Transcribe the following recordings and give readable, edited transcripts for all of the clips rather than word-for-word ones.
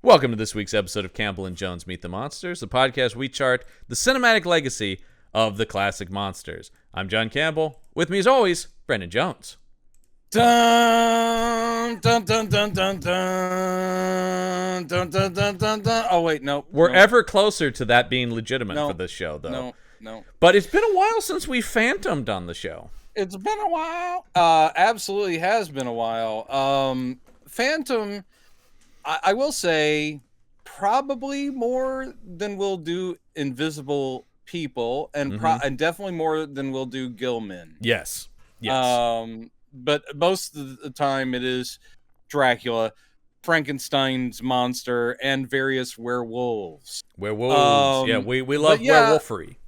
Welcome to this week's episode of Campbell and Jones Meet the Monsters, the podcast we chart the cinematic legacy of the classic monsters. I'm John Campbell. With me, as always, Brendan Jones. Dun, dun, dun, dun, dun, dun, dun, dun, dun, dun, dun. Oh, wait, no. We're ever closer to that being legitimate for this show, though. No. But it's been a while since we phantomed on the show. It's been a while. Absolutely has been a while. Phantom, I will say, probably more than we'll do Invisible People, and and definitely more than we'll do Gilman. Yes. But most of the time it is Dracula, Frankenstein's monster, and various werewolves. Werewolves. Yeah, we love werewolfery.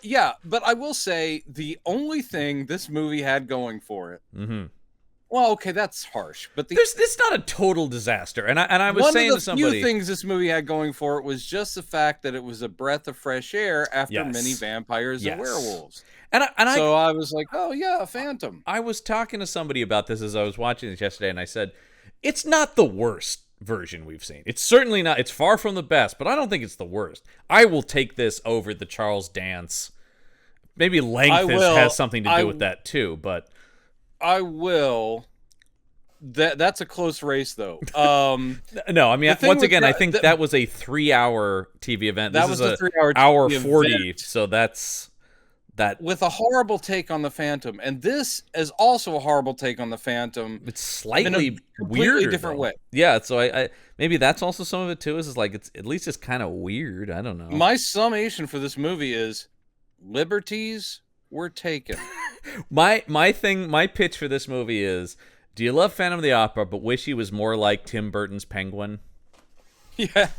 Yeah, but I will say the only thing this movie had going for it. Well, okay, that's harsh, but it's not a total disaster. And I was saying to somebody, one of the few things this movie had going for it was just the fact that it was a breath of fresh air after many vampires and werewolves. So I was like, oh yeah, Phantom. I was talking to somebody about this as I was watching this yesterday, and I said, it's not the worst version we've seen. It's certainly not. It's far from the best, but I don't think it's the worst. I will take this over the Charles Dance. Maybe length has something to do with that too, but I will. That's a close race, though. No, I mean, once again, I think that was a 3-hour TV event. This is a 3-hour hour 40, event. So that's that. With a horrible take on the Phantom, and this is also a horrible take on the Phantom. It's slightly in a completely different way. Yeah, so I maybe that's also some of it too. Is like it's at least it's kind of weird. I don't know. My summation for this movie is liberties were taken. My pitch for this movie is: do you love Phantom of the Opera, but wish he was more like Tim Burton's Penguin? Yeah.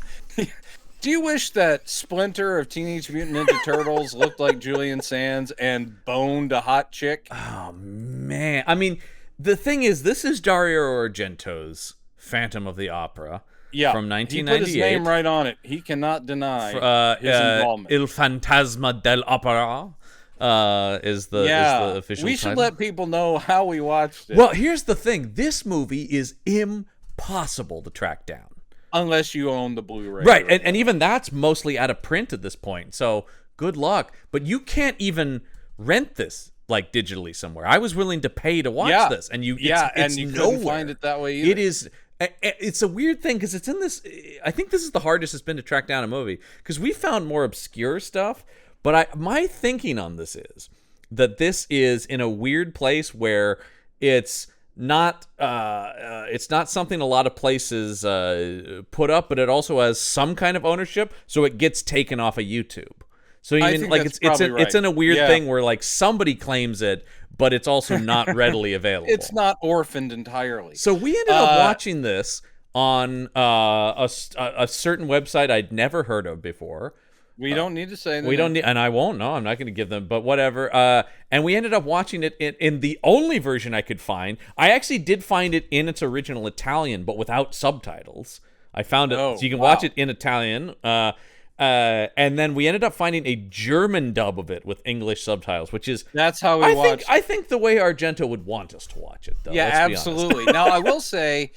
Do you wish that Splinter of Teenage Mutant Ninja Turtles looked like Julian Sands and boned a hot chick? Oh, man. I mean, the thing is, this is Dario Argento's Phantom of the Opera from 1998. He put his name right on it. He cannot deny his involvement. Il Fantasma dell'Opera. Is the official we should title. Let people know how we watched it. Well, here's the thing. This movie is impossible to track down. Unless you own the Blu-ray. Right, and even that's mostly out of print at this point, so good luck. But you can't even rent this, like, digitally somewhere. I was willing to pay to watch this, and it's and you nowhere. Couldn't find it that way either. It's a weird thing, because it's in this... I think this is the hardest it's been to track down a movie, because we found more obscure stuff. But my thinking on this is that this is in a weird place where it's not something a lot of places put up, but it also has some kind of ownership, so it gets taken off of YouTube. So even like it's in a weird thing where like somebody claims it, but it's also not readily available. It's not orphaned entirely. So we ended up watching this on a certain website I'd never heard of before. We don't need to say that. We don't need, and I won't. No, I'm not going to give them. But whatever. And we ended up watching it in the only version I could find. I actually did find it in its original Italian, but without subtitles. I found it so you can watch it in Italian. And then we ended up finding a German dub of it with English subtitles, which is that's how we watched. I think the way Argento would want us to watch it, though. Yeah, absolutely. Now I will say,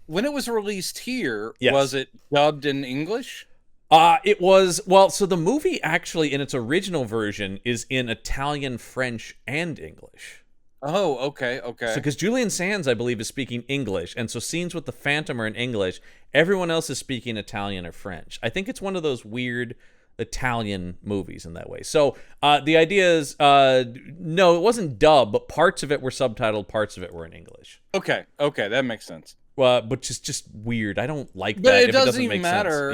when it was released here, was it dubbed in English? It was, so the movie actually in its original version is in Italian, French, and English. Oh, okay. So because Julian Sands, I believe, is speaking English, and so scenes with the Phantom are in English. Everyone else is speaking Italian or French. I think it's one of those weird Italian movies in that way. So the idea is, no, it wasn't dubbed, but parts of it were subtitled, parts of it were in English. Okay, that makes sense. But just weird. I don't like that. But it doesn't even matter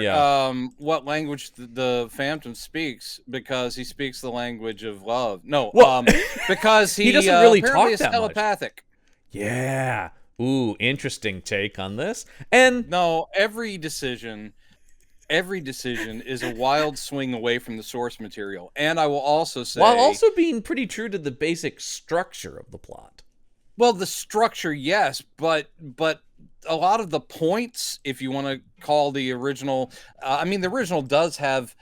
what language the Phantom speaks, because he speaks the language of love. No, because he doesn't really talk that telepathic. Much. Yeah. Ooh, interesting take on this. And no, every decision is a wild swing away from the source material. And I will also say, while also being pretty true to the basic structure of the plot. Well, the structure, yes, but a lot of the points, if you want to call the original, the original does have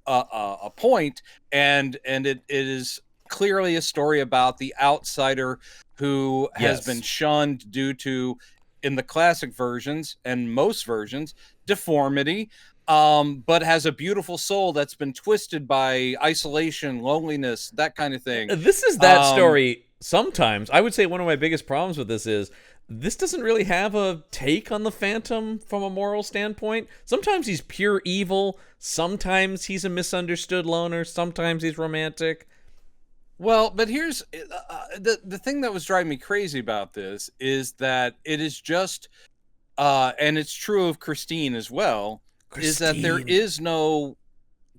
a point, and it is clearly a story about the outsider who has been shunned due to in the classic versions and most versions, deformity, but has a beautiful soul that's been twisted by isolation, loneliness, that kind of thing. This is that story sometimes. I would say one of my biggest problems with this is this doesn't really have a take on the Phantom from a moral standpoint. Sometimes he's pure evil. Sometimes he's a misunderstood loner. Sometimes he's romantic. Well, but here's the thing that was driving me crazy about this is that it is just, and it's true of Christine as well, is that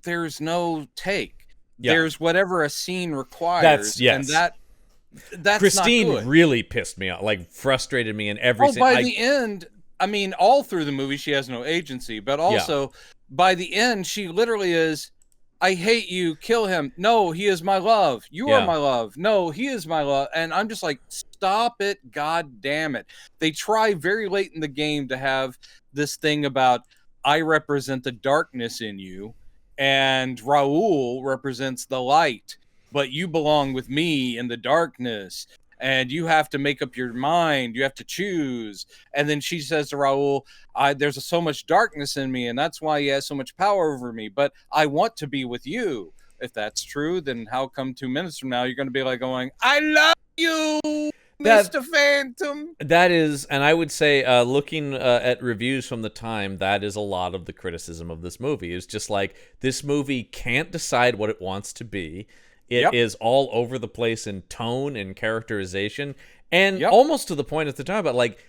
there's no take. Yeah. There's whatever a scene requires. Yes. And that's Christine not good. really pissed me off, like frustrated me in every By the end, I mean, all through the movie, she has no agency, but also by the end, she literally is, I hate you, kill him. No, he is my love. You are my love. No, he is my love. And I'm just like, stop it. God damn it. They try very late in the game to have this thing about, I represent the darkness in you, and Raul represents the light, but you belong with me in the darkness, and you have to make up your mind. You have to choose. And then she says to Raul, there's so much darkness in me, and that's why he has so much power over me, but I want to be with you. If that's true, then how come 2 minutes from now you're going to be like going, I love you, Mr. Phantom? That is, and I would say, looking at reviews from the time, that is a lot of the criticism of this movie. It's just like, this movie can't decide what it wants to be. It is all over the place in tone and characterization, and almost to the point at the time, but like,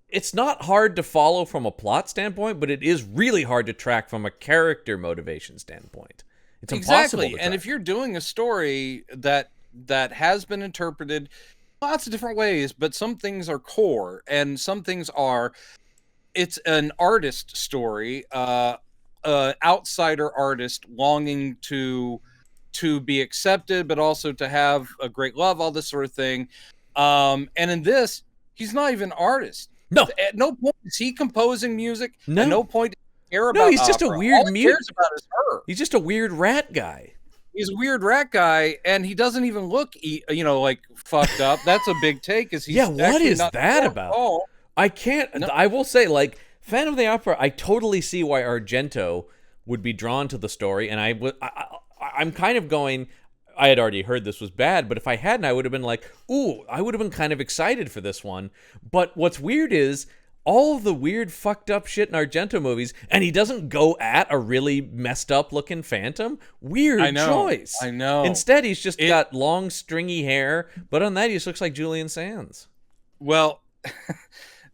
it's not hard to follow from a plot standpoint, but it is really hard to track from a character motivation standpoint. It's impossible to track. And if you're doing a story that has been interpreted lots of different ways, but some things are core, and some things are, it's an artist story, outsider artist longing to be accepted, but also to have a great love, all this sort of thing. And in this, he's not even an artist. No. At no point is he composing music. No. At no point does he care about he's just opera. a weird All he cares about is her. He's just a weird rat guy. He's a weird rat guy, and he doesn't even look, like fucked up. That's a big take. Is he's what is not that about? I can't. No. I will say, like, Phantom of the Opera, I totally see why Argento would be drawn to the story, and I'm kind of going, I had already heard this was bad, but if I hadn't, I would have been like, ooh, I would have been kind of excited for this one. But what's weird is all of the weird fucked up shit in Argento movies, and he doesn't go at a really messed up looking Phantom. Weird choice. I know. Instead, he's just got long stringy hair, but on that he just looks like Julian Sands. Well,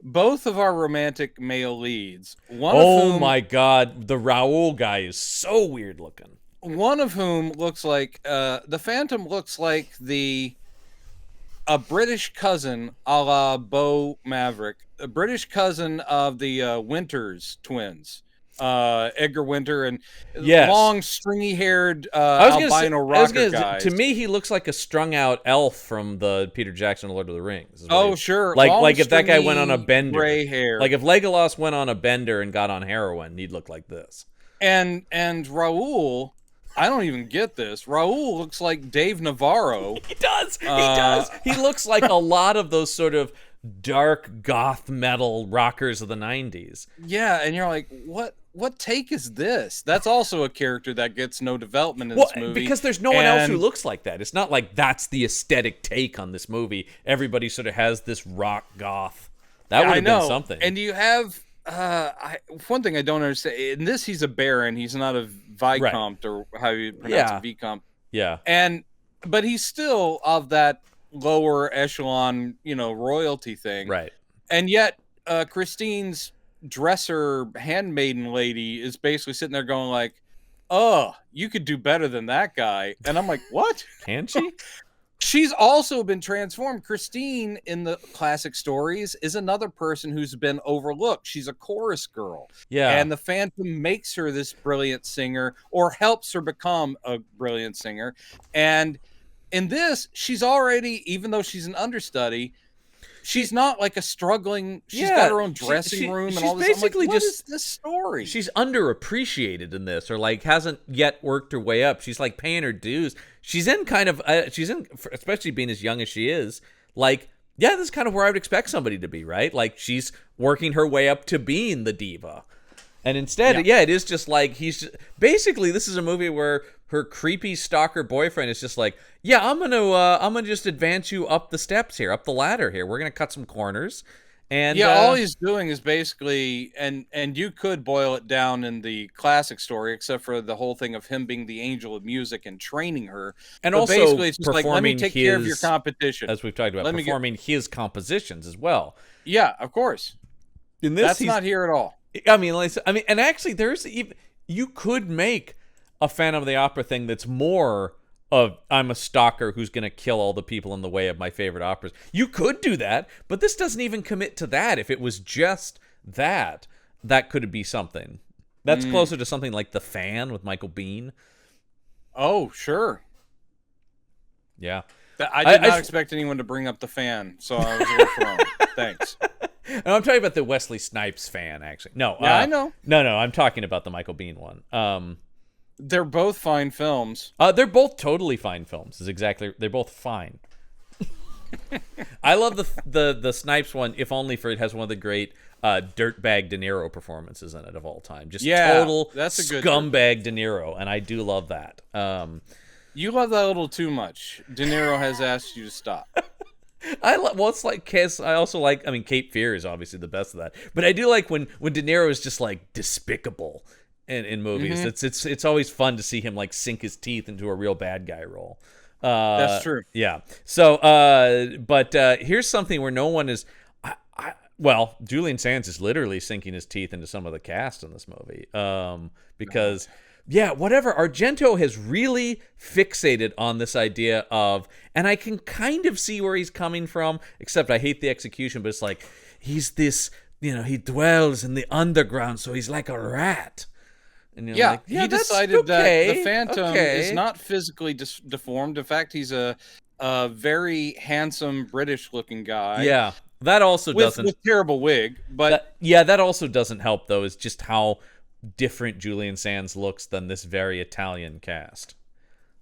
both of our romantic male leads, one of whom, my God, the Raul guy is so weird looking. One of whom looks like the Phantom looks like a British cousin, a la Bo Maverick, a British cousin of the Winters twins, Edgar Winter, and long stringy-haired albino rocker guys. To me, he looks like a strung-out elf from the Peter Jackson Lord of the Rings. Sure, like if that guy went on a bender, gray hair. Like if Legolas went on a bender and got on heroin, he'd look like this. And Raul, I don't even get this. Raul looks like Dave Navarro. He does. He does. He looks like a lot of those sort of dark goth metal rockers of the 90s. Yeah, and you're like, what take is this? That's also a character that gets no development in this movie. Because there's no one else who looks like that. It's not like that's the aesthetic take on this movie. Everybody sort of has this rock goth. That would have been something. And you have one thing I don't understand. In this, he's a baron. He's not a Vicomte, or how you pronounce it, Vicomte. Yeah. But he's still of that lower echelon, royalty thing. Right. And yet, Christine's dresser handmaiden lady is basically sitting there going like, "Oh, you could do better than that guy." And I'm like, "What? Can she?" She's also been transformed. Christine in the classic stories is another person who's been overlooked. She's a chorus girl. Yeah. And the Phantom makes her this brilliant singer, or helps her become a brilliant singer. And in this, she's already, even though she's an understudy, she's not like a struggling, she's got her own dressing room and all this. Basically, what is this story? She's underappreciated in this, or like hasn't yet worked her way up. She's like paying her dues. She's in kind of, especially being as young as she is, like Yeah, this is kind of where I would expect somebody to be, right? Like she's working her way up to being the diva. And instead, yeah, it is just like basically this is a movie where her creepy stalker boyfriend is just like, yeah, I'm gonna just advance you up the steps here, up the ladder here. We're gonna cut some corners, and all he's doing is basically, and you could boil it down in the classic story, except for the whole thing of him being the angel of music and training her, and but also basically it's just like, let me performing take care of your competition, as we've talked about, performing his compositions as well. Yeah, of course. In this, that's not here at all. I mean, and actually, you could make a Phantom of the Opera thing that's more of I'm a stalker who's going to kill all the people in the way of my favorite operas. You could do that, but this doesn't even commit to that. If it was just that could be something. That's closer to something like The Fan with Michael Biehn. Oh, sure. Yeah. I did not expect anyone to bring up The Fan, so I was a little thrown. Thanks. And I'm talking about the Wesley Snipes Fan, actually. No, yeah, I know. No, I'm talking about the Michael Biehn one. They're both fine films. They're both totally fine films. They're both fine. I love the Snipes one, if only for it has one of the great dirtbag De Niro performances in it of all time. Just total that's a good scumbag De Niro, and I do love that. You love that a little too much. De Niro has asked you to stop. It's like Kiss. I also like. I mean, Cape Fear is obviously the best of that. But I do like when De Niro is just like despicable in movies. Mm-hmm. It's always fun to see him like sink his teeth into a real bad guy role. That's true. Yeah. So, but here's something where no one is. Well, Julian Sands is literally sinking his teeth into some of the cast in this movie. Because. Yeah, whatever. Argento has really fixated on this idea of, and I can kind of see where he's coming from, except I hate the execution, but it's like, he's this, he dwells in the underground, so he's like a rat. And he decided that the Phantom is not physically deformed. In fact, he's a very handsome British-looking guy. Yeah, that also doesn't... With terrible wig, but... that also doesn't help, though, is just how different Julian Sands looks than this very Italian cast.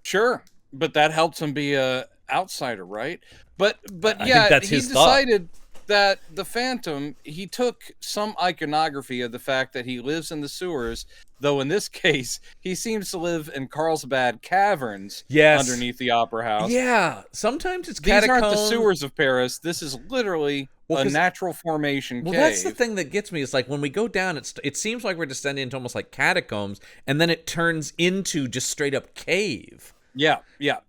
Sure, but that helps him be a outsider, right? But I think that's he his decided that the Phantom, he took some iconography of the fact that he lives in the sewers, though in this case he seems to live in Carlsbad caverns underneath the opera house. Yeah, sometimes it's these aren't the sewers of Paris. This is literally a natural formation cave. That's the thing that gets me. Is like when we go down, it seems like we're descending into almost like catacombs, and then it turns into just straight up cave. Yeah.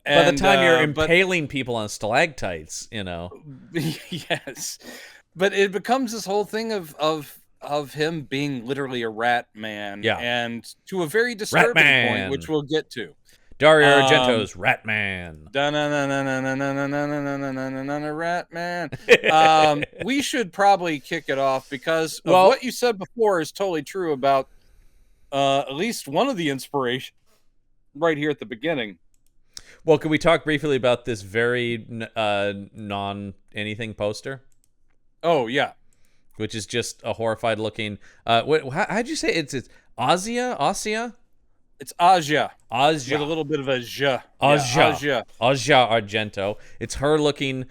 By the time you're impaling people on stalactites, Yes, but it becomes this whole thing of him being literally a rat man. Yeah, and to a very disturbing point, which we'll get to. Dario Argento's Rat Man. Rat Man. We should probably kick it off because what you said before is totally true about at least one of the inspiration right here at the beginning. Well, can we talk briefly about this very non-anything poster? Oh, yeah. Which is just a horrified looking... how'd you say it? It's Asia? It's Asia. With a little bit of a Asia. Asia Argento. It's her looking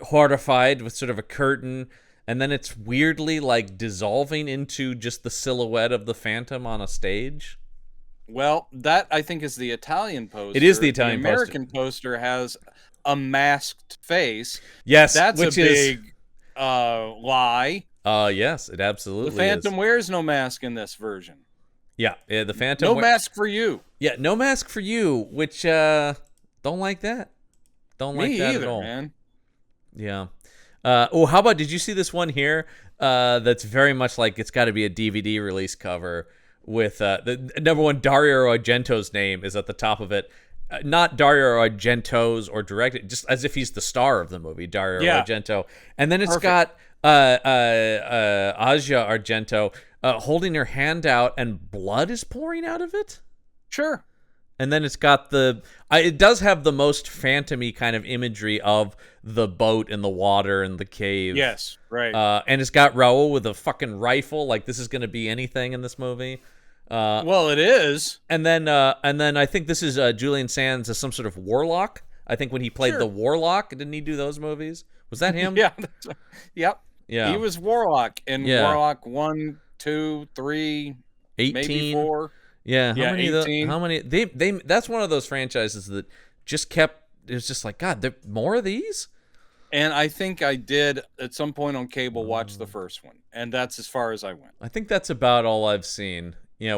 horrified with sort of a curtain, and then it's weirdly like dissolving into just the silhouette of the Phantom on a stage. Well, that I think is the Italian poster. It is the Italian poster. The American poster has a masked face. Yes, that's a big lie. Yes, it absolutely is. The Phantom wears no mask in this version. Yeah, the Phantom. No mask for you. Yeah, no mask for you, which don't like that. Don't like that either, at all. Man. Yeah. How about, did you see this one here? That's very much like it's got to be a DVD release cover with the number one, Dario Argento's name is at the top of it. Not Dario Argento's or directed, just as if he's the star of the movie, Dario Argento. And then it's got Asia Argento holding her hand out, and blood is pouring out of it. Sure. And then it's got it does have the most phantom-y kind of imagery of the boat and the water and the cave. Yes, right. And it's got Raoul with a fucking rifle, like this is going to be anything in this movie. Well, it is. And then I think this is Julian Sands as some sort of warlock I think when he played the Warlock, didn't he do those movies? Was that him? Yeah. Yep. Yeah. He was Warlock in Warlock 1, 2, 3, 18, maybe 4. Yeah. How many? 18. How many? They. That's one of those franchises that just kept. It was just like, God, there more of these. And I think I did at some point on cable watch the first one, and that's as far as I went. I think that's about all I've seen. Yeah,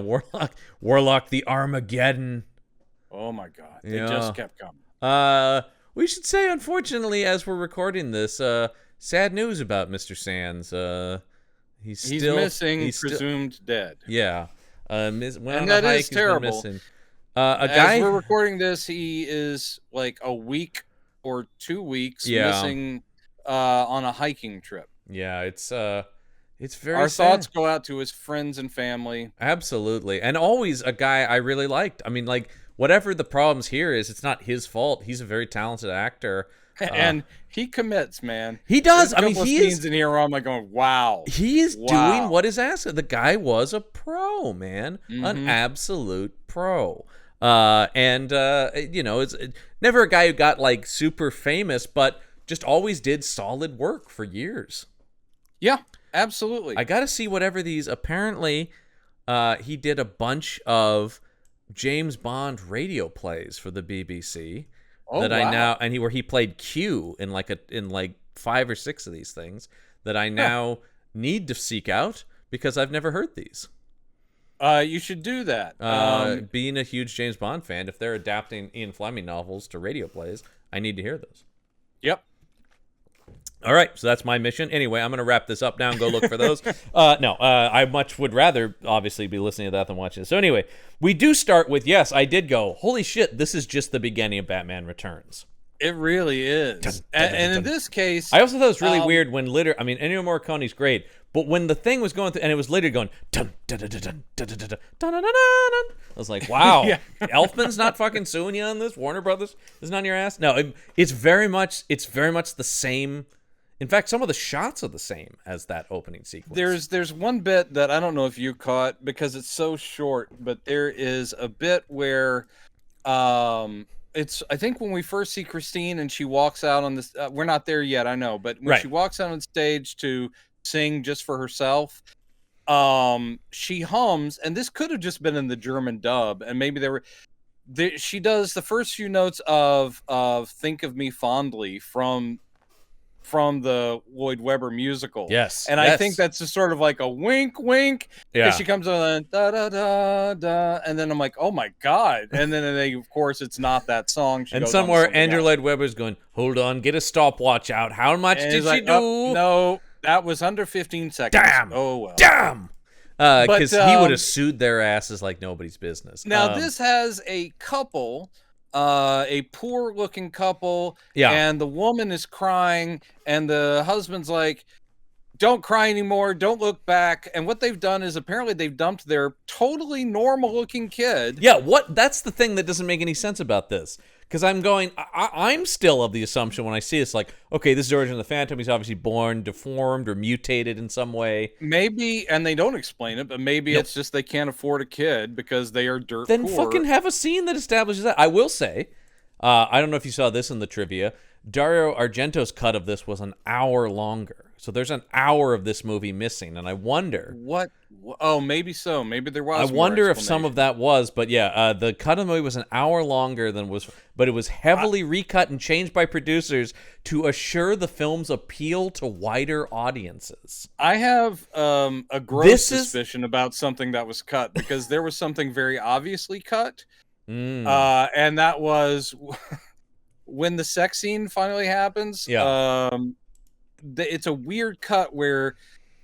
Warlock, the Armageddon. Oh my God, they just kept coming. We should say, unfortunately, as we're recording this, sad news about Mr. Sands. He's missing, presumed dead. Yeah, and that is terrible. As we're recording this, he is like a week or 2 weeks missing on a hiking trip. Yeah, it's very Our sad. thoughts go out to his friends and family. Absolutely. And always a guy I really liked. I mean, like, whatever the problems here is, it's not his fault. He's a very talented actor. And he commits, man. He does. I mean, he is in here where I'm like going, wow. He is doing what is asked. The guy was a pro, man. An absolute pro. It's never a guy who got like super famous, but just always did solid work for years. Yeah, absolutely. I got to see whatever these. Apparently, he did a bunch of James Bond radio plays for the BBC. Where he played Q in like 5 or 6 of these things that I now need to seek out because I've never heard these. You should do that. Being a huge James Bond fan, if they're adapting Ian Fleming novels to radio plays, I need to hear those. Yep. All right, so that's my mission. Anyway, I'm going to wrap this up now and go look for those. I much would rather, obviously, be listening to that than watching it. So anyway, we do start with, yes, I did go, holy shit, this is just the beginning of Batman Returns. It really is. And in this case... I also thought it was really weird when Ennio Morricone's great, but when the thing was going through, and it was literally going, dun, dun, dun, dun, dun, dun, dun, dun, dun, dun, dun, dun, I was like, wow, Elfman's not fucking suing you on this? Warner Brothers isn't on your ass? No, it's very much the same... In fact, some of the shots are the same as that opening sequence. There's one bit that I don't know if you caught because it's so short, but there is a bit where it's I think when we first see Christine and she walks out on this we're not there yet, I know, but when she walks out on stage to sing just for herself, she hums, and this could have just been in the German dub, and maybe she does the first few notes of Think of Me Fondly from the Lloyd Webber musical. Yes. And I think that's just sort of like a wink, wink. Because she comes on and da da da da. And then I'm like, oh my God. And then of course, it's not that song. And somewhere Andrew Lloyd Webber's going, hold on, get a stopwatch out. How much did she do? Oh, no, that was under 15 seconds. Damn. Oh, well. Damn. Because he would have sued their asses like nobody's business. Now, this has a couple... a poor-looking couple, and the woman is crying, and the husband's like, don't cry anymore, don't look back. And what they've done is apparently they've dumped their totally normal-looking kid. Yeah, that's the thing that doesn't make any sense about this. Because I'm still of the assumption when I see this, like, okay, this is Origin of the Phantom. He's obviously born deformed or mutated in some way. Maybe, and they don't explain it, but maybe it's just they can't afford a kid because they are dirt Then poor. fucking have a scene that establishes that. I will say, I don't know if you saw this in the trivia, Dario Argento's cut of this was an hour longer. So there's an hour of this movie missing, and I wonder... What? Oh, maybe so. Maybe there was I wonder if some of that was, but the cut of the movie was an hour longer than was... But it was heavily recut and changed by producers to assure the film's appeal to wider audiences. I have a gross suspicion about something that was cut, because there was something very obviously cut, and that was when the sex scene finally happens. It's a weird cut where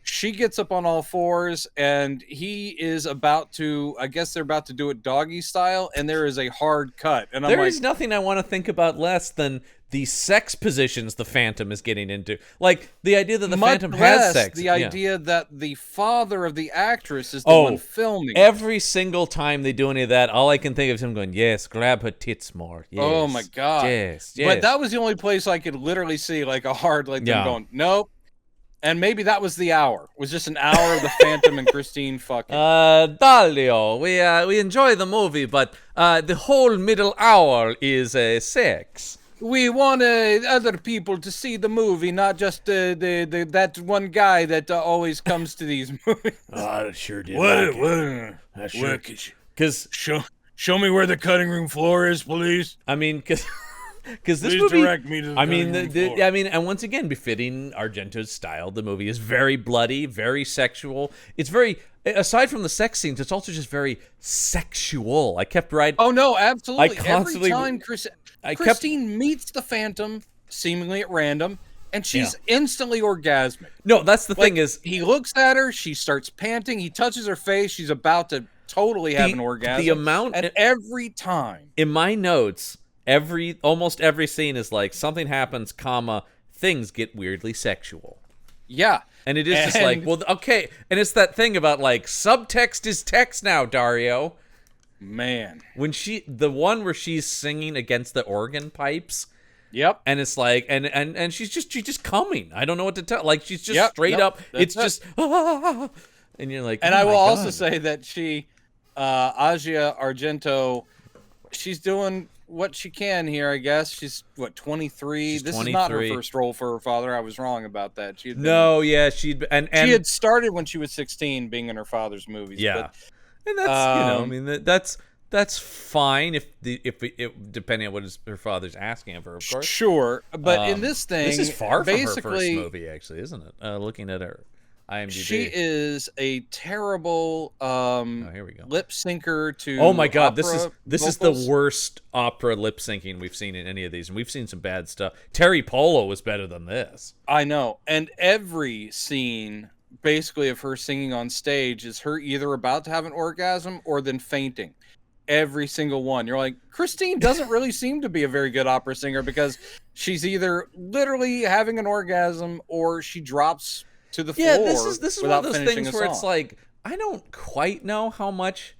she gets up on all fours and he is about to, I guess they're about to do it doggy style, and there is a hard cut. And there is nothing I want to think about less than the sex positions the Phantom is getting into. Like, the idea that the Phantom has sex. The idea that the father of the actress is the one filming. Every single time they do any of that, all I can think of is him going, yes, grab her tits more. Yes, oh my God. Yes. But that was the only place I could literally see like a hard, like them going, nope. And maybe that was the hour. It was just an hour of the Phantom and Christine fucking. Dario, we enjoy the movie, but the whole middle hour is sex. We wanted other people to see the movie, not just the that one guy that always comes to these movies. I sure did like it. I sure, because Show me where the cutting room floor is, please. I mean, because this Please movie, direct me to the I mean, cutting room floor. I mean, and once again, befitting Argento's style, the movie is very bloody, very sexual. It's very, aside from the sex scenes, it's also just very sexual. I kept writing. Oh no, absolutely. I constantly- Every time Christine meets the Phantom, seemingly at random, and she's instantly orgasmic. No, that's the thing is, he looks at her, she starts panting, he touches her face, she's about to totally have an orgasm. The amount, and every time in my notes, almost every scene is like something happens, comma, things get weirdly sexual. Yeah. And it is just like, well, okay. And it's that thing about like subtext is text now, Dario. Man. When the one where she's singing against the organ pipes. Yep. And it's like, and she's just coming. I don't know what to tell. Like, she's just straight up. It's just, and you're like, and oh I will my also God. say that she, Dario Argento, she's doing what she can here, I guess. She's, what, 23? This 23. Is not her first role for her father. I was wrong about that. She had started when she was 16 being in her father's movies. Yeah. And that's, I mean, that's fine if depending on what her father's asking of her, of course. Sure. But in this thing, this is far from her first movie, actually, isn't it? Looking at her IMDb. She is a terrible here we go. lip syncer to Oh my God, this vocals. is the worst opera lip syncing we've seen in any of these, and we've seen some bad stuff. Terry Polo was better than this. I know. And every scene basically of her singing on stage is her either about to have an orgasm or then fainting. Every single one. You're like, Christine doesn't really seem to be a very good opera singer because she's either literally having an orgasm or she drops to the floor. Yeah, this is one of those things where song. It's like, I don't quite know how much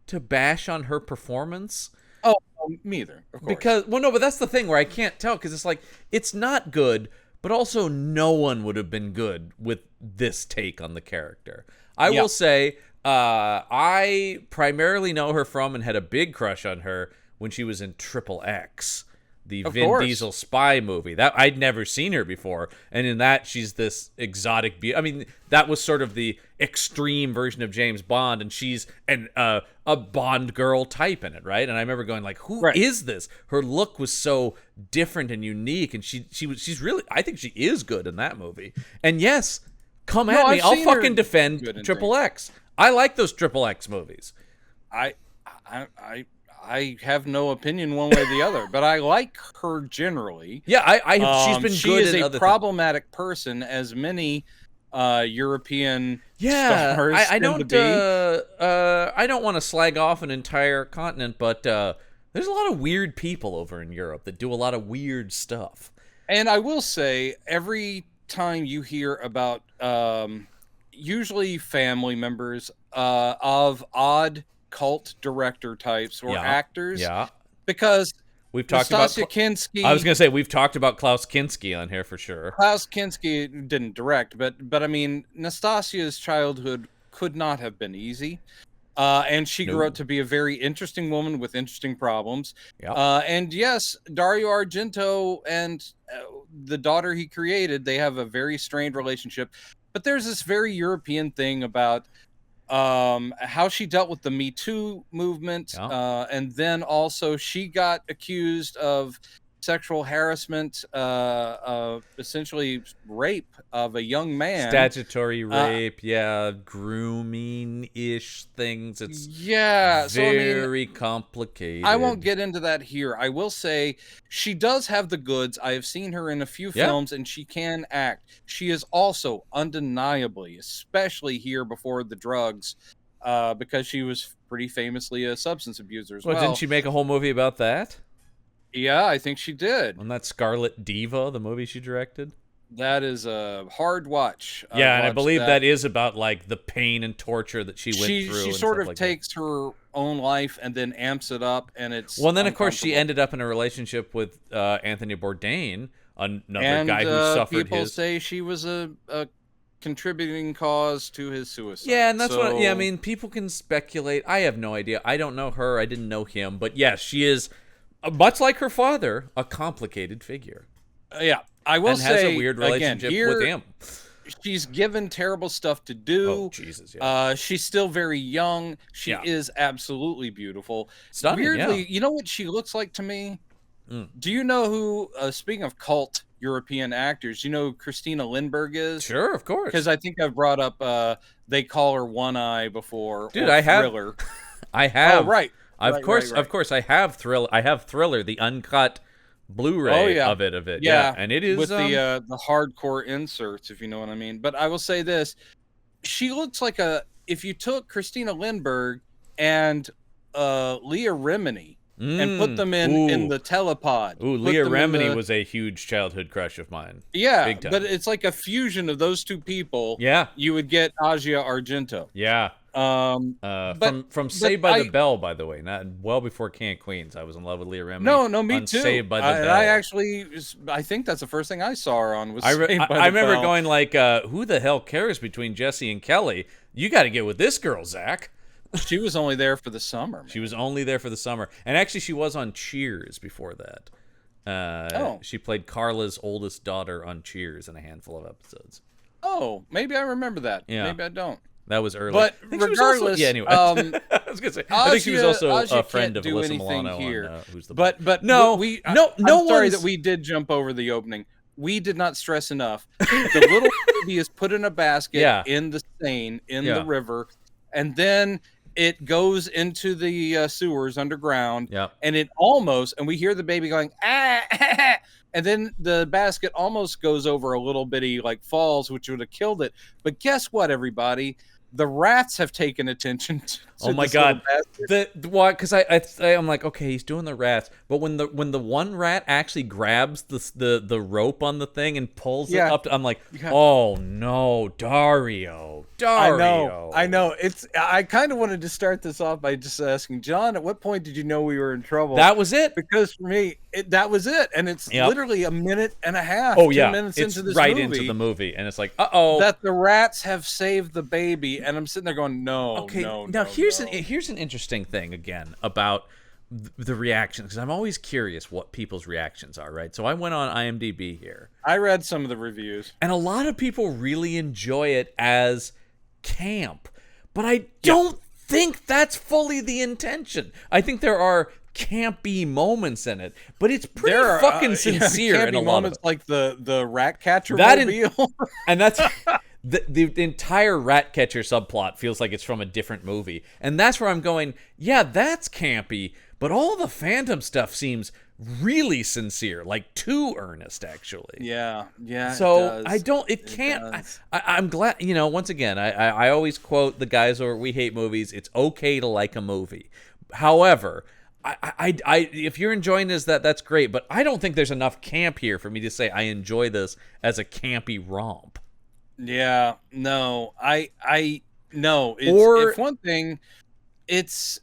to bash on her performance. Oh, me either, of course. Because, well, no, but that's the thing where I can't tell, because it's like, it's not good, but also no one would have been good with this take on the character. I will say, I primarily know her from and had a big crush on her when she was in Triple X, the Vin Diesel spy movie. That I'd never seen her before, and in that she's this exotic beauty. I mean, that was sort of the extreme version of James Bond, and she's a Bond girl type in it, right? And I remember going like, "Who is this?" Her look was so different and unique, and she's really, I think she is good in that movie. And yes, come at me, I'll fucking defend Triple X. I like those Triple X movies. I have no opinion one way or the other, but I like her generally. Yeah, she's been she good. She is a problematic person, as many European stars I don't want to slag off an entire continent, but there's a lot of weird people over in Europe that do a lot of weird stuff. And I will say, every time you hear about usually family members of odd cult director types or actors, because we've talked Nastasia about Kinski. I was going to say we've talked about Klaus Kinski on here for sure. Klaus Kinski didn't direct, but I mean, Nastasia's childhood could not have been easy, and she grew up to be a very interesting woman with interesting problems. And yes, Dario Argento and the daughter he created, they have a very strained relationship. But there's this very European thing about how she dealt with the Me Too movement, and then also she got accused of sexual harassment, essentially rape of a young man. Statutory rape, grooming-ish things. It's very complicated. I won't get into that here. I will say she does have the goods. I have seen her in a few films, and she can act. She is also undeniably, especially here before the drugs, because she was pretty famously a substance abuser as well. Didn't she make a whole movie about that? Yeah, I think she did. On that Scarlet Diva, the movie she directed? That is a hard watch. And I believe that is about like the pain and torture that she went through. She sort of takes her own life and then amps it up, and it's then of course she ended up in a relationship with Anthony Bourdain, another guy who suffered people say she was a contributing cause to his suicide. Yeah, and that's I mean, people can speculate. I have no idea. I don't know her. I didn't know him, but yes, she is much like her father, a complicated figure. Yeah, I will and say has a weird relationship with him. She's given terrible stuff to do. Oh, Jesus, yeah. She's still very young. She Yeah. is absolutely beautiful. Stunning, Weirdly, yeah. you know what she looks like to me? Do you know who, speaking of cult European actors, you know who Christina Lindbergh is? Sure, of course. Because I think I've brought up They Call Her One Eye before. Dude, or I have. Thriller. I have. Oh, right. Of course, I have Thriller. I have Thriller, the uncut Blu-ray of it. Yeah, and it is with the hardcore inserts, if you know what I mean. But I will say this: she looks like if you took Christina Lindbergh and Leah Remini and put them in the telepod. Ooh, Leah Remini was a huge childhood crush of mine. Yeah, big time. But it's like a fusion of those two people. Yeah, you would get Dario Argento. Yeah. From Saved by the Bell, by the way, not well before King of Queens. I was in love with Leah Remini. No, me too. Saved by the Bell. I think that's the first thing I saw her on. Was I remember Bell. going like, who the hell cares between Jesse and Kelly? You got to get with this girl, Zach. She was only there for the summer. Man. She was only there for the summer, and actually, she was on Cheers before that. She played Carla's oldest daughter on Cheers in a handful of episodes. Oh, maybe I remember that. Yeah. Maybe I don't. That was early. But regardless, anyway. I was gonna say, I think she was also a friend of Alyssa Milano here. on Who's the But I'm sorry that we did jump over the opening. We did not stress enough. The little baby is put in a basket in the Seine, in the river, and then it goes into the sewers underground. Yeah. And and we hear the baby going, ah, and then the basket almost goes over a little bitty falls, which would have killed it. But guess what, everybody? The rats have taken attention to oh my god! Because I'm like, okay, he's doing the rats, but when the one rat actually grabs the rope on the thing and pulls it up, I'm like, oh no, Dario. I know. I kind of wanted to start this off by just asking John, at what point did you know we were in trouble? That was it. Because for me, that was it, and it's literally a minute and a half. Oh 2 minutes it's into this right movie, into the movie, and it's like, that the rats have saved the baby, and I'm sitting there going, no. Okay, now here's an interesting thing again about the reaction, because I'm always curious what people's reactions are, right? So I went on IMDb here. I read some of the reviews, and a lot of people really enjoy it as camp, but I don't think that's fully the intention. I think there are campy moments in it, but it's pretty fucking sincere in a lot of it. Like the rat catcher mobile. And that's the entire rat catcher subplot feels like it's from a different movie, and that's where I'm going, yeah, that's campy, but all the Phantom stuff seems really sincere, like too earnest, actually. Yeah. So I'm glad, once again, I always quote the guys over We Hate Movies, it's okay to like a movie. However, I if you're enjoying this, that's great, but I don't think there's enough camp here for me to say I enjoy this as a campy romp. Yeah, no, I no. It's one thing. It's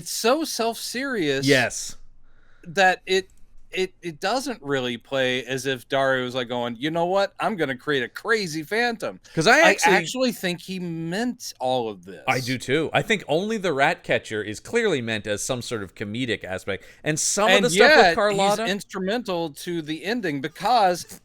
so self-serious. Yes. That it doesn't really play as if Dario was like going, you know what? I'm going to create a crazy Phantom. Because I actually think he meant all of this. I do too. I think only the rat catcher is clearly meant as some sort of comedic aspect, and some of the stuff with Carlotta, he's instrumental to the ending because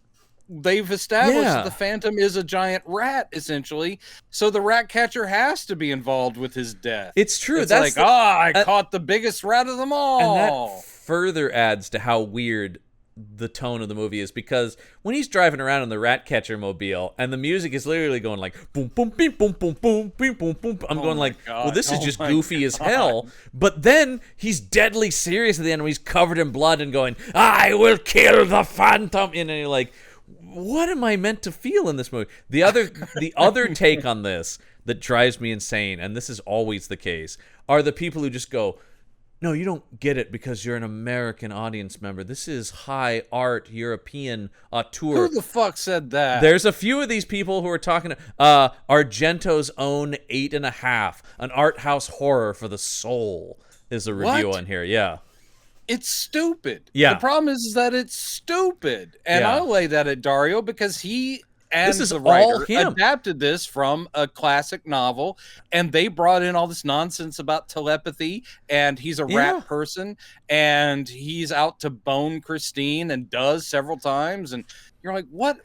they've established that the Phantom is a giant rat, essentially. So the rat catcher has to be involved with his death. It's true. It's I caught the biggest rat of them all. And that further adds to how weird the tone of the movie is, because when he's driving around in the rat catcher mobile and the music is literally going like boom boom boom boom boom boom boom boom boom, I'm going like, well, this is just goofy as hell. But then he's deadly serious at the end when he's covered in blood and going, I will kill the Phantom, and you're like, what am I meant to feel in this movie? The other take on this that drives me insane, and this is always the case, are the people who just go, no, you don't get it because you're an American audience member. This is high art European auteur. Who the fuck said that? There's a few of these people who are talking Argento's own 8.5, an art house horror for the soul, is a review on here. Yeah. It's stupid. Yeah. The problem is that it's stupid. And I'll lay that at Dario because he and This is the all writer him. adapted this from a classic novel, and they brought in all this nonsense about telepathy, and he's a Yeah. rat person, and he's out to bone Christine and does several times, and you're like, what?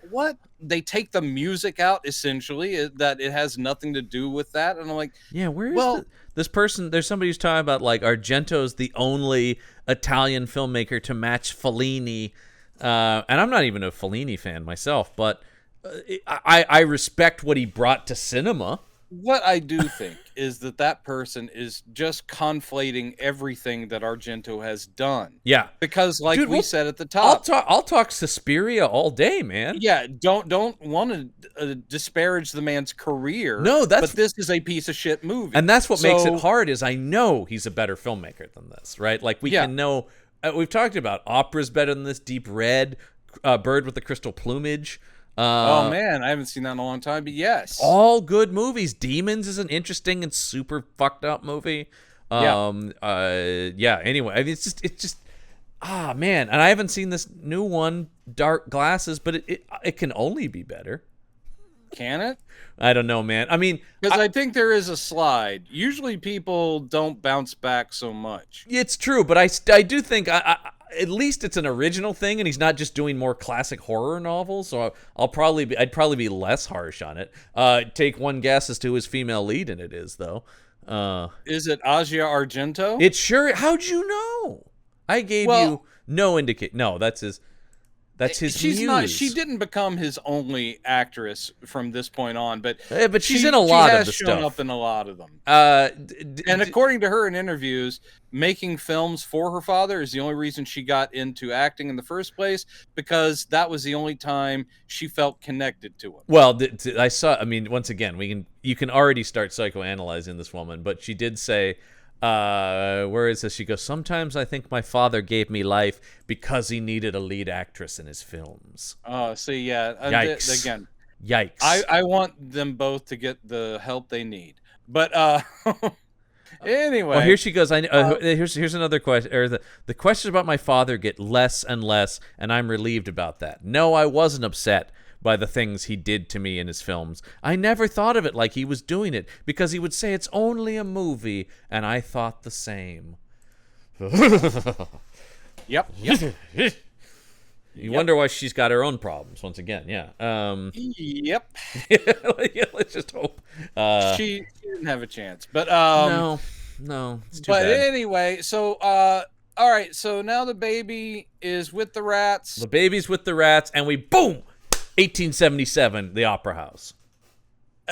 They take the music out essentially, that it has nothing to do with that, and I'm like, Yeah, where is well, this person? There's somebody who's talking about like Argento's the only Italian filmmaker to match Fellini, and I'm not even a Fellini fan myself, but I respect what he brought to cinema. what I do think is that person is just conflating everything that Argento has done. Yeah, Because, like dude, we said at the I'll top, talk Suspiria all day, man. yeah, don't want to disparage the man's career. No, but this is a piece of shit movie, and that's what makes it So, hard. Is I know he's a better filmmaker than this, right? Like we Yeah. can know. We've talked about Opera's better than this. Deep Red, Bird with the Crystal Plumage. Oh man, I haven't seen that in a long time, but yes, All good movies. Demons is an interesting and super fucked up movie. Yeah. Anyway, I mean, it's just. Ah, man, and I haven't seen this new one, Dark Glasses, but it can only be better. Can it? I don't know, man. I mean, Because I think there is a slide. Usually, people don't bounce back so much. it's true, but I do think at least it's an original thing, and he's not just doing more classic horror novels. So I'd probably be less harsh on it. Take one guess as to who his female lead in it is, though. Is it Asia Argento? It sure. How'd you know? I gave you no indicate. No, that's his. That's his She's muse. not. She didn't become his only actress from this point on, but But she's in a lot of the She has shown stuff. up in a lot of them. And According to her in interviews, making films for her father is the only reason she got into acting in the first place, because that was the only time she felt connected to him. well, I saw. I mean, once again, you can already start psychoanalyzing this woman, but she did say. Where is this? She goes, sometimes I think my father gave me life because he needed a lead actress in his films. Oh, see, yeah. Yikes. Again, Yikes. I want them both to get the help they need. But anyway. Well, here she goes. Here's another question. Or the questions about my father get less and less, and I'm relieved about that. No, I wasn't upset by the things he did to me in his films. I never thought of it like he was doing it, because he would say it's only a movie, and I thought the same. Yep. You wonder why she's got her own problems once again. Yeah. Yep. Yeah, let's just hope. She didn't have a chance. But no, it's too but bad. anyway, so all right, so now the baby is with the rats. The baby's with the rats, and we boom, 1877, the Opera House.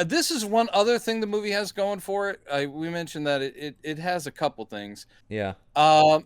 This is one other thing the movie has going for it. We mentioned that it has a couple things. Yeah.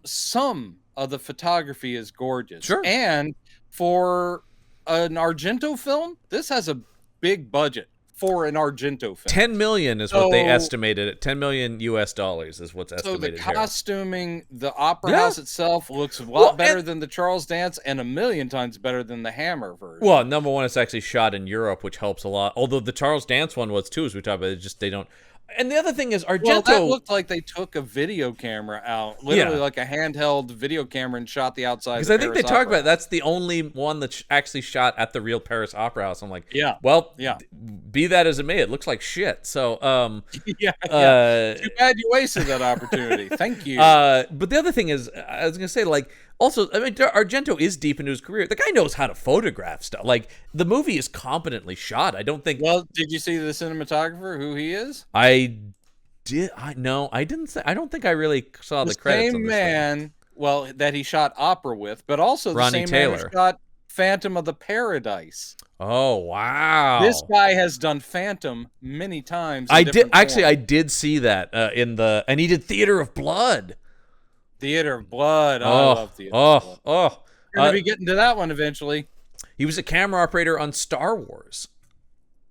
Some of the photography is gorgeous. Sure. And for an Argento film, this has a big budget for an Argento film. 10 million is what they estimated it. 10 million US dollars is what's So the estimated here. costuming, the opera Yeah. house itself looks a lot better than the Charles Dance, and a million times better than the Hammer version. Well, number one, it's actually shot in Europe, which helps a lot. Although the Charles Dance one was too, as we talked about. It just they don't. And the other thing is Argento. Well, that looked like they took a video camera out, literally like a handheld video camera, and shot the outside. Because I think they talk about that's the only one that's actually shot at the real Paris Opera House. I'm like, yeah. Well, yeah. Be that as it may, it looks like shit. So, yeah. Too bad you wasted that opportunity. Thank you. But the other thing is, I was gonna say, like, also, I mean, Argento is deep into his career. The guy knows how to photograph stuff. Like, the movie is competently shot. I don't think. Well, did you see the cinematographer? Who he is? I didn't say. I don't think I really saw the credits. Same on this man. thing. Well, that he shot Opera with, but also the Ronnie same Taylor. man who shot Phantom of the Paradise. Oh wow! This guy has done Phantom many times. I did see that and he did Theater of Blood. Theater of Blood. Oh, I love Theater of Blood. We're gonna be getting to that one eventually. He was a camera operator on Star Wars.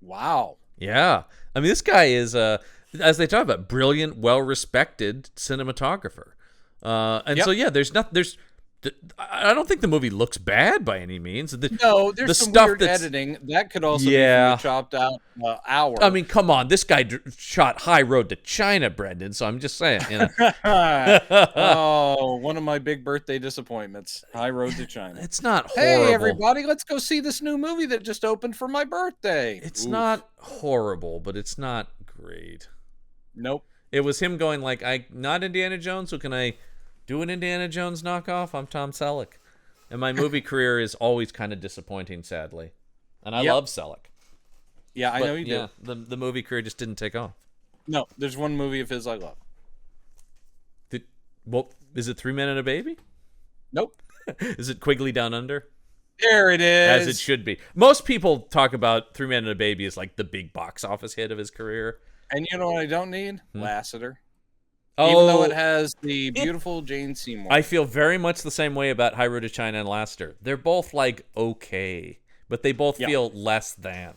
Wow. Yeah, I mean, this guy is as they talk about, brilliant, well-respected cinematographer. So yeah, there's I don't think the movie looks bad by any means. No, there's some weird editing that could also be from a chopped out hour. I mean, come on, this guy shot High Road to China, Brendan. So I'm just saying, Oh, one of my big birthday disappointments, High Road to China. It's not horrible. Hey, everybody, let's go see this new movie that just opened for my birthday. It's not horrible, but it's not great. Nope. It was him going like, I'm not Indiana Jones, so can I do an Indiana Jones knockoff? I'm Tom Selleck. And my movie career is always kind of disappointing, sadly. And I love Selleck. Yeah, I know you do. The movie career just didn't take off. No, there's one movie of his I love. Is it Three Men and a Baby? Nope. Is it Quigley Down Under? There it is. As it should be. Most people talk about Three Men and a Baby as like the big box office hit of his career. And you know what I don't need? Lassiter. Even though it has the beautiful Jane Seymour. I feel very much the same way about High Road to China and Lassiter. They're both like okay, but they both feel less than.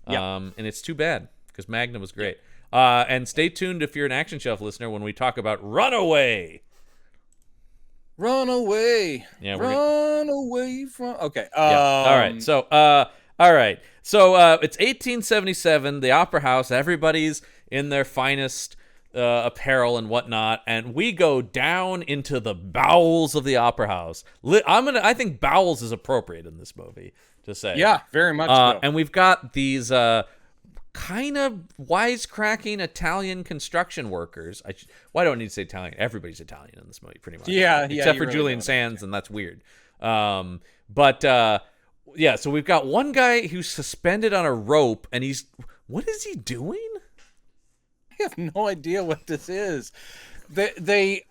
And it's too bad because Magnum was great. And stay tuned if you're an Action Shelf listener when we talk about Runaway. Run away. Yeah, run away from. Okay. All right. So, it's 1877. The Opera House. Everybody's in their finest apparel and whatnot, and we go down into the bowels of the Opera House. I think bowels is appropriate in this movie to say. Yeah, very much so. And we've got these kind of wisecracking Italian construction workers. Why do I need to say Italian? Everybody's Italian in this movie, pretty much. Yeah, except for really Julian Sands, and that's weird. So we've got one guy who's suspended on a rope, and what is he doing? I have no idea what this is. They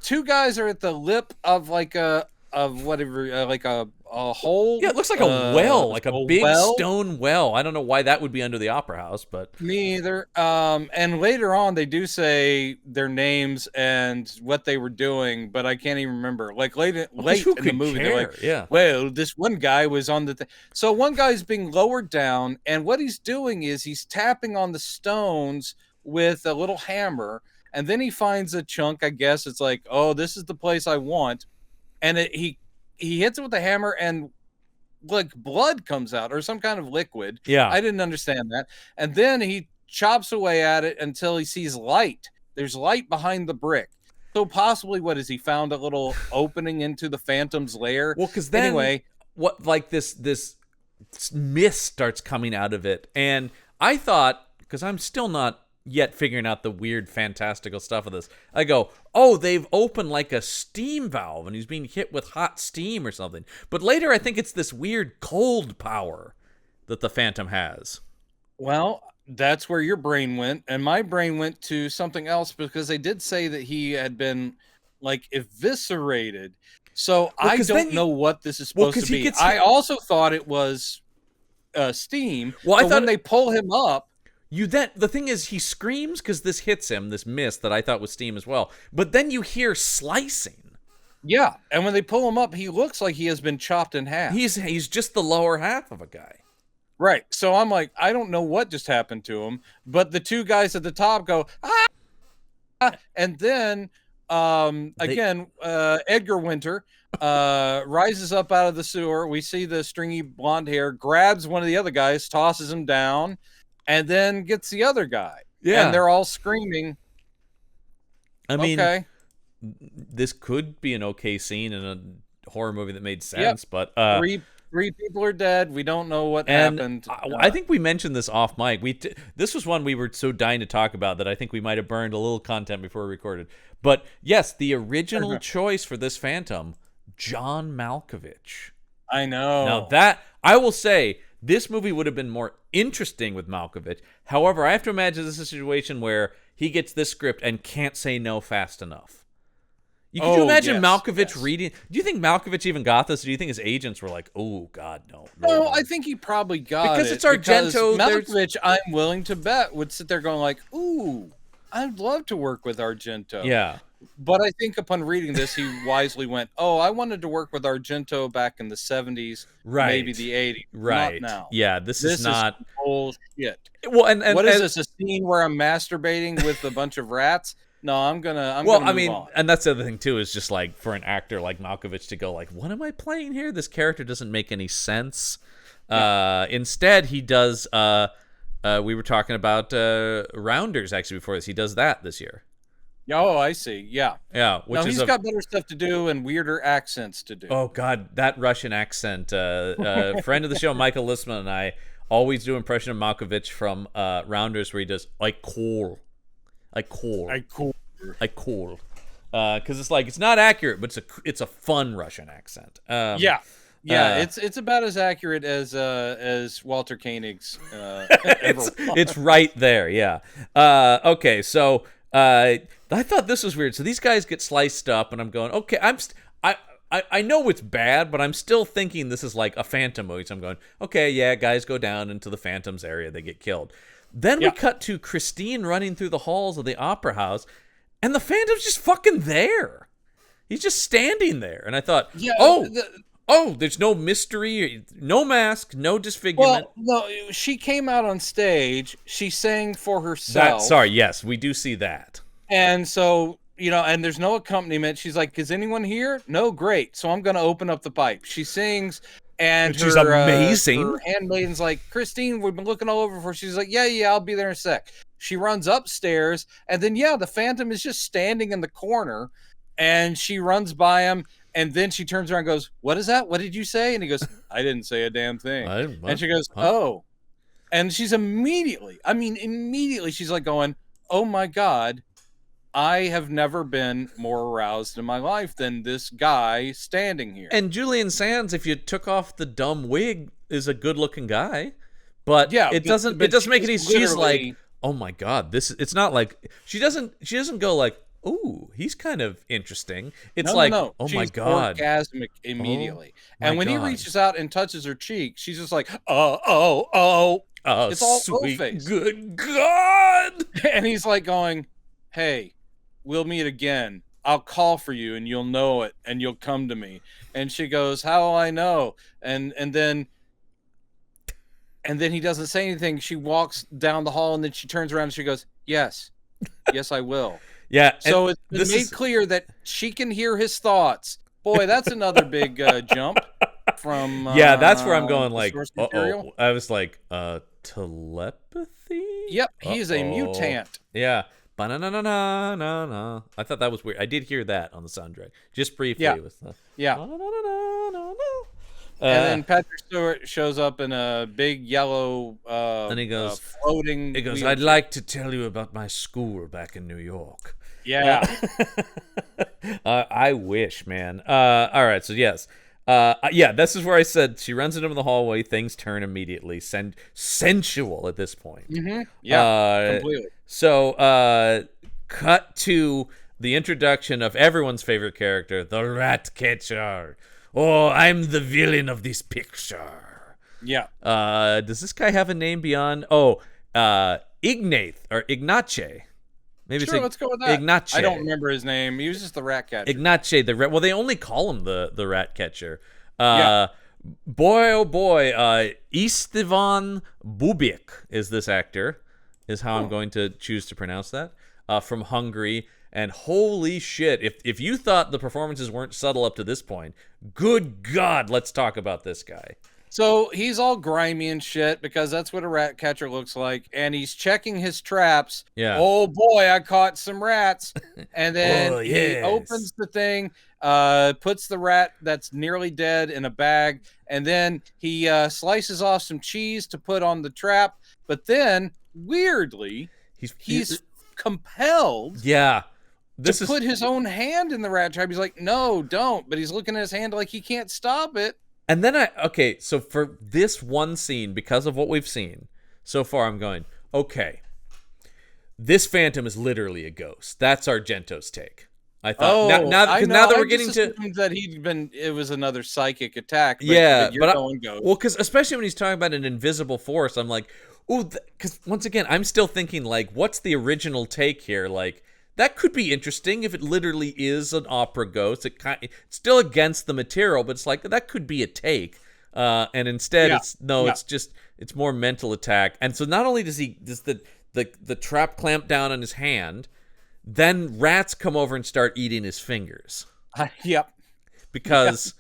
two guys are at the lip of like a hole. Yeah, it looks like a well, like a big stone well. I don't know why that would be under the Opera House, but me either. And later on, they do say their names and what they were doing, but I can't even remember. Like late in the movie, they're like, well, this one guy was on the thing. So one guy's being lowered down, and what he's doing is he's tapping on the stones with a little hammer, and then he finds a chunk. I guess it's like, oh, this is the place I want, and he hits it with a hammer, and like blood comes out or some kind of liquid. Yeah, I didn't understand that. And then he chops away at it until he sees light. There's light behind the brick. So possibly, what is he found a little opening into the Phantom's lair? Well, because then this mist starts coming out of it, and I thought, because I'm still not yet figuring out the weird fantastical stuff of this, I go, oh, they've opened like a steam valve and he's being hit with hot steam or something. But later I think it's this weird cold power that the Phantom has. Well, that's where your brain went, and my brain went to something else, because they did say that he had been like eviscerated. So I don't know what this is supposed to be. I also thought it was steam. Well, I thought when they pull him up, the thing is, he screams because this hits him, this mist that I thought was steam as well. But then you hear slicing. Yeah, and when they pull him up, he looks like he has been chopped in half. He's just the lower half of a guy. Right. So I'm like, I don't know what just happened to him, but the two guys at the top go, ah! And then Edgar Winter rises up out of the sewer. We see the stringy blonde hair, grabs one of the other guys, tosses him down, and then gets the other guy. Yeah. And they're all screaming. I mean, this could be an okay scene in a horror movie that made sense, but three people are dead. We don't know what happened. I think we mentioned this off mic. This was one we were so dying to talk about that I think we might have burned a little content before we recorded. But yes, the original choice for this Phantom, John Malkovich. I know. Now that, I will say, this movie would have been more interesting with Malkovich. However, I have to imagine this is a situation where he gets this script and can't say no fast enough. Could you imagine Malkovich reading? Do you think Malkovich even got this? Or do you think his agents were like, oh, God, no. No, I think he probably got because it's Argento. Malkovich, I'm willing to bet, would sit there going like, ooh, I'd love to work with Argento. Yeah. But I think upon reading this, he wisely went, oh, I wanted to work with Argento back in the 70s, maybe the 80s. Right. Not now. Yeah, this is not bullshit. Well, and what is this? A scene where I'm masturbating with a bunch of rats? no, I'm gonna move on. and that's the other thing too, is just like for an actor like Malkovich to go like, what am I playing here? This character doesn't make any sense. Instead, he does. We were talking about Rounders actually before this. He does that this year. Oh, I see. Yeah. Which He's got better stuff to do and weirder accents to do. Oh God, that Russian accent. Friend of the show, Michael Listman, and I always do impression of Malkovich from Rounders, where he does like cool. Because it's like, it's not accurate, but it's a fun Russian accent. It's about as accurate as Walter Koenig's. It's right there. Yeah. Okay, so I thought this was weird. So these guys get sliced up, and I'm going, okay, I know it's bad, but I'm still thinking this is like a Phantom movie. So I'm going, okay, yeah, guys go down into the Phantom's area, they get killed. Then we cut to Christine running through the halls of the opera house, and the Phantom's just fucking there. He's just standing there, and I thought, there's no mystery, no mask, no disfigurement. Well, no, she came out on stage. She sang for herself. Yes, we do see that. And so, and there's no accompaniment. She's like, is anyone here? No, great. So I'm going to open up the pipe. She sings, and she's amazing. Her handmaiden's like, Christine, we've been looking all over for her. She's like, yeah, I'll be there in a sec. She runs upstairs, and then, the Phantom is just standing in the corner, and she runs by him. And then she turns around and goes, what is that? What did you say? And he goes, I didn't say a damn thing. And she goes, oh. And she's immediately, she's like going, oh my God, I have never been more aroused in my life than this guy standing here. And Julian Sands, if you took off the dumb wig, is a good looking guy. But it doesn't make any, she's like, oh my God, it's not like, she doesn't go like, ooh, he's kind of interesting. It's oh my God. She's orgasmic immediately. And when he reaches out and touches her cheek, she's just like, oh. It's all sweet, face. Good God. And he's like going, hey, we'll meet again. I'll call for you and you'll know it and you'll come to me. And she goes, how will I know? And then he doesn't say anything. She walks down the hall and then she turns around and she goes, yes, I will. Yeah. So it's been made clear that she can hear his thoughts. Boy, that's another big jump from. That's where I'm going. Like, I was like, telepathy. Yep, he is a mutant. Yeah. Ba-na-na-na-na-na. I thought that was weird. I did hear that on the soundtrack, just briefly. Yeah. And then Patrick Stewart shows up in a big yellow and he goes, floating. He goes, I'd like to tell you about my school back in New York. Yeah. I wish, man. All right, so yes. This is where I said she runs into the hallway, things turn immediately. Sensual at this point. Mm-hmm. Yeah, completely. So, cut to the introduction of everyone's favorite character, the rat catcher. Oh, I'm the villain of this picture. Yeah. Does this guy have a name beyond? Ignace or Ignace. Maybe sure, let's go with that. Ignace. I don't remember his name. He was just the rat catcher. Ignace, the rat. Well, they only call him the rat catcher. Boy, oh boy. Istvan Bubik is this actor, is how I'm going to choose to pronounce that. From Hungary. And holy shit, if you thought the performances weren't subtle up to this point, good God, let's talk about this guy. So he's all grimy and shit because that's what a rat catcher looks like. And he's checking his traps. Yeah. Oh boy, I caught some rats. And then he opens the thing, puts the rat that's nearly dead in a bag. And then he slices off some cheese to put on the trap. But then, weirdly, he's compelled. Yeah. To put his own hand in the rat trap. He's like, no, don't. But he's looking at his hand like he can't stop it. And then so for this one scene, because of what we've seen so far, I'm going, okay, this Phantom is literally a ghost. That's Argento's take. I thought now that we're getting to that it was another psychic attack. But you're going ghost. Well, because especially when he's talking about an invisible force, I'm like, ooh, because once again, I'm still thinking like, what's the original take here? Like, that could be interesting if it literally is an opera ghost. It's still against the material, but it's like that could be a take. And instead, it's more mental attack. And so not only does the trap clamp down on his hand, then rats come over and start eating his fingers Yep. because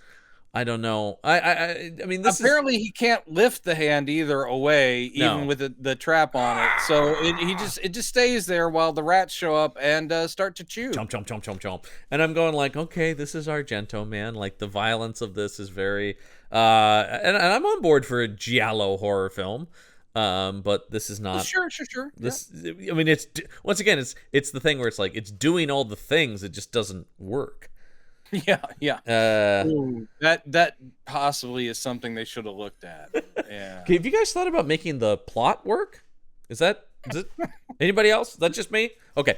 I don't know. I mean, this Apparently he can't lift the hand either away, No. even with the trap on it. So it just stays there while the rats show up and start to chew. chomp, chomp, chomp, chomp, chomp. And I'm going like, okay, this is Argento, man. Like the violence of this is very, and I'm on board for a giallo horror film. But this is not. Sure. This, I mean, it's once again, it's the thing where it's like it's doing all the things, it just doesn't work. Yeah. Ooh, that possibly is something they should have looked at. Yeah. Okay, have you guys thought about making the plot work? Is it anybody else? Is that just me? Okay.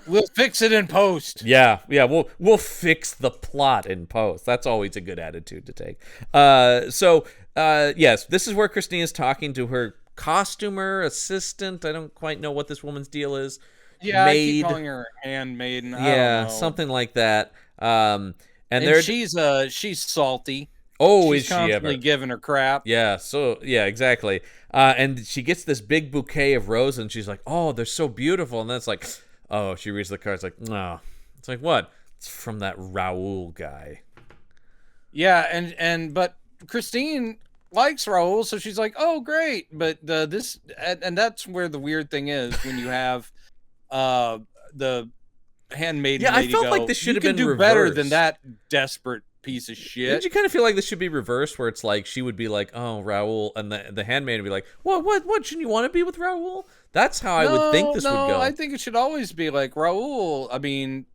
We'll fix it in post. Yeah. We'll fix the plot in post. That's always a good attitude to take. Yes, this is where Christine is talking to her costumer assistant. I don't quite know what this woman's deal is. Yeah, Maid. I keep calling her handmaiden. I Yeah, don't know. something like that. And she's salty. Oh, She's is she ever? constantly giving her crap. Yeah, exactly. And she gets this big bouquet of roses, and she's like, "Oh, they're so beautiful." And then it's like, oh, she reads the card. It's like, no. It's like, what? It's from that Raoul guy. Yeah, but Christine likes Raoul, so she's like, "Oh, great!" But and that's where the weird thing is when you have the handmaiden. Yeah, lady I felt go, like this should have been do reversed. better than that desperate piece of shit. Did you kind of feel like this should be reversed, where it's like she would be like, "Oh, Raoul," and the handmaid would be like, "What? Shouldn't you want to be with Raoul?" That's how I would think this would go. I think it should always be like Raoul. I mean,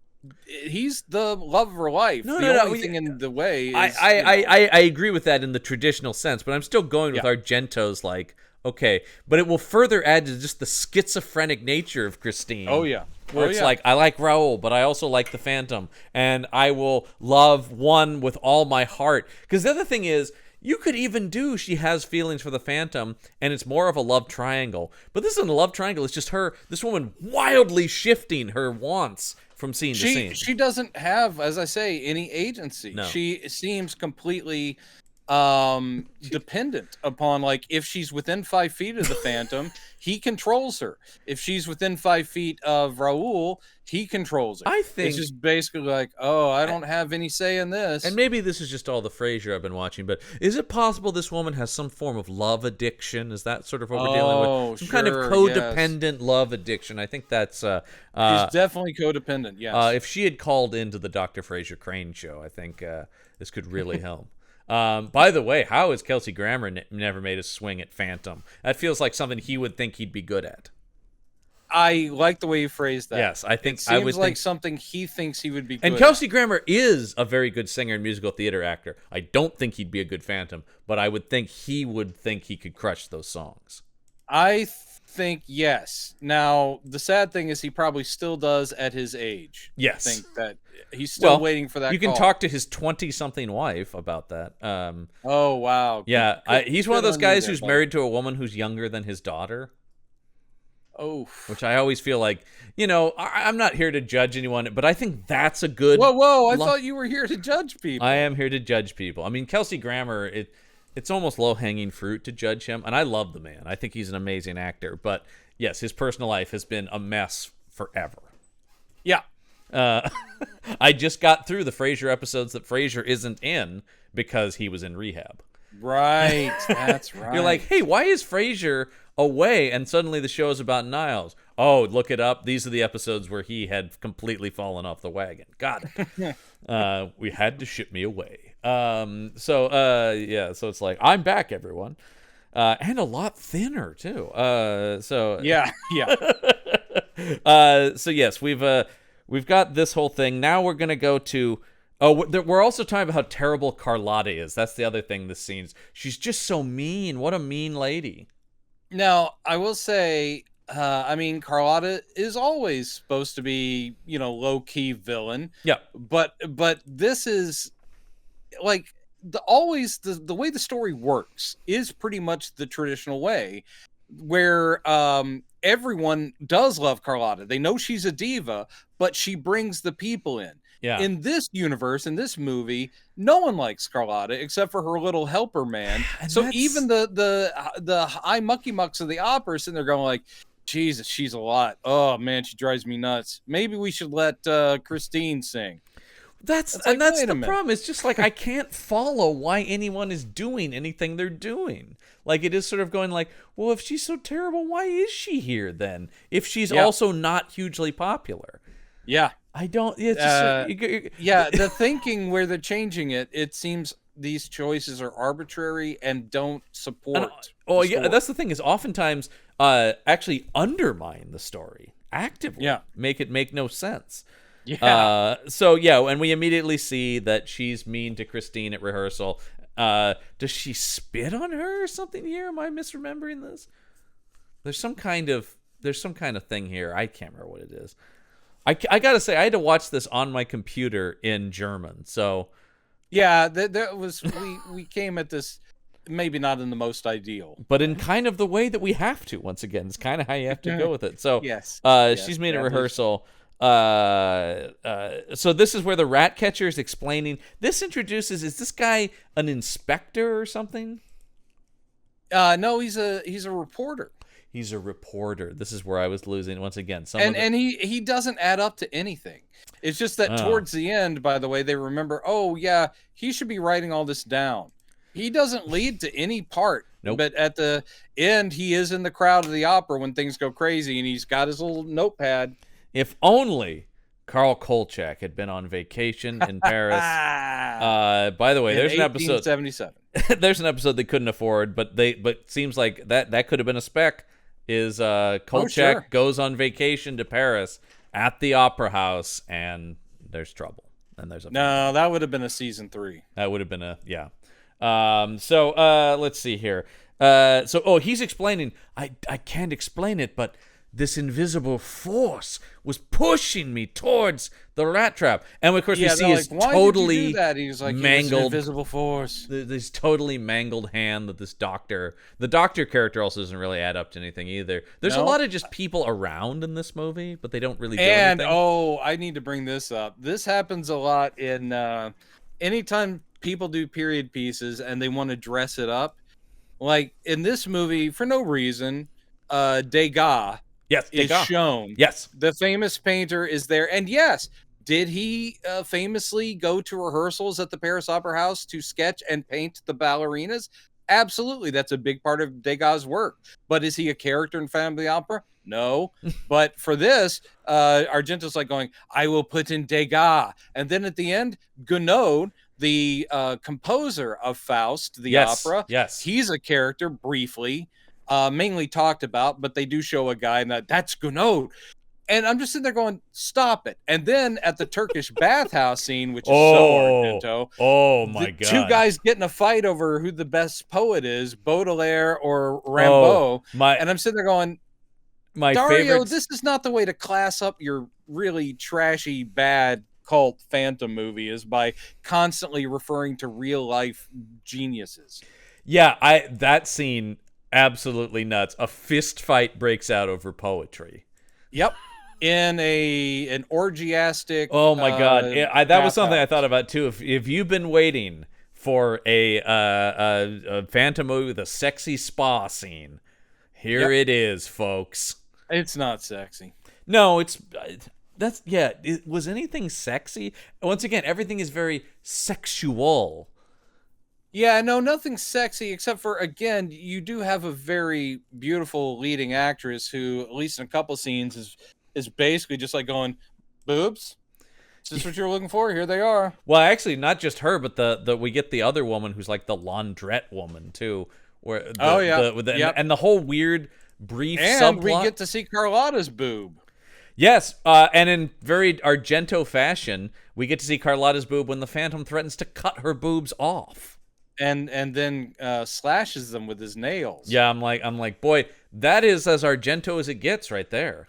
he's the love of her life. The only thing in the way is, I agree with that in the traditional sense, but I'm still going with Argento's like, okay, but it will further add to just the schizophrenic nature of Christine. Oh yeah. Where it's like, I like Raoul, but I also like the Phantom, and I will love one with all my heart. Because the other thing is, you could even do she has feelings for the Phantom, and it's more of a love triangle. But this isn't a love triangle, it's just this woman wildly shifting her wants from scene to scene. She doesn't have, as I say, any agency. No. She seems completely dependent upon, like, if she's within 5 feet of the Phantom, he controls her. If she's within 5 feet of Raoul, he controls her. I think it's just basically like, oh, I don't have any say in this. And maybe this is just all the Frasier I've been watching, but is it possible this woman has some form of love addiction? Is that sort of what we're dealing with? Some kind of codependent love addiction. I think that's she's definitely codependent. Yes. If she had called into the Dr. Frasier Crane show, I think this could really help. By the way, how has Kelsey Grammer never made a swing at Phantom? That feels like something he would think he'd be good at. I like the way you phrased that. Yes, I think it seems like something he thinks he would be good at. And Kelsey Grammer is a very good singer and musical theater actor. I don't think he'd be a good Phantom, but I would think he could crush those songs. I think yes. Now, the sad thing is he probably still does at his age. Yes. I think that he's still waiting for that You can call. talk to his 20-something wife about that. Oh, wow. Yeah, he's one of those guys who's married to a woman who's younger than his daughter. Oh. Which I always feel like, I'm not here to judge anyone, but I think that's a good... Whoa, I thought you were here to judge people. I am here to judge people. I mean, Kelsey Grammer, it's almost low-hanging fruit to judge him, and I love the man. I think he's an amazing actor, but yes, his personal life has been a mess forever. Yeah. I just got through the Frasier episodes that Frasier isn't in because he was in rehab. Right, that's right. You're like, hey, why is Frasier away and suddenly the show is about Niles? Oh, look it up. These are the episodes where he had completely fallen off the wagon. Got it. We had to ship me away. So it's like, I'm back, everyone. And a lot thinner, too. Yeah. So yes, we've got this whole thing. Now we're going to go to... Oh, we're also talking about how terrible Carlotta is. That's the other thing this scene's. She's just so mean. What a mean lady. Now, I will say, Carlotta is always supposed to be, low-key villain. Yeah. But this is, like, the way the story works is pretty much the traditional way, where everyone does love Carlotta. They know she's a diva, but she brings the people in. Yeah. In this universe, in this movie, no one likes Carlotta except for her little helper man. And so even the high mucky mucks of the opera sitting there going like, Jesus, she's a lot. Oh man, she drives me nuts. Maybe we should let Christine sing. That's It's like, wait the a minute. problem. It's just like I can't follow why anyone is doing anything they're doing. Like it is sort of going like, well, if she's so terrible, why is she here then? If she's also not hugely popular. Yeah. I don't. It's just, yeah, the thinking where they're changing it, it seems these choices are arbitrary and don't support. Yeah, that's the thing is oftentimes actually undermine the story actively. Yeah. Make it make no sense. Yeah. So yeah, and we immediately see that she's mean to Christine at rehearsal. Does she spit on her or something here? Am I misremembering this? There's some kind of thing here. I can't remember what it is. I gotta say, I had to watch this on my computer in German. So yeah, that was we came at this maybe not in the most ideal, but in kind of the way that we have to. Once again, it's kind of how you have to go with it. So yes, she's mean at rehearsal. So this is where the rat catcher is explaining. This introduces, is this guy an inspector or something? No, he's a reporter. He's a reporter. This is where I was losing once again. And he doesn't add up to anything. It's just that towards the end, by the way, they remember, oh yeah, he should be writing all this down. He doesn't lead to any part. Nope. But at the end, he is in the crowd of the opera when things go crazy, and he's got his little notepad. If only Carl Kolchak had been on vacation in Paris. By the way, there's an episode. 1877. There's an episode they couldn't afford, but seems like that could have been a spec. Is Kolchak goes on vacation to Paris at the Opera House, and there's trouble. And there's that would have been a season 3. That would have been So let's see here. He's explaining. I can't explain it, but this invisible force was pushing me towards the rat trap. And of course we see his totally did you do that? He's like, mangled it was an invisible force. This totally mangled hand that the doctor character also doesn't really add up to anything either. There's a lot of just people around in this movie, but they don't really do anything. And I need to bring this up. This happens a lot in anytime people do period pieces and they want to dress it up. Like in this movie, for no reason, Degas is shown. Yes. The famous painter is there. And yes, did he famously go to rehearsals at the Paris Opera House to sketch and paint the ballerinas? Absolutely. That's a big part of Degas' work. But is he a character in Phantom of the Opera? No. But for this, Argento's like going, I will put in Degas. And then at the end, Gounod, the composer of Faust, the opera, he's a character briefly. Mainly talked about, but they do show a guy, and that's Gounod. And I'm just sitting there going, stop it. And then at the Turkish bathhouse scene, which is so Argento. Oh, my God. 2 guys get in a fight over who the best poet is, Baudelaire or Rimbaud. And I'm sitting there going, Dario, this is not the way to class up your really trashy, bad cult Phantom movie, is by constantly referring to real life geniuses. Yeah, that scene... absolutely nuts. A fist fight breaks out over poetry. Yep. In an orgiastic. Oh my God. That was something I thought about too. If you've been waiting for a Phantom movie with a sexy spa scene, here it is, folks. It's not sexy. No, was anything sexy? Once again, everything is very sexual. Yeah, no, nothing sexy except for, again, you do have a very beautiful leading actress who, at least in a couple scenes, is basically just like going, boobs? Is this what you're looking for? Here they are. Well, actually, not just her, but we get the other woman who's like the laundrette woman, too. And the whole weird, brief subplot. And we get to see Carlotta's boob. Yes, and in very Argento fashion, we get to see Carlotta's boob when the Phantom threatens to cut her boobs off. And then slashes them with his nails. Yeah, I'm like, boy, that is as Argento as it gets right there.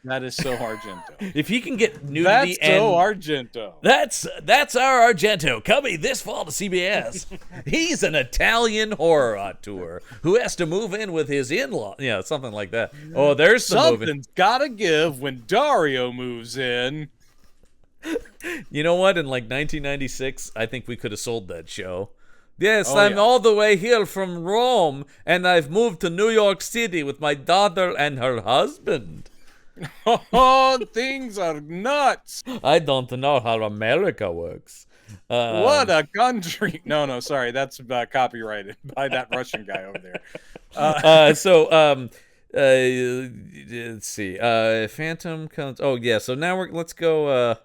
That is so Argento. If he can get nudity, Argento. That's our Argento coming this fall to CBS. He's an Italian horror auteur who has to move in with his in-law. Yeah, something like that. Oh, there's the movie. Something's gotta give when Dario moves in. You know what? In like 1996, I think we could have sold that show. Yes, Oh I'm yeah. all the way here from Rome, and I've moved to New York City with my daughter and her husband. Oh, things are nuts. I don't know how America works. What a country. No, sorry. That's copyrighted by that Russian guy over there. Let's see. Phantom comes. Oh yeah. So now let's go.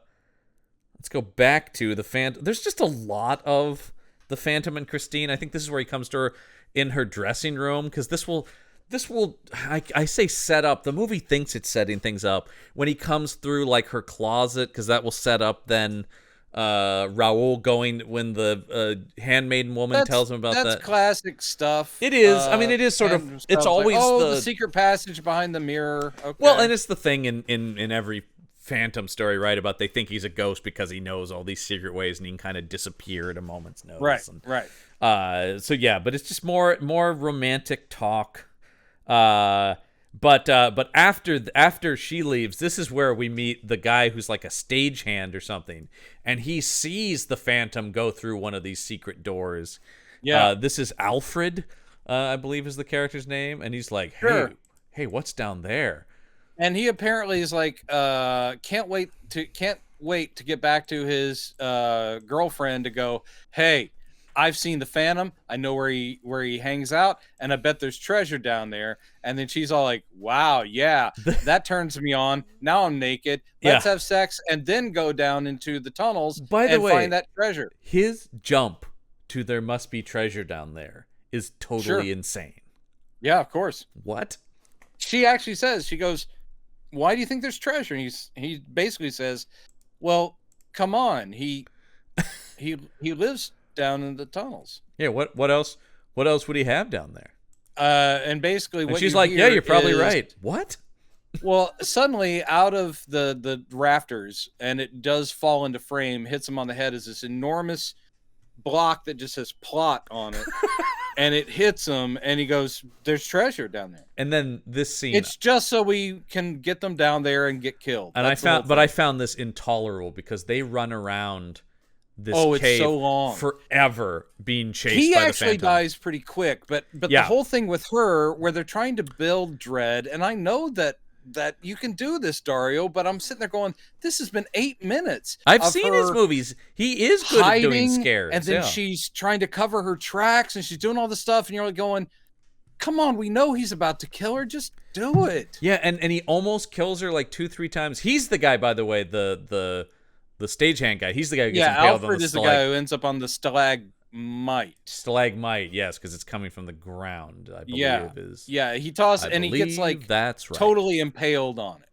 Let's go back to the Phantom. There's just a lot of the Phantom and Christine. I think this is where he comes to her in her dressing room, because this will I say set up. The movie thinks it's setting things up when he comes through like her closet, because that will set up then Raoul going when the handmaiden woman tells him about that's that. classic stuff. It is. I mean, it is sort of. It's always like, the secret passage behind the mirror. Okay. Well, and it's the thing in every Phantom story, right? About they think he's a ghost because he knows all these secret ways and he can kind of disappear at a moment's notice. Right. So yeah, but it's just more romantic talk. But after she leaves, this is where we meet the guy who's like a stagehand or something, and he sees the Phantom go through one of these secret doors. Yeah. This is Alfred, I believe is the character's name, and he's like, Sure. hey, what's down there? And he apparently is like, can't wait to get back to his girlfriend to go, hey, I've seen the Phantom. I know where he hangs out, and I bet there's treasure down there. And then she's all like, wow, yeah, that turns me on. Now I'm naked. Let's have sex and then go down into the tunnels and find that treasure. His jump to there must be treasure down there is totally insane. Yeah, of course. What? She actually says, she goes, why do you think there's treasure? And he basically says, well, come on. He lives down in the tunnels. Yeah, what else would he have down there? And basically what she's like, yeah, you're probably right. What? Well, suddenly out of the rafters, and it does fall into frame, hits him on the head, is this enormous block that just says plot on it. And it hits him, and he goes, there's treasure down there. And then this scene, it's just so we can get them down there and get killed. And I found this intolerable because they run around this cave so long, forever, being chased. He by the actually Phantom. dies pretty quick, but the whole thing with her, where they're trying to build dread, and I know that you can do this, Dario, but I'm sitting there going, this has been 8 minutes. I've seen his movies. He is good at doing scares. And then she's trying to cover her tracks, and she's doing all this stuff, and you're like going, come on, we know he's about to kill her. Just do it. Yeah, and he almost kills her like 2-3 times. He's the guy, by the way, the stagehand guy. He's the guy who gets impaled Alfred on the is the guy who ends up on the stalagmite, yes, because it's coming from the ground, I believe. He tosses, and he gets like that's right. Totally impaled on it.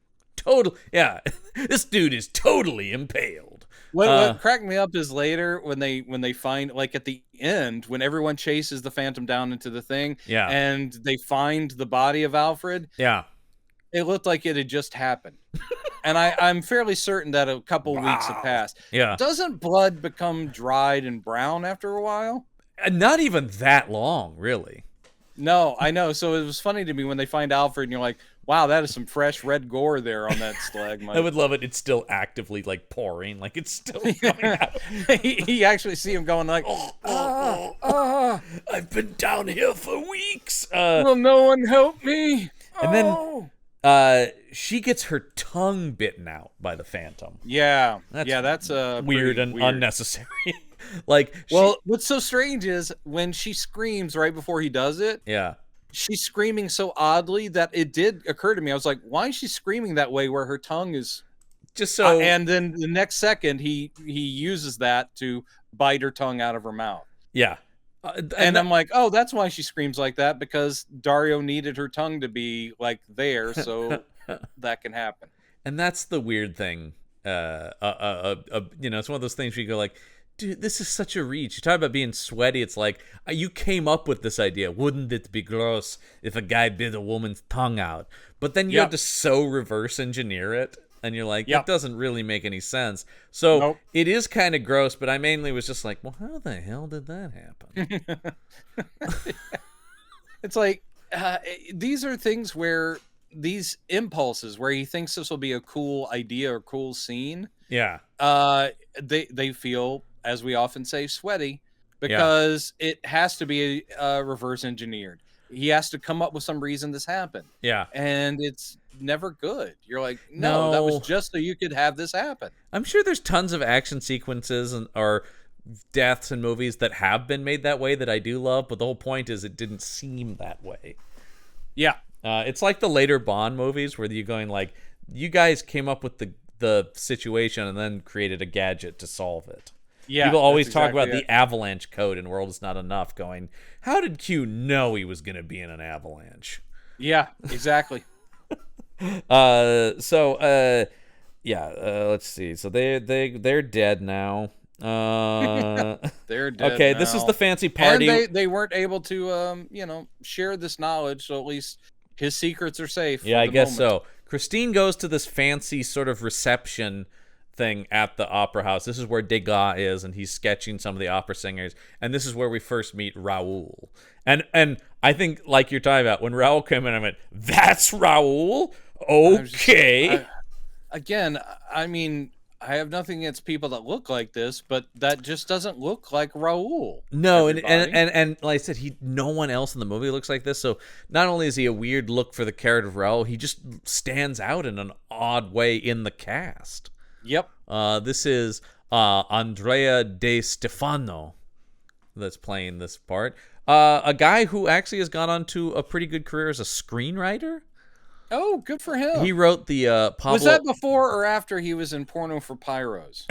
Yeah. This dude is totally impaled. What cracked me up is later when they find, like at the end, when everyone chases the Phantom down into the thing, and they find the body of Alfred. Yeah. It looked like it had just happened. And I'm fairly certain that a couple weeks have passed. Yeah. Doesn't blood become dried and brown after a while? Not even that long, really. No, I know. So it was funny to me when they find Alfred and you're like, wow, that is some fresh red gore there on that stalagmite. I would love it. It's still actively like pouring. Like it's still coming out. He actually see him going like, I've been down here for weeks. Will no one help me? And then she gets her tongue bitten out by the Phantom. Yeah. That's weird and unnecessary. What's so strange is when she screams right before he does it. Yeah. She's screaming so oddly that it did occur to me. I was like, why is she screaming that way where her tongue is just so and then the next second he uses that to bite her tongue out of her mouth. Yeah. And I'm like, oh, that's why she screams like that, because Dario needed her tongue to be like there so that can happen. And that's the weird thing. It's one of those things where you go like, dude, this is such a reach. You talk about being sweaty. It's like, you came up with this idea. Wouldn't it be gross if a guy bit a woman's tongue out? But then you have to so reverse engineer it. And you're like, it doesn't really make any sense. So it is kind of gross, but I mainly was just like, well, how the hell did that happen? It's like, these are things where these impulses where he thinks this will be a cool idea or cool scene. Yeah. They feel, as we often say, sweaty. because it has to be reverse engineered. He has to come up with some reason this happened. Yeah. And it's never good. You're like, no, that was just so you could have this happen. I'm sure there's tons of action sequences or deaths in movies that have been made that way that I do love, but the whole point is it didn't seem that way. Yeah. It's like the later Bond movies where you're going like, you guys came up with the situation and then created a gadget to solve it. Yeah, people always talk about the avalanche code in World Is Not Enough, going, how did Q know he was going to be in an avalanche? Yeah, exactly. Let's see. So they're dead now. They're dead okay, now. This is the fancy party. And they weren't able to share this knowledge, so at least his secrets are safe. Yeah, I guess so. Christine goes to this fancy sort of reception thing at the opera house. This is where Degas is, and he's sketching some of the opera singers. And this is where we first meet Raoul. And I think, like you're talking about, when Raoul came in, I went, "That's Raoul? Okay." I mean, I have nothing against people that look like this, but that just doesn't look like Raoul. No, and like I said, no one else in the movie looks like this. So not only is he a weird look for the character of Raoul, he just stands out in an odd way in the cast. Yep. This is Andrea De Stefano that's playing this part. A guy who actually has gone on to a pretty good career as a screenwriter. Oh, good for him. He wrote the Pablo... Was that before or after he was in Porno for Pyros?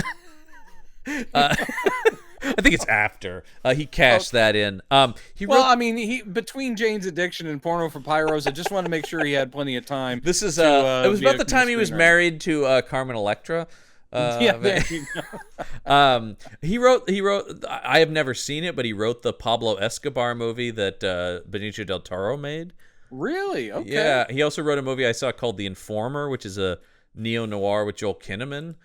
I think it's after. He cashed that in. Between Jane's Addiction and Porno for Pyros, I just wanted to make sure he had plenty of time. This is it was about the time he was married to Carmen Electra. There you go. He wrote. I have never seen it, but he wrote the Pablo Escobar movie that Benicio del Toro made. Really? Okay. Yeah. He also wrote a movie I saw called The Informer, which is a neo-noir with Joel Kinnaman.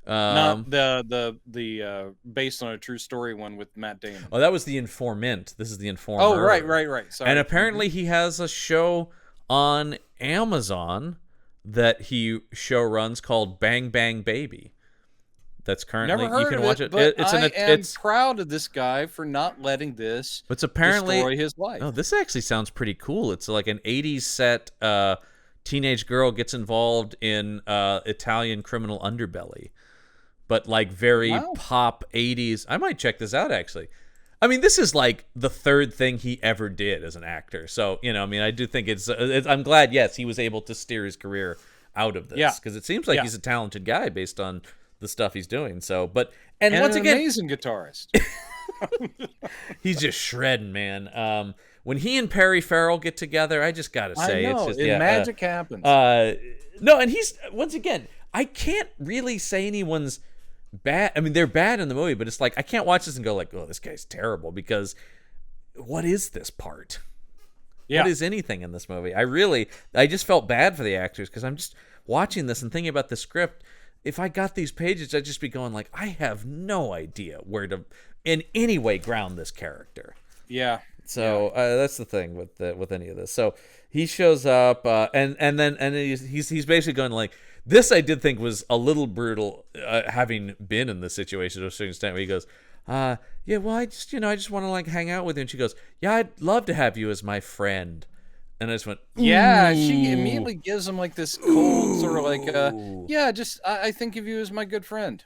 Not the based on a true story one with Matt Damon. Oh, that was The Informant. This is The Informer. Oh, right. Sorry. And apparently he has a show on Amazon that he show runs called Bang Bang Baby. That's currently Never heard you can of watch it. it. But I am proud of this guy for not letting this destroy his life. Oh, this actually sounds pretty cool. It's like an 80s set. Teenage girl gets involved in Italian criminal underbelly, but like very pop 80s. I might check this out actually. I mean, this is like the third thing he ever did as an actor. So, I do think it's I'm glad, yes, he was able to steer his career out of this because it seems like he's a talented guy based on the stuff he's doing. So, and once again, amazing guitarist. He's just shredding, man. When he and Perry Farrell get together, I just gotta say, I know, it's just magic happens. No, and he's once again, I can't really say anyone's bad. I mean, they're bad in the movie, but it's like I can't watch this and go like, "Oh, this guy's terrible," because what is this part? Yeah. What is anything in this movie? I just felt bad for the actors because I'm just watching this and thinking about the script. If I got these pages, I'd just be going like, I have no idea where to in any way ground this character. Yeah. So that's the thing with any of this. So he shows up, and he's basically going like, this I did think was a little brutal, having been in this situation to a certain extent. Where he goes, I just want to like hang out with you, and she goes, yeah, I'd love to have you as my friend. And I just went, ooh. Yeah, she immediately gives him like this cold sort of like, I think of you as my good friend.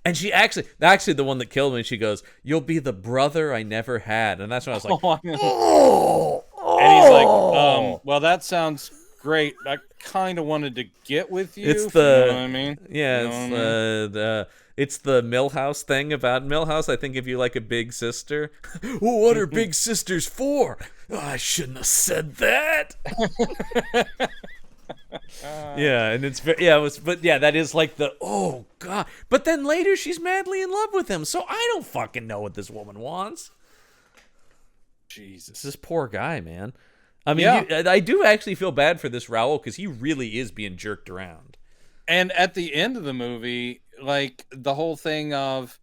And she actually the one that killed me, she goes, you'll be the brother I never had. And that's when I was like, And he's like, well, that sounds great. I kind of wanted to get with you. It's you know what I mean? Yeah, it's the Milhouse thing about Milhouse. I think of you like a big sister. Well, what are big sisters for? Oh, I shouldn't have said that. And it's that is like oh god. But then later she's madly in love with him. So I don't fucking know what this woman wants. Jesus, this poor guy, man. I mean, I do actually feel bad for this Raoul because he really is being jerked around. And at the end of the movie, like the whole thing of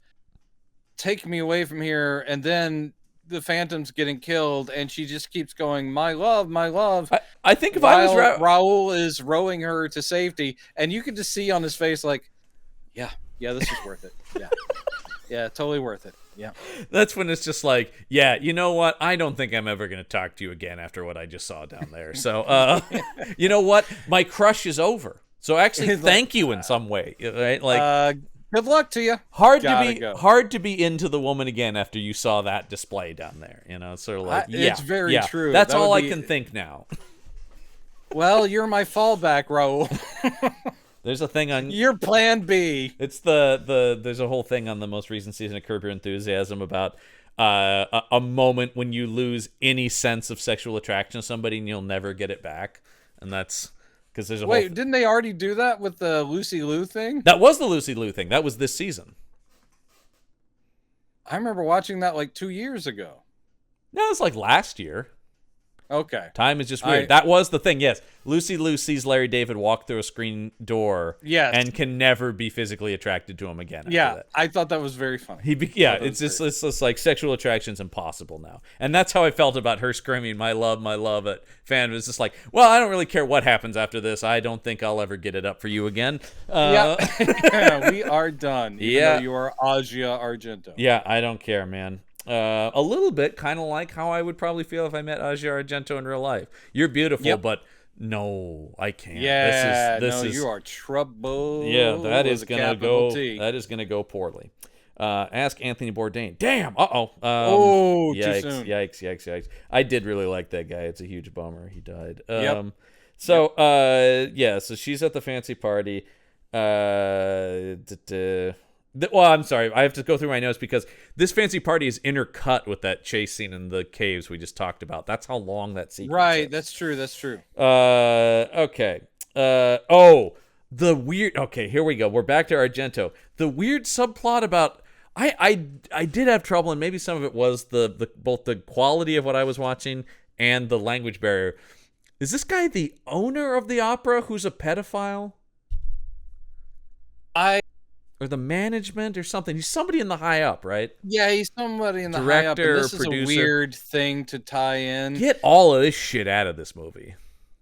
take me away from here, and then the Phantom's getting killed, and she just keeps going, my love, my love. I think if I was Raoul is rowing her to safety, and you can just see on his face like, yeah, this is worth it. Yeah. Yeah, totally worth it. Yeah. That's when it's just like, yeah, you know what? I don't think I'm ever going to talk to you again after what I just saw down there. So, you know what? My crush is over. So actually, thank you in some way, right? Like, good luck to you. hard to be into the woman again after you saw that display down there. You know, sort of like, it's very true. That's all I can think now. Well, you're my fallback, Raul. There's a thing on your plan B. It's there's a whole thing on the most recent season of Curb Your Enthusiasm about a moment when you lose any sense of sexual attraction to somebody and you'll never get it back, and that's because there's a wait. Didn't they already do that with the Lucy Liu thing? That was the Lucy Liu thing. That was this season. I remember watching that like 2 years ago. No, it was like last year. Okay. Time is just weird. That was the thing, yes. Lucy Liu sees Larry David walk through a screen door and can never be physically attracted to him again. Yeah, that. I thought that was very funny. It's just like sexual attraction's impossible now. And that's how I felt about her screaming, my love at fan. It was just like, well, I don't really care what happens after this. I don't think I'll ever get it up for you again. Yeah, we are done. Even though you are Dario Argento. Yeah, I don't care, man. A little bit kind of like how I would probably feel if I met Dario Argento in real life. You're beautiful, but no, I can't. Yeah, this is you are trouble. Yeah, that is gonna go. That is gonna go poorly. Ask Anthony Bourdain. Damn. Oh, yikes, too soon. Yikes. I did really like that guy. It's a huge bummer he died. So she's at the fancy party. Well, I'm sorry. I have to go through my notes because this fancy party is intercut with that chase scene in the caves we just talked about. That's how long that sequence is. Right, that's true. Okay. The weird... Okay, here we go. We're back to Argento. The weird subplot about... I did have trouble, and maybe some of it was the both the quality of what I was watching and the language barrier. Is this guy the owner of the opera who's a pedophile? Or the management or something. He's somebody in the high up, right? Yeah, he's somebody in the high up. And this producer. Is a weird thing to tie in. Get all of this shit out of this movie.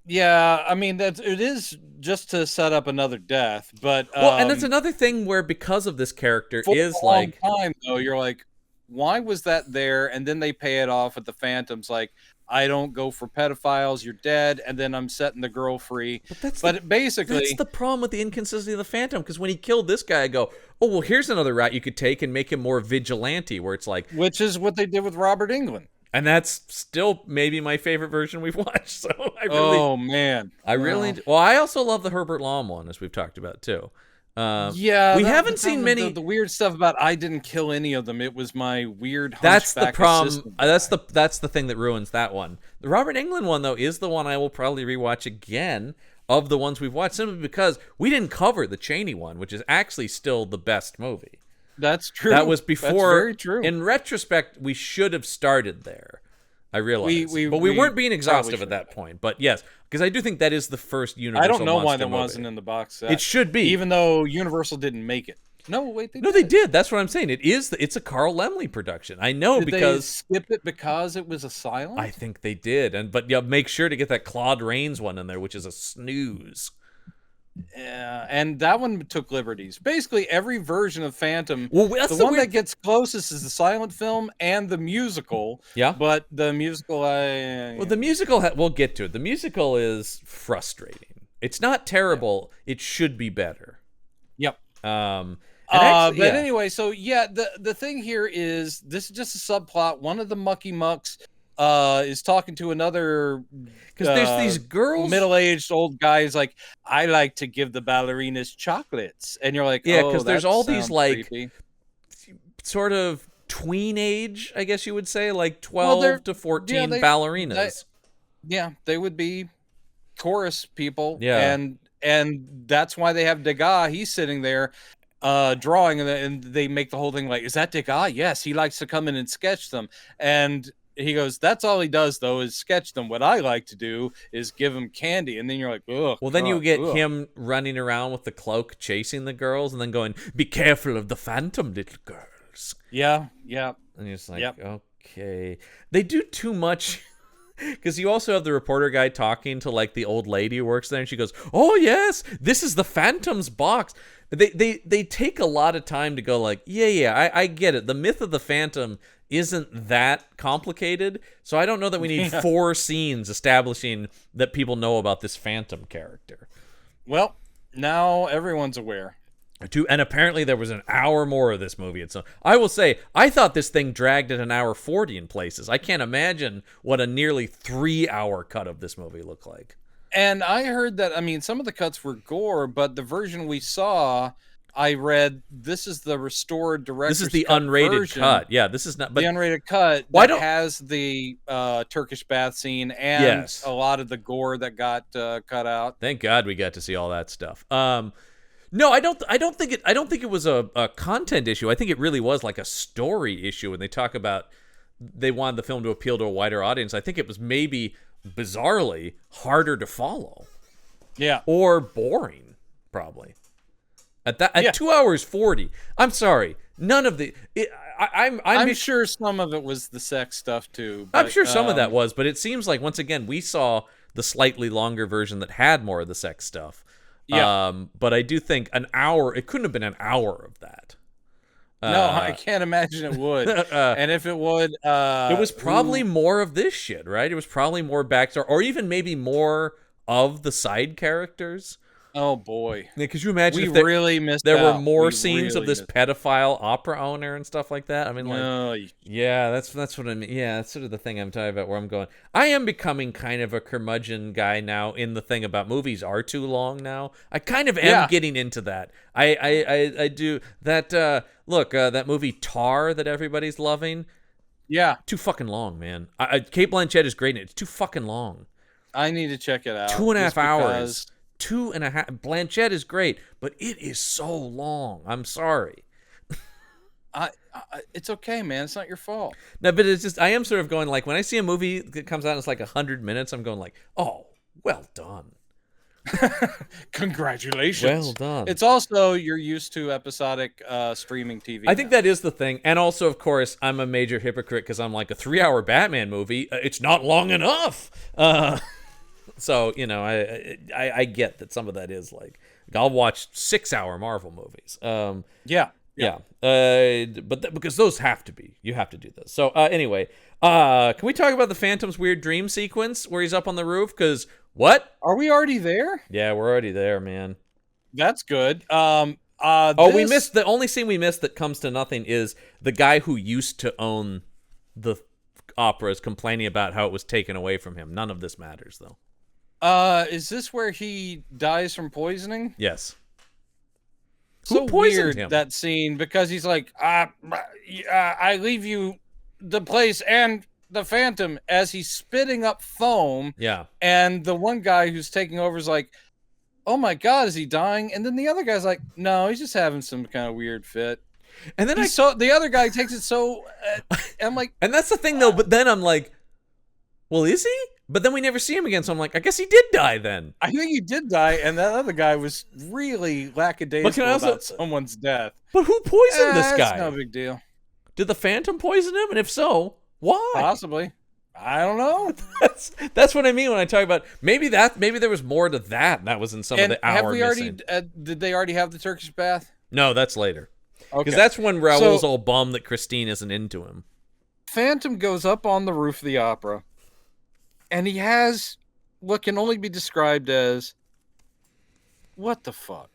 Yeah, I mean it is just to set up another death, but and that's another thing where because of this character for is a long time though, you're like, why was that there? And then they pay it off at the Phantoms, like, I don't go for pedophiles, you're dead, and then I'm setting the girl free. But basically... That's the problem with the inconsistency of the Phantom, because when he killed this guy, I go, oh, well, here's another route you could take and make him more vigilante, where it's like... Which is what they did with Robert Englund. And that's still maybe my favorite version we've watched, so I really... Oh, man. Well, I also love the Herbert Lom one, as we've talked about, too. We haven't seen many. The weird stuff about I didn't kill any of them. It was my weird. That's the problem. That's the thing that ruins that one. The Robert Englund one though is the one I will probably rewatch again of the ones we've watched, simply because we didn't cover the Chaney one, which is actually still the best movie. That's true. That was before. That's very true. In retrospect, we should have started there. I realize, but we weren't being exhaustive at that point. But yes, because I do think that is the first Universal. I don't know why that movie. Wasn't in the box set. It should be, even though Universal didn't make it. No, wait, they did. That's what I'm saying. It's a Carl Laemmle production. I know because they skip it because it was a silent. I think they did, but make sure to get that Claude Rains one in there, which is a snooze. Yeah, and that one took liberties. Basically, every version of Phantom, that's the one that gets closest is the silent film and the musical. Yeah, but the musical, the musical, we'll get to it. The musical is frustrating. It's not terrible. Yeah. It should be better. Yep. Anyway, so the thing here is this is just a subplot. One of the mucky mucks is talking to another, because there's these girls, middle-aged old guys, like, I like to give the ballerinas chocolates, and you're like, yeah, because there's all these like creepy. Sort of tween age, I guess you would say, like 12 to 14 ballerinas. They would be chorus people, yeah, and that's why they have Degas. He's sitting there drawing, and they make the whole thing like, is that Degas? Yes, he likes to come in and sketch them, and he goes, that's all he does, though, is sketch them. What I like to do is give him candy. And then you're like, ugh. Well, then you get him running around with the cloak, chasing the girls, and then going, be careful of the Phantom, little girls. Yeah. And you're just like, okay. They do too much. Because you also have the reporter guy talking to like the old lady who works there, and she goes, "Oh yes, this is the Phantom's box." They take a lot of time to go like, yeah, I get it. The myth of the Phantom isn't that complicated, so I don't know that we need 4 scenes establishing that people know about this Phantom character. Well, now everyone's aware. And apparently there was an hour more of this movie. So I will say, I thought this thing dragged at an hour 40 in places. I can't imagine what a nearly 3-hour cut of this movie looked like. And I heard that, I mean, some of the cuts were gore, but the version we saw, I read, this is the restored director's This is the cut unrated version. cut. Yeah, this is not. But the unrated cut has the Turkish bath scene and a lot of the gore that got cut out. Thank God we got to see all that stuff. No, I don't think it was a content issue. I think it really was like a story issue when they talk about they wanted the film to appeal to a wider audience. I think it was maybe bizarrely harder to follow. Yeah. Or boring, probably. At 2 hours 40. I'm sorry. None of the I'm sure some of it was the sex stuff too. But, I'm sure some of that was, but it seems like once again we saw the slightly longer version that had more of the sex stuff. Yeah. But I do think an hour, it couldn't have been an hour of that. No, I can't imagine it would. And if it would... it was probably more of this shit, right? It was probably more backstory, or even maybe more of the side characters. Oh, boy. Yeah, could you imagine we really missed there out. were more scenes of this pedophile opera owner and stuff like that? I mean, like, yeah, that's what I mean. Yeah, that's sort of the thing I'm talking about where I'm going. I am becoming kind of a curmudgeon guy now in the thing about movies are too long now. I kind of am getting into that. I do that. Look, that movie Tar that everybody's loving. Yeah. Too fucking long, man. Cate Blanchett is great in it. It's too fucking long. I need to check it out. 2.5 hours. 2.5. Blanchett is great, but it is so long. I'm sorry. It's okay, man. It's not your fault. No, but it's just I am sort of going like when I see a movie that comes out and it's like 100 minutes, I'm going like, oh, well done. Congratulations. Well done. It's also you're used to episodic streaming TV. I think that is the thing, and also of course I'm a major hypocrite because I'm like a 3-hour Batman movie. It's not long enough. So, you know, I get that some of that is like I'll watch 6-hour Marvel movies. Yeah. But because those have to be. You have to do those. So, anyway, can we talk about the Phantom's weird dream sequence where he's up on the roof? Because what? Are we already there? Yeah, we're already there, man. That's good. We missed the only scene we missed that comes to nothing is the guy who used to own the operas complaining about how it was taken away from him. None of this matters, though. Is this where he dies from poisoning? Yes. So Who poisoned weird, him? that scene, because he's like, I leave you the place and the Phantom as he's spitting up foam. Yeah. And the one guy who's taking over is like, oh my God, is he dying? And then the other guy's like, no, he's just having some kind of weird fit. And then the other guy takes it so, I'm like, and that's the thing though. But then I'm like, well, is he? But then we never see him again, so I'm like, I guess he did die then. I think he did die, and that other guy was really lackadaisical about someone's deth. But who poisoned this guy? It's no big deal. Did the Phantom poison him? And if so, why? Possibly. I don't know. That's what I mean when I talk about maybe there was more to that. And that was in some of the hour missing. Did they already have the Turkish bath? No, that's later. Okay. Because that's when Raoul's all bummed that Christine isn't into him. Phantom goes up on the roof of the opera. And he has what can only be described as, what the fuck?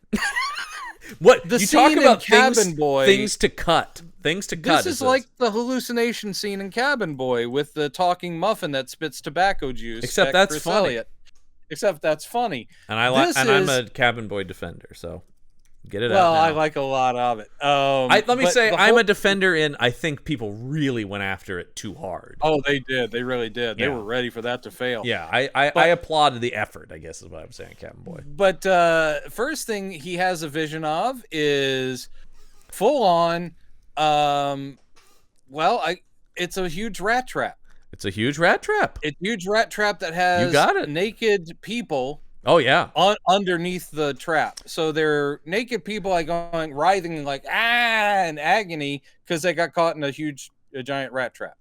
What? The you scene talk about in Cabin Boy. Things to cut. Things to cut. This is like the hallucination scene in Cabin Boy with the talking muffin that spits tobacco juice. Except that's Chris funny. Elliott. Except that's funny. And I'm a Cabin Boy defender, so get it out now. Well, I like a lot of it. Let me say, I'm a defender in I think people really went after it too hard. Oh, they did. They really did. They were ready for that to fail. Yeah, I applauded the effort, I guess is what I'm saying, Cabin Boy. But first thing he has a vision of is full on, it's a huge rat trap. It's a huge rat trap. It's a huge rat trap that has naked people. Oh yeah, underneath the trap. So they're naked people like writhing like in agony because they got caught in a giant rat trap.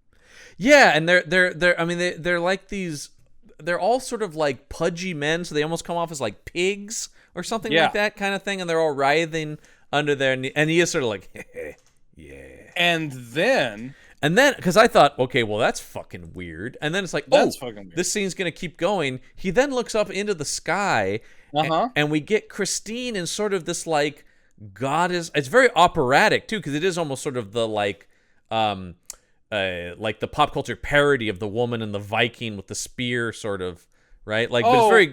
Yeah, and they're I mean they're like these, they're all sort of like pudgy men, so they almost come off as like pigs or something Yeah. like that kind of thing, and they're all writhing under there, and he is sort of like, yeah. And then Because I thought, okay, well, that's fucking weird. And then it's like, That's fucking weird. this scene's going to keep going. He then looks up into the sky, and we get Christine in sort of this, like, goddess. It's very operatic, too, because it is almost sort of the, like the pop culture parody of the woman and the Viking with the spear, sort of, right? Like, but it's very...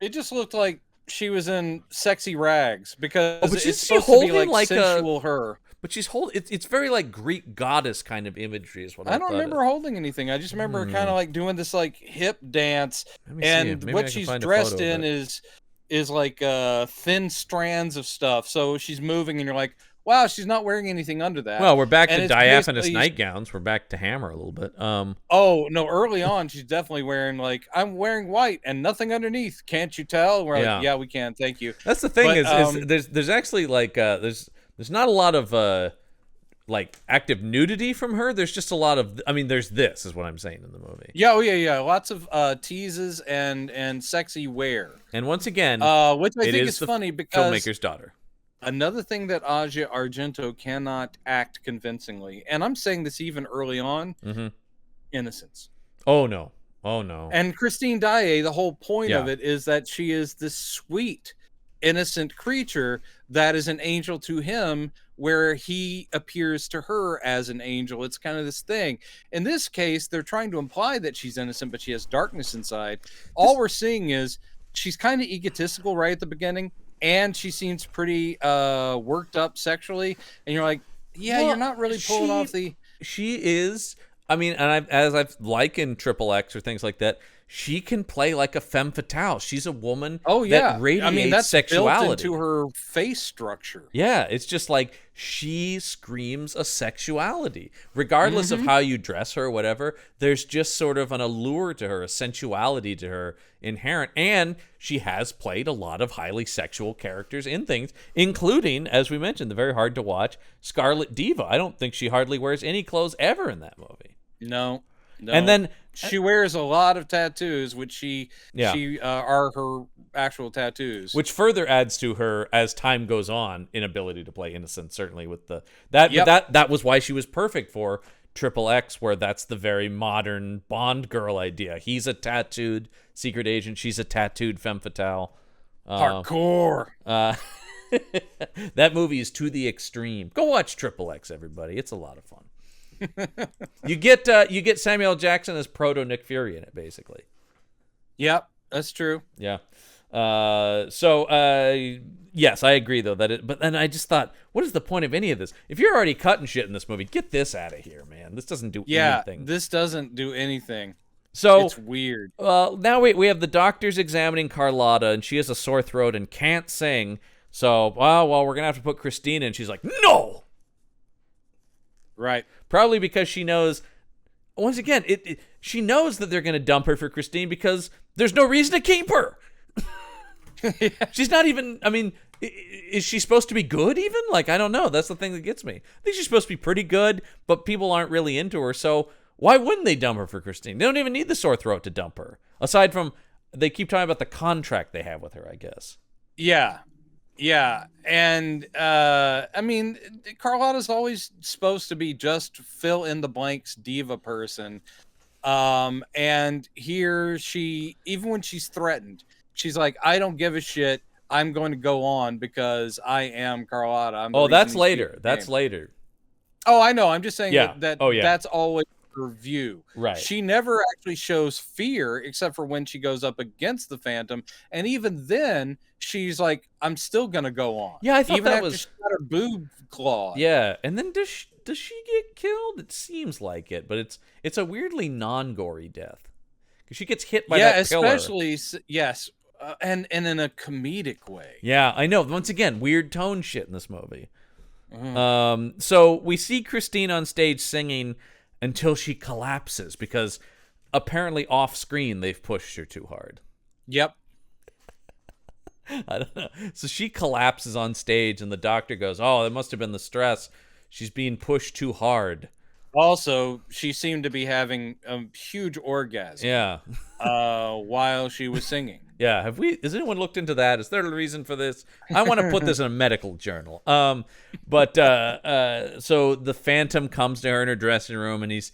it just looked like she was in sexy rags, because but it's she supposed to be holding like like sensual her. But she's holding... It's very, like, Greek goddess kind of imagery is what I I don't remember holding anything. I just remember her kind of like doing this like hip dance, and what she's dressed in is like thin strands of stuff. So she's moving, and you're like, wow, she's not wearing anything under that. Well, we're back to And it's diaphanous basically- nightgowns. We're back to Hammer a little bit. Oh no! Early on, she's definitely wearing like, I'm wearing white and nothing underneath. Can't you tell? We're like, yeah, we can. Thank you. That's the thing, But, is there's actually like there's not a lot of like active nudity from her. There's just a lot of, I mean, there's this is what I'm saying in the movie. Yeah, yeah. Lots of teases and sexy wear. And once again, which I think is funny, because filmmaker's daughter. another thing that Dario Argento cannot act convincingly, and I'm saying this even early on, innocence. Oh no. And Christine Daae, the whole point of Yeah. it is that she is this sweet, innocent creature that is an angel to him, where he appears to her as an angel. It's kind of this thing. In this case, they're trying to imply that she's innocent, but she has darkness inside. All we're seeing is she's kind of egotistical right at the beginning, and she seems pretty worked up sexually. And you're like, yeah, Well, you're not really pulling off the... She is, I mean, and as I've likened Triple X or things like that, she can play like a femme fatale. She's a woman that radiates that's sexuality. built into her face structure. Yeah, it's just like she screams a sexuality. Regardless of how you dress her or whatever, there's just sort of an allure to her, a sensuality to her inherent. And she has played a lot of highly sexual characters in things, including, as we mentioned, the very hard to watch Scarlet Diva. I don't think she hardly wears any clothes ever in that movie. No. And then she wears a lot of tattoos, which she are her actual tattoos. which further adds to her, as time goes on, inability to play innocent. Certainly with that was why she was perfect for Triple X, where that's the very modern Bond girl idea. He's a tattooed secret agent. She's a tattooed femme fatale. Hardcore. That movie is to the extreme. Go watch Triple X, everybody. It's a lot of fun. You get Samuel L. Jackson as proto Nick Fury in it, basically. Yep, that's true. Yeah. Yes, I agree though but then I just thought, what is the point of any of this? If you're already cutting shit in this movie, get this out of here, man. This doesn't do anything. This doesn't do anything. So it's weird. Now we have the doctors examining Carlotta, and she has a sore throat and can't sing. So, well, we're gonna have to put Christine in. She's like, no. Right. Probably because she knows, once again, she knows that they're going to dump her for Christine because there's no reason to keep her. She's not even, I mean, is she supposed to be good even? Like, I don't know. That's the thing that gets me. I think she's supposed to be pretty good, but people aren't really into her. So why wouldn't they dump her for Christine? They don't even need the sore throat to dump her. Aside from, they keep talking about the contract they have with her, I guess. Yeah. Yeah, and I mean, Carlotta's always supposed to be just fill in the blanks diva person, and here she, even when she's threatened, she's like, I don't give a shit, I'm going to go on because I am Carlotta. That's later. That's later. Oh, I know. I'm just saying Yeah. That's always her view. Right. She never actually shows fear except for when she goes up against the Phantom, and even then she's like, I'm still gonna go on. Yeah, I thought even that after was she got her boob clawed. Yeah, and then does she get killed? It seems like it, but it's a weirdly non-gory death because she gets hit by that pillar. Especially yes, and in a comedic way. Yeah, I know. Once again, weird tone shit in this movie. So we see Christine on stage singing until she collapses because apparently off screen they've pushed her too hard. Yep. I don't know. So she collapses on stage and the doctor goes, oh, it must have been the stress. She's being pushed too hard. Also, she seemed to be having a huge orgasm Yeah. while she was singing. Yeah, has anyone looked into that? Is there a reason for this? I want to put this in a medical journal. So the Phantom comes to her in her dressing room, and he's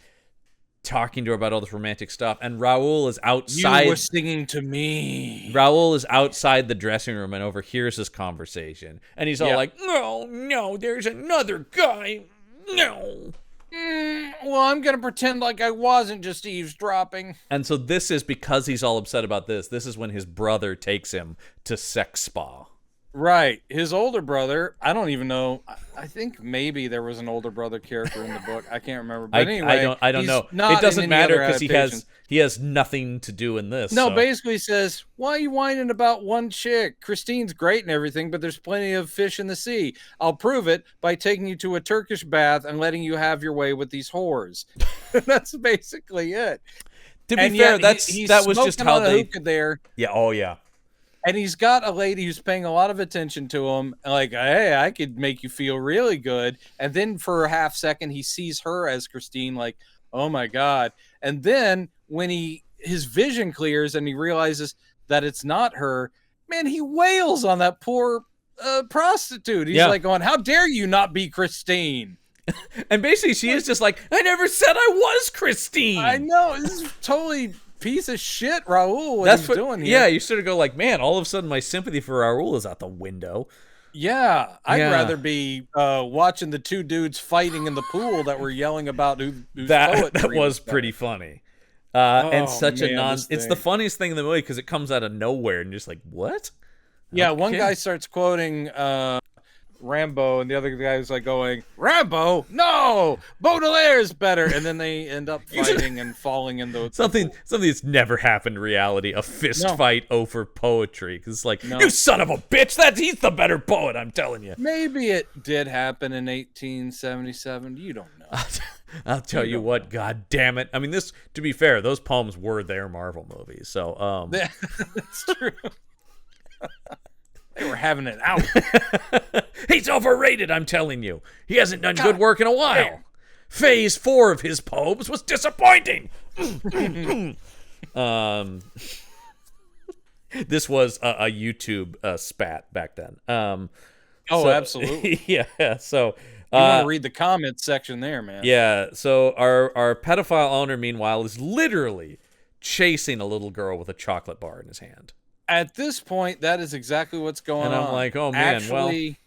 talking to her about all this romantic stuff, and Raoul is outside. You were singing to me. Raoul is outside the dressing room and overhears this conversation, and he's all like, no, there's another guy. No. Well, I'm going to pretend like I wasn't just eavesdropping. And so this is because he's all upset about this. This is when his brother takes him to sex spa. Right. His older brother, I don't even know. I think maybe there was an older brother character in the book. I can't remember. But anyway, I don't know. It doesn't matter because he has nothing to do in this. No, basically he says, why are you whining about one chick? Christine's great and everything, but there's plenty of fish in the sea. I'll prove it by taking you to a Turkish bath and letting you have your way with these whores. That's basically it. To be fair, that was just how they there. Yeah. Oh yeah. And he's got a lady who's paying a lot of attention to him, like, hey, I could make you feel really good. And then for a half second, he sees her as Christine, like, oh my God. And then when his vision clears and he realizes that it's not her, man, he wails on that poor prostitute. He's like going, how dare you not be Christine? And basically she is just like, I never said I was Christine. I know. This is totally piece of shit, Raoul. That's what he's doing here. Yeah, you sort of go like, man, all of a sudden my sympathy for Raoul is out the window. Yeah, I'd rather be watching the two dudes fighting in the pool that were yelling about who's that was pretty funny. And such it's the funniest thing in the movie because it comes out of nowhere and you're just like, what? Yeah, one guy starts quoting Rambo, and the other guy's like going, Rambo, no, Baudelaire's better, and then they end up fighting and falling into something that's never happened in reality, a fist fight over poetry. Because it's like, you son of a bitch, he's the better poet, I'm telling you. Maybe it did happen in 1877. You don't know. I'll tell you what, God damn it. I mean, to be fair, those poems were their Marvel movies, so that's true. They were having it out. He's overrated, I'm telling you. He hasn't done good work in a while. Damn. Phase 4 of his poems was disappointing. This was a YouTube spat back then. Absolutely. Yeah, so... you want to read the comments section there, man. Yeah, so our pedophile owner, meanwhile, is literally chasing a little girl with a chocolate bar in his hand. At this point, that is exactly what's going on. And I'm like, oh, man, actually,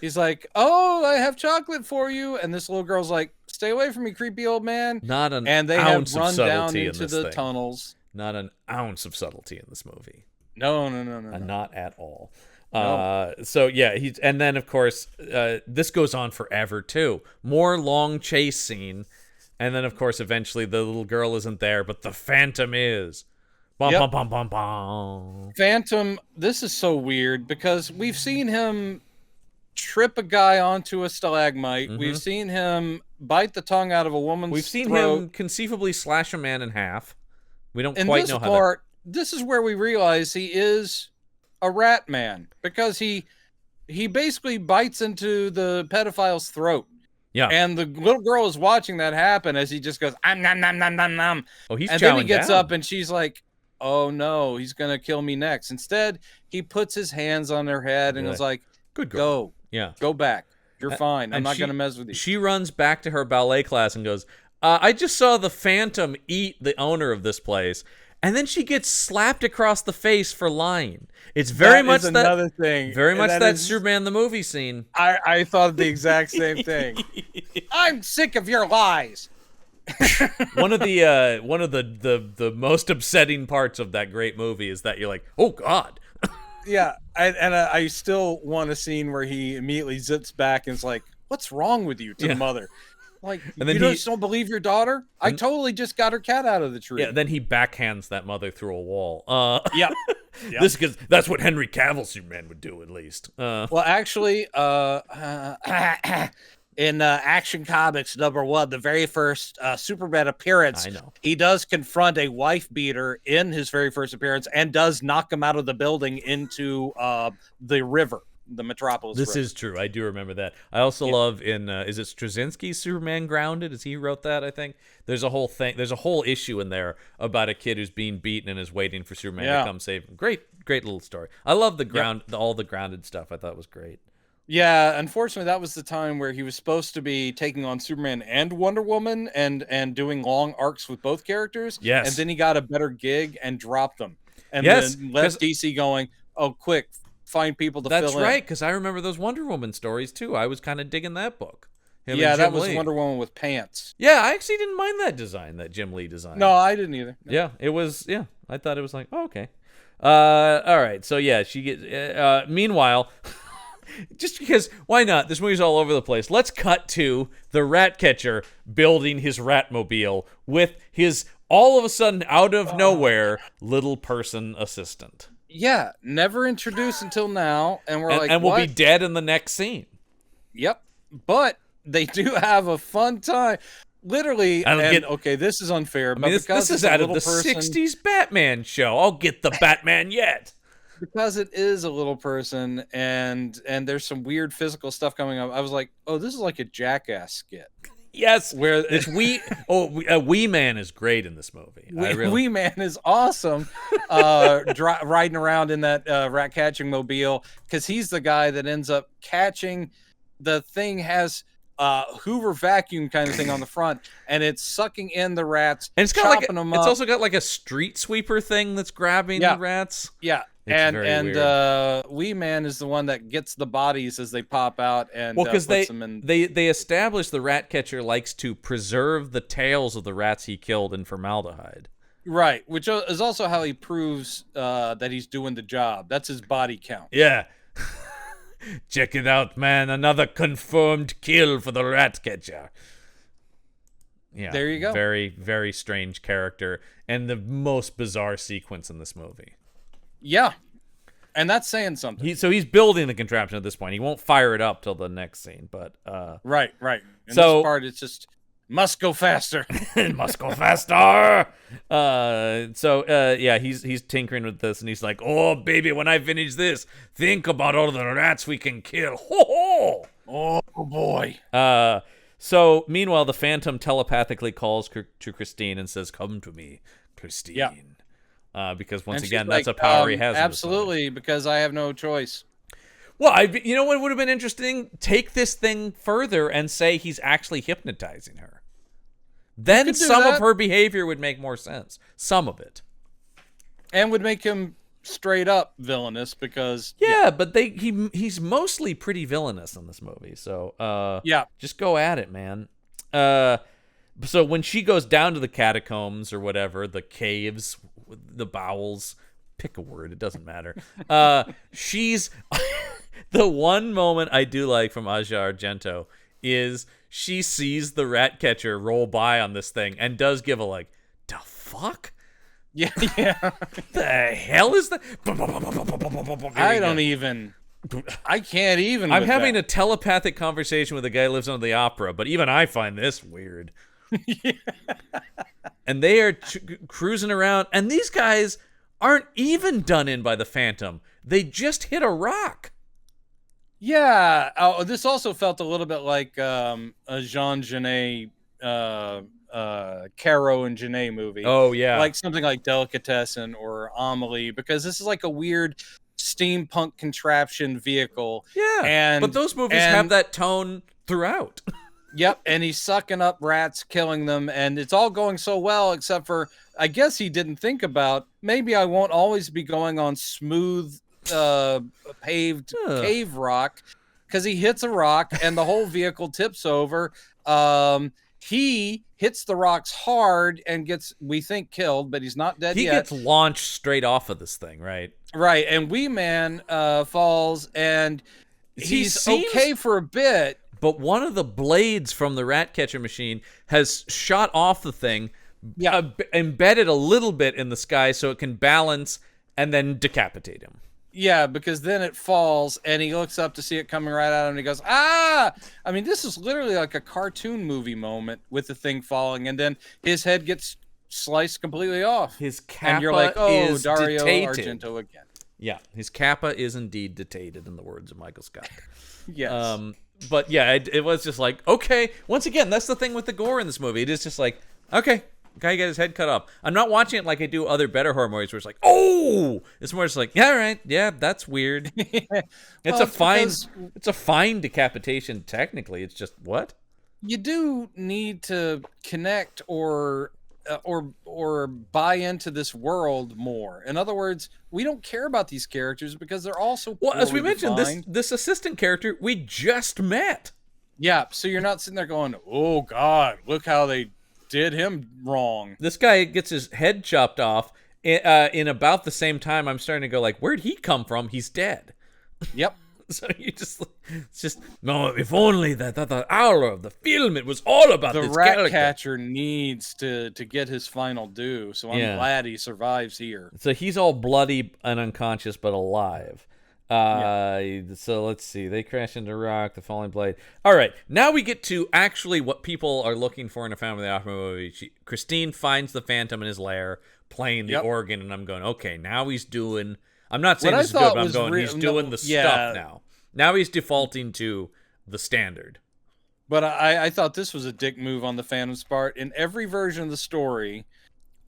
he's like, oh, I have chocolate for you. And this little girl's like, stay away from me, creepy old man. Not an and they ounce have run of subtlety down in into this the thing. tunnels. Not an ounce of subtlety in this movie. No. Not at all. No. So, yeah, and then, of course, this goes on forever, too. More long chase scene. And then, of course, eventually the little girl isn't there, but the Phantom is. Bum, bum, bum, bum. Phantom, this is so weird because we've seen him trip a guy onto a stalagmite. Mm-hmm. We've seen him bite the tongue out of a woman's We've seen throat. him conceivably slash a man in half. We don't In quite this know how part, this is where we realize he is a rat man because he basically bites into the pedophile's throat. Yeah. And the little girl is watching that happen as he just goes, nom, nom, nom, nom, nom. Oh, he's and then he gets up and she's like, oh no, he's gonna kill me next. Instead, he puts his hands on her head and is like, good girl. Go. Yeah. Go back. You're fine. I'm not gonna mess with you. She runs back to her ballet class and goes, I just saw the Phantom eat the owner of this place. And then she gets slapped across the face for lying. It's very much that another thing. Very much that Superman the movie scene. I thought the exact same thing. I'm sick of your lies. One of the most upsetting parts of that great movie is that you're like, oh God. Yeah, I still want a scene where he immediately zips back and is like, "What's wrong with you?" to the mother. Like, and then you just don't believe your daughter? I totally just got her cat out of the tree. Yeah, then he backhands that mother through a wall. Yeah. That's what Henry Cavill Superman would do, at least. Well, actually, in Action Comics #1, the very first Superman appearance, I know. He does confront a wife beater in his very first appearance and does knock him out of the building into the river. the Metropolis. This is true. I do remember that. I also love in is it Straczynski's Superman Grounded? Is he who wrote that? I think there's a whole thing. There's a whole issue in there about a kid who's being beaten and is waiting for Superman to come save him. Great little story. I love all the grounded stuff. I thought was great. Yeah, unfortunately, that was the time where he was supposed to be taking on Superman and Wonder Woman and doing long arcs with both characters. Yes. And then he got a better gig and dropped them. And then left DC going, oh, quick, find people to fill in. That's right, because I remember those Wonder Woman stories, too. I was kind of digging that book. That was Wonder Woman with pants. Yeah, I actually didn't mind that design, that Jim Lee design. No, I didn't either. No. Yeah, it was, I thought it was like, oh, okay. All right, so yeah, she gets, meanwhile... Just because, why not? This movie's all over the place. Let's cut to the rat catcher building his Ratmobile with his, all of a sudden, out of nowhere, little person assistant. Yeah, never introduced until now, and we're and we'll be dead in the next scene. Yep, but they do have a fun time. Literally, okay, this is unfair, but this is out of the 60s Batman show. I'll get the Batman yet. Because it is a little person and there's some weird physical stuff coming up. I was like, oh, this is like a Jackass skit. Yes, where it's Wee Man is great in this movie. Wee Man is awesome, riding around in that rat catching mobile because he's the guy that ends up catching. The thing has Hoover vacuum kind of thing on the front, and it's sucking in the rats. And it's got them it's up. also got like a street sweeper thing that's grabbing the rats. Yeah. Wee Man is the one that gets the bodies as they pop out and because puts them in. They establish the rat catcher likes to preserve the tails of the rats he killed in formaldehyde. Right, which is also how he proves that he's doing the job. That's his body count. Yeah. Check it out, man. Another confirmed kill for the rat catcher. Yeah. There you go. Very, very strange character and the most bizarre sequence in this movie. Yeah, and that's saying something. So he's building the contraption at this point. He won't fire it up till the next scene, but right. In this part, it's just must go faster. Must go faster. He's tinkering with this, and he's like, "Oh, baby, when I finish this, think about all the rats we can kill." Ho ho! Oh boy. So meanwhile, the Phantom telepathically calls to Christine and says, "Come to me, Christine." Yeah. Because once again, that's a power he has. Absolutely, because I have no choice. Well, you know what would have been interesting? Take this thing further and say he's actually hypnotizing her. Then some of her behavior would make more sense. Some of it. And would make him straight up villainous because... Yeah, but he's mostly pretty villainous in this movie. So, just go at it, man. So when she goes down to the catacombs or whatever, the caves, the bowels, pick a word, it doesn't matter. She's the one moment I do like from Dario Argento is she sees the rat catcher roll by on this thing and does give a like, the fuck? Yeah. The hell is that? I can't even. I'm having a telepathic conversation with a guy who lives on the opera, but even I find this weird. Yeah. And they are cruising around, and these guys aren't even done in by the Phantom. They just hit a rock. Yeah. Oh, this also felt a little bit like a Jean Genet, Caro and Genet movie. Oh, yeah. Like something like Delicatessen or Amelie, because this is like a weird steampunk contraption vehicle. Yeah. But those movies have that tone throughout. Yep, and he's sucking up rats, killing them, and it's all going so well, except for, I guess he didn't think about, maybe I won't always be going on smooth, paved cave rock, because he hits a rock, and the whole vehicle tips over. He hits the rocks hard and gets, we think, killed, but he's not dead yet. He gets launched straight off of this thing, right? Right, and Wee Man falls, and he's okay for a bit. But one of the blades from the rat catcher machine has shot off the thing, embedded a little bit in the sky so it can balance and then decapitate him. Yeah, because then it falls and he looks up to see it coming right at him and he goes, ah! I mean, this is literally like a cartoon movie moment with the thing falling, and then his head gets sliced completely off. His kappa and you're like, oh, is Dario detated. Argento again. Yeah, his kappa is indeed dictated, in the words of Michael Scott. Yes. But yeah, it was just like, okay. Once again, that's the thing with the gore in this movie. It is just like, okay, guy got his head cut off. I'm not watching it like I do other better horror movies where it's like, oh, it's more just like, yeah, all right, yeah, that's weird. It's a fine decapitation. Technically, it's just what? You do need to connect or buy into this world more. In other words, we don't care about these characters because they're all so Well, as we poorly mentioned, defined. this assistant character we just met. Yeah, so you're not sitting there going, "Oh God, look how they did him wrong." This guy gets his head chopped off in about the same time. I'm starting to go like, where'd he come from? He's dead. Yep. So it's just, no, if only that the hour of the film, it was all about The this rat character. catcher needs to get his final due, so I'm glad he survives here. So he's all bloody and unconscious, but alive. So let's see. They crash into rock, the falling blade. All right, now we get to actually what people are looking for in a Phantom of the Opera movie. Christine finds the Phantom in his lair, playing the organ, and I'm going, okay, now he's doing... I'm not saying this is good, but I'm going, he's doing the stuff now. Now he's defaulting to the standard. But I thought this was a dick move on the Phantom's part. In every version of the story,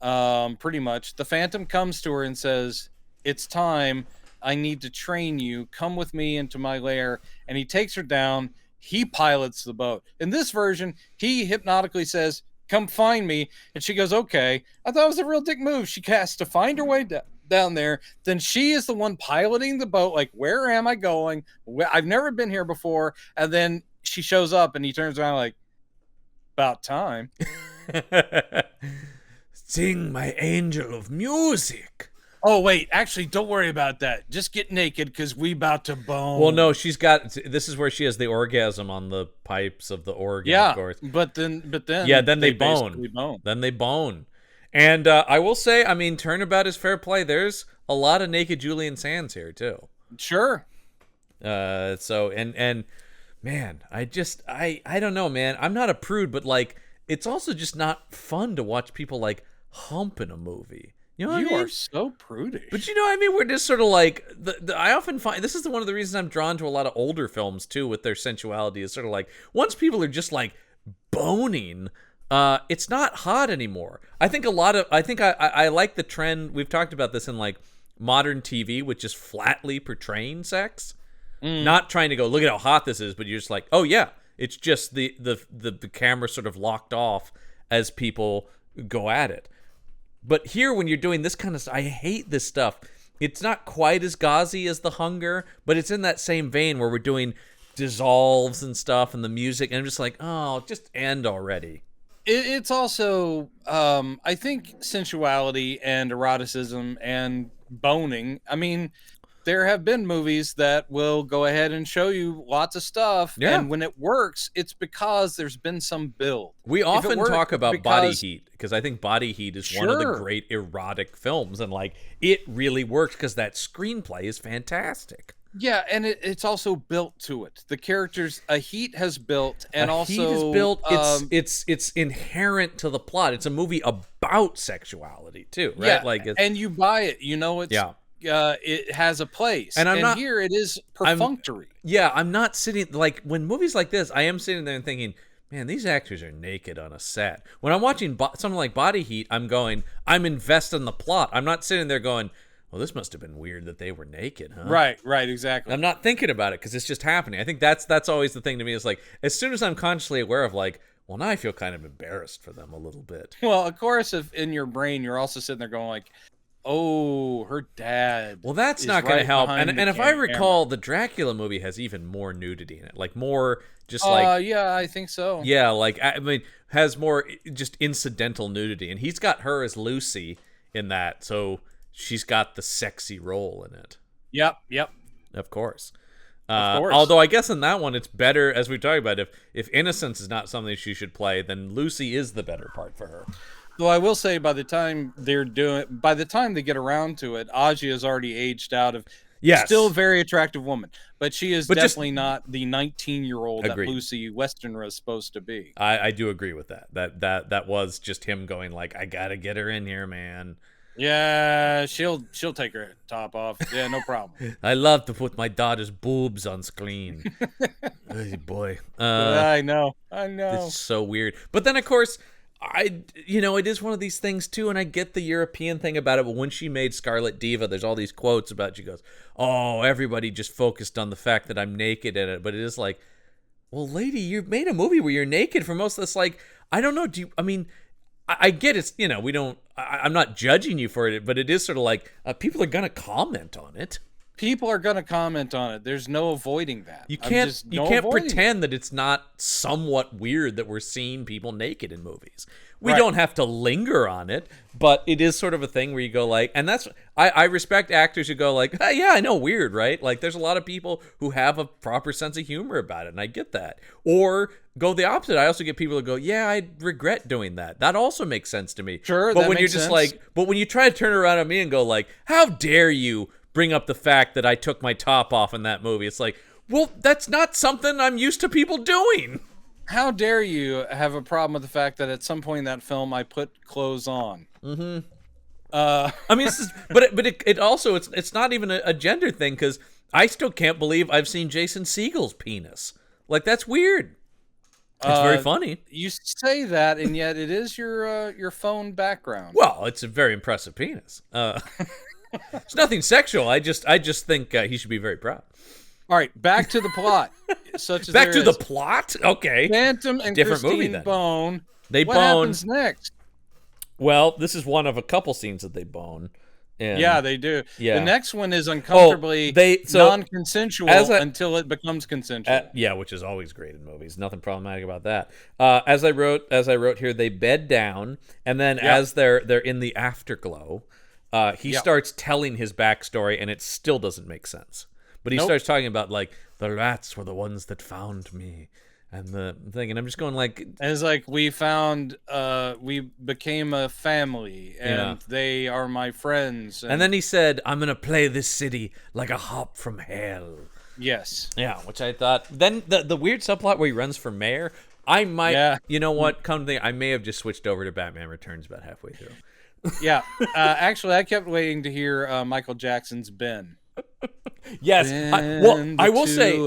pretty much, the Phantom comes to her and says, "It's time. I need to train you. Come with me into my lair." And he takes her down. He pilots the boat. In this version, he hypnotically says, "Come find me." And she goes, "Okay." I thought it was a real dick move. She has to find her way down there. Then she is the one piloting the boat. Like, where am I going? I've never been here before. And then she shows up and he turns around like, about time. Sing my angel of music. Oh, wait, actually, don't worry about that. Just get naked because we about to bone. Well, no, this is where she has the orgasm on the pipes of the organ, yeah, of course. But then they bone. Then they bone. And I will say, I mean, turnabout is fair play. There's a lot of naked Julian Sands here, too. Sure. So, and man, I don't know, man. I'm not a prude, but, like, it's also just not fun to watch people, like, hump in a movie. You know what I mean? are so prudish. But you know what I mean? We're just sort of like, I often find, this is one of the reasons I'm drawn to a lot of older films, too, with their sensuality, is sort of like, once people are just, like, boning... it's not hot anymore. I think I like the trend. We've talked about this in like modern TV, which is flatly portraying sex, not trying to go look at how hot this is, but you're just like, oh yeah, it's just the camera sort of locked off as people go at it. But here, when you're doing this kind of stuff, I hate this stuff. It's not quite as gauzy as The Hunger, but it's in that same vein where we're doing dissolves and stuff and the music, and I'm just like, oh, just end already. It's also, I think, sensuality and eroticism and boning. I mean, there have been movies that will go ahead and show you lots of stuff. Yeah. And when it works, it's because there's been some build. We often talk about Body Heat because I think Body Heat is one of the great erotic films. And, like, it really works because that screenplay is fantastic. Yeah, and it's also built to it. The characters, a heat has built, and also heat is built. It's inherent to the plot. It's a movie about sexuality too, right? Yeah, like, and you buy it. You know, it's it has a place. And here it is perfunctory. I'm not sitting like when movies like this. I am sitting there and thinking, man, these actors are naked on a set. When I'm watching something like Body Heat, I'm invested in the plot. I'm not sitting there going, well, this must have been weird that they were naked, huh? Right, exactly. I'm not thinking about it because it's just happening. I think that's always the thing to me. Is like, as soon as I'm consciously aware of, like, well, now I feel kind of embarrassed for them a little bit. Well, of course, if in your brain you're also sitting there going like, oh, her dad. Well, that's not going to help. And if I recall, the Dracula movie has even more nudity in it, like more just like. Yeah, I think so. Yeah, like I mean, has more just incidental nudity, and he's got her as Lucy in that, so. She's got the sexy role in it. Yep. Of course. Although I guess in that one, it's better, as we talked about, if innocence is not something she should play, then Lucy is the better part for her. Though I will say, by the time they get around to it, Aja is already aged out of. Yes. Still a very attractive woman, but she is definitely not the 19-year-old that Lucy Westenra is supposed to be. I do agree with that. That was just him going like, I gotta get her in here, man. Yeah, she'll take her top off. Yeah, no problem. I love to put my daughter's boobs on screen. Hey, boy. I know. It's so weird. But then, of course, it is one of these things, too, and I get the European thing about it, but when she made Scarlet Diva, there's all these quotes about, she goes, oh, everybody just focused on the fact that I'm naked in it, but it is like, well, lady, you made a movie where you're naked for most of this. Like, I don't know. I get it's, I'm not judging you for it, but it is sort of like people are going to comment on it. People are going to comment on it. There's no avoiding that. You can't pretend that it's not somewhat weird that we're seeing people naked in movies. We don't have to linger on it, but it is sort of a thing where you go like, and that's, I respect actors who go like, hey, yeah, I know, weird, right? Like there's a lot of people who have a proper sense of humor about it, and I get that. Or go the opposite. I also get people who go, yeah, I regret doing that. That also makes sense to me. Sure, but that when makes you're just sense. like, but when you try to turn around on me and go like, how dare you bring up the fact that I took my top off in that movie? It's like, well, that's not something I'm used to people doing. How dare you have a problem with the fact that at some point in that film I put clothes on? Mm-hmm. I mean, it also it's not even a gender thing, because I still can't believe I've seen Jason Segel's penis. Like, that's weird. It's very funny. You say that, and yet it is your phone background. Well, it's a very impressive penis. It's nothing sexual. I just think he should be very proud. All right, back to the plot. Such as Back to the plot? Okay. Phantom and Different movie, Christine then. bone. They what bone. happens next? Well, this is one of a couple scenes that they bone. And Yeah, they do. Yeah. The next one is uncomfortably so non-consensual until it becomes consensual. yeah, which is always great in movies. Nothing problematic about that. As I wrote here, they bed down, and then as they're in the afterglow, he starts telling his backstory, and it still doesn't make sense. But he starts talking about, like, the rats were the ones that found me, and the thing, and I'm just going like, and it's like, we became a family, and they are my friends. And then he said, I'm gonna play this city like a hop from hell. Yes. Yeah, which I thought. Then the weird subplot where he runs for mayor, I might, you know what, come to think, I may have just switched over to Batman Returns about halfway through. Yeah. Actually, I kept waiting to hear Michael Jackson's Ben. Yes. I will say,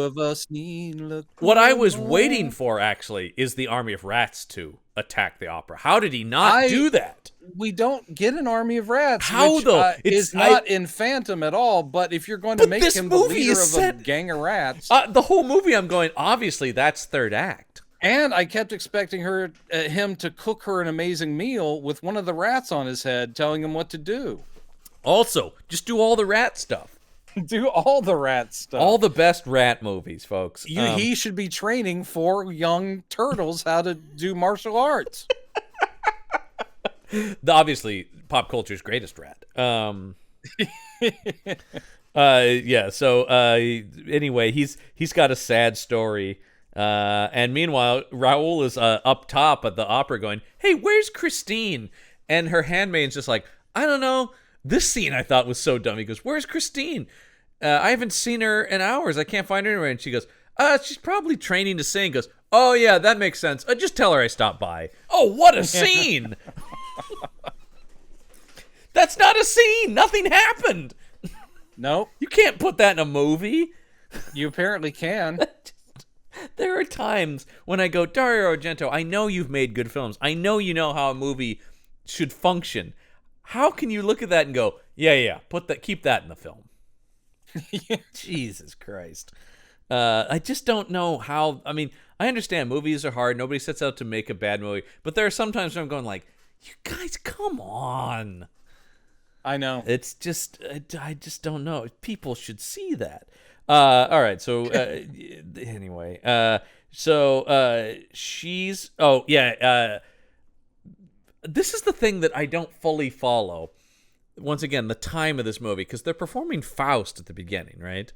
what I was waiting for, actually, is the army of rats to attack the opera. How did he not do that? We don't get an army of rats. How, which, though? It's not in Phantom at all, but if you're going to make him the leader of a gang of rats... the whole movie, I'm going, obviously, that's third act. And I kept expecting him to cook her an amazing meal with one of the rats on his head, telling him what to do. Also, just do all the rat stuff. Do all the rat stuff. All the best rat movies, folks. He should be training 4 young turtles how to do martial arts. Obviously, pop culture's greatest rat. Yeah. So anyway, he's got a sad story. And meanwhile, Raoul is up top at the opera going, hey, where's Christine? And her handmaid's just like, I don't know. This scene I thought was so dumb. He goes, where's Christine? I haven't seen her in hours. I can't find her anywhere. And she goes, she's probably training to sing. Goes, oh, yeah, that makes sense. Just tell her I stopped by. Oh, what a scene. That's not a scene. Nothing happened. Nope. You can't put that in a movie. You apparently can. There are times when I go, Dario Argento, I know you've made good films. I know you know how a movie should function. How can you look at that and go, yeah, keep that in the film? Jesus Christ. I just don't know how. I mean, I understand movies are hard. Nobody sets out to make a bad movie. But there are some times when I'm going like, you guys, come on. I know. It's just, I just don't know. People should see that. All right. So anyway, she's, this is the thing that I don't fully follow. Once again, the time of this movie, because they're performing Faust at the beginning, right?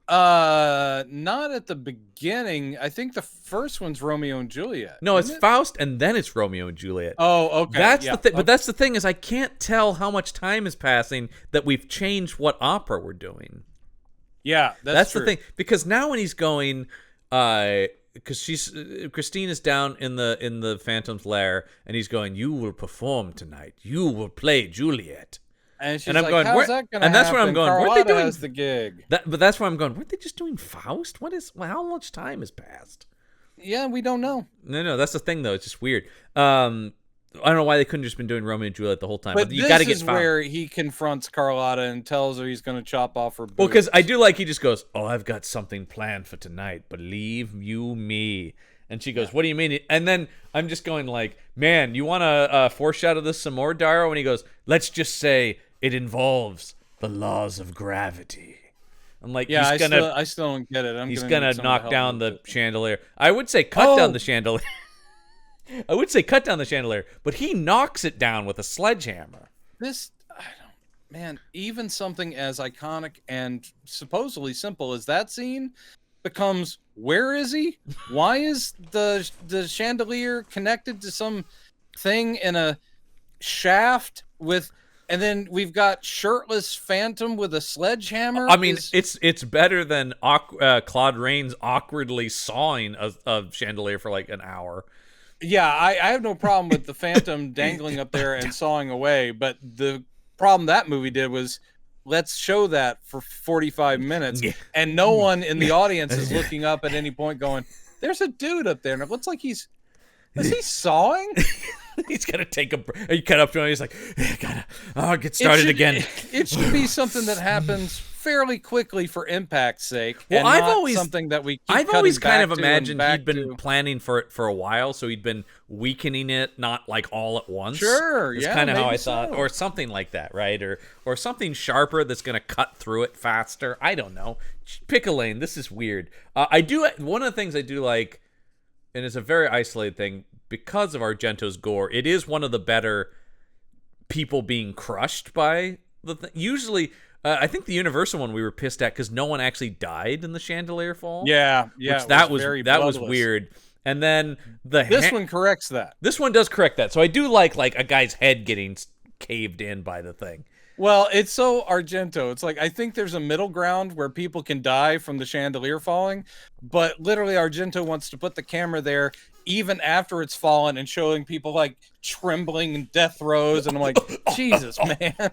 Not at the beginning. I think the first one's Romeo and Juliet. No, it's Faust, and then it's Romeo and Juliet. Oh, okay. That's the thing. But that's the thing, is I can't tell how much time is passing that we've changed what opera we're doing. Yeah, that's true. The thing. Because now when he's going, because Christine is down in the Phantom's lair, and he's going, "You will perform tonight. You will play Juliet." And she's And I'm like, going, how's that going to happen? and that's where I'm going, weren't they Carlotta doing has the gig. But that's where I'm going, weren't they just doing Faust? How much time has passed? Yeah, we don't know. No, that's the thing though. It's just weird. I don't know why they couldn't just been doing Romeo and Juliet the whole time. But you got to get this is found. where he confronts Carlotta and tells her he's going to chop off her boobs. Well, because I do like he just goes, "Oh, I've got something planned for tonight. Believe you me." And she goes, "What do you mean?" And then I'm just going like, "Man, you want to foreshadow this some more, Dario?" And he goes, "Let's just say it involves the laws of gravity." I'm like, yeah, he's I still don't get it. he's gonna knock down the chandelier. I would say cut down the chandelier. I would say cut down the chandelier, but he knocks it down with a sledgehammer. Man, even something as iconic and supposedly simple as that scene becomes, where is he? Why is the chandelier connected to some thing in a shaft and then we've got shirtless Phantom with a sledgehammer? I mean, it's better than Claude Rains awkwardly sawing a chandelier for like an hour. Yeah, I have no problem with the Phantom dangling up there and sawing away, but the problem that movie did was, let's show that for 45 minutes, and no one in the audience is looking up at any point going, there's a dude up there, and it looks like is he sawing? He's gonna take a. You cut up to him. He's like, gotta get started again. It should be something that happens fairly quickly for impact's sake. Well, and I've not always something that we. I've always kind of imagined he'd been planning for it for a while, so he'd been weakening it, not like all at once. Sure, that's kind of how I thought, or something like that, right? Or something sharper that's gonna cut through it faster. I don't know. Pick a lane. This is weird. I do one of the things I do like, and it's a very isolated thing. Because of Argento's gore, it is one of the better people being crushed by the thing. Usually, I think the Universal one we were pissed at because no one actually died in the chandelier fall. Yeah, which that was weird. And then this one corrects that. This one does correct that. So I do like a guy's head getting caved in by the thing. Well, it's so Argento. It's like, I think there's a middle ground where people can die from the chandelier falling, but literally Argento wants to put the camera there even after it's fallen and showing people like trembling in death throes, and I'm like, Jesus, man.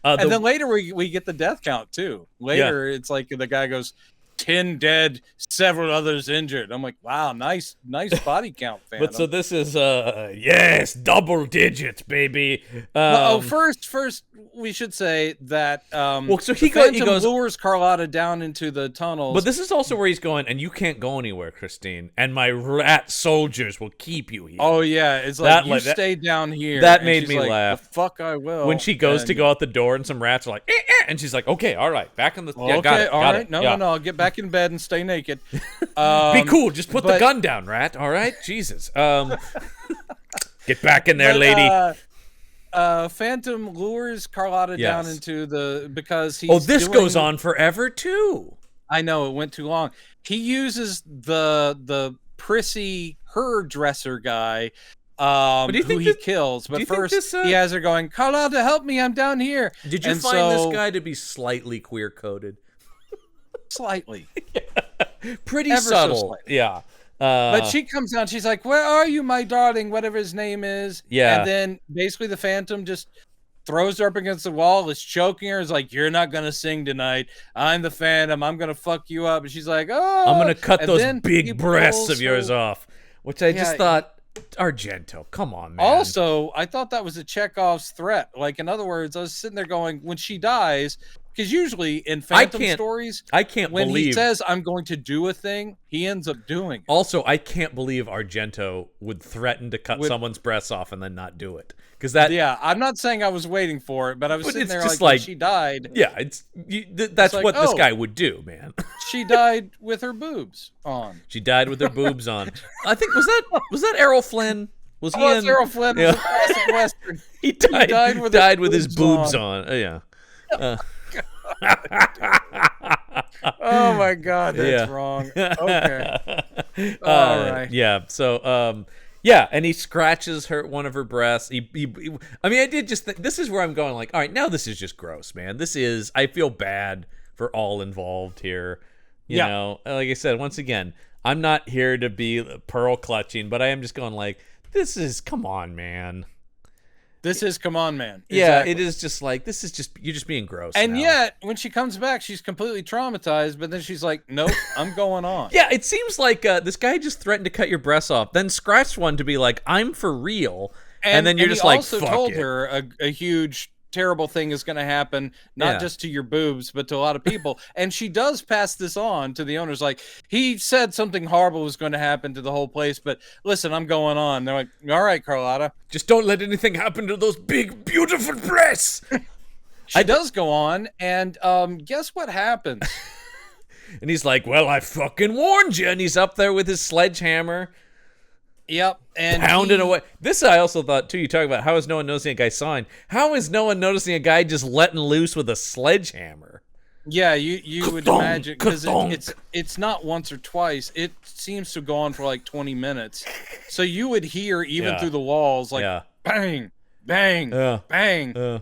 And then later we get the death count too. Later it's like the guy goes, 10 dead, several others injured. I'm like, wow, nice body count, Phantom. But so this is yes, double digits, baby. First we should say that well, so he goes lures Carlotta down into the tunnels. But this is also where he's going, and you can't go anywhere, Christine, and my rat soldiers will keep you here. Oh yeah, it's like, you stay down here. That made me laugh. The fuck I will. When she goes to go out the door and some rats are like, and she's like, okay, all right, back in the okay, got it, all got right. it. No, I'll get back in bed and stay naked. Be cool, just put the gun down, rat. All right, Jesus. Get back in there, lady. Phantom lures Carlotta down into because he's. Oh, this goes on forever too. I know, it went too long. He uses the prissy hairdresser guy, who he kills. But first, he has her going, Carlotta, help me! I'm down here. Did you find this guy to be slightly queer coded? Slightly. Pretty Ever subtle. so yeah. But she comes down, she's like, where are you, my darling, whatever his name is. Yeah. And then basically the Phantom just throws her up against the wall, is choking her, is like, you're not gonna sing tonight. I'm the Phantom, I'm gonna fuck you up. And she's like, oh, I'm gonna cut those big breasts of yours off. Which I just thought, Argento, come on, man. Also, I thought that was a Chekhov's threat. Like, in other words, I was sitting there going, when she dies, because usually in Phantom stories, when he says, I'm going to do a thing, he ends up doing it. Also, I can't believe Argento would threaten to cut someone's breasts off and then not do it. Yeah, I'm not saying I was waiting for it, but I was sitting there like, when she died. Yeah, that's like, what this guy would do, man. She died with her boobs on. She died with her boobs on. I think, was that Errol Flynn? Was he in? Errol Flynn. Yeah. Was Western. He died with his boobs on. Yeah. Oh my God, that's wrong. Okay. All right. Yeah. So, and he scratches one of her breasts. I mean, I did just think, this is where I'm going like, all right, now this is just gross, man. I feel bad for all involved here. You know, like I said, once again, I'm not here to be pearl clutching, but I am just going like, come on, man. This is come on, man. Yeah, Exactly. it is just like, you're just being gross. And now. yet, when she comes back, she's completely traumatized. But then she's like, "Nope, I'm going on." Yeah, it seems like this guy just threatened to cut your breasts off, then scratched one to be like, "I'm for real," and then you're just like, also "Fuck told it." her a huge, terrible thing is going to happen, not just to your boobs, but to a lot of people. And she does pass this on to the owners. Like, he said something horrible was going to happen to the whole place, but listen, I'm going on. They're like, "All right, Carlotta, Just don't let anything happen to those big, beautiful breasts. She does go on, and guess what happens? And he's like, "Well, I fucking warned you." And he's up there with his sledgehammer. Yep, and pounding away. This I also thought too. You talk about how is no one noticing a guy sawing? How is no one noticing a guy just letting loose with a sledgehammer? Yeah, you would imagine, because it's not once or twice. It seems to go on for like 20 minutes. So you would hear even through the walls like bang, bang, bang.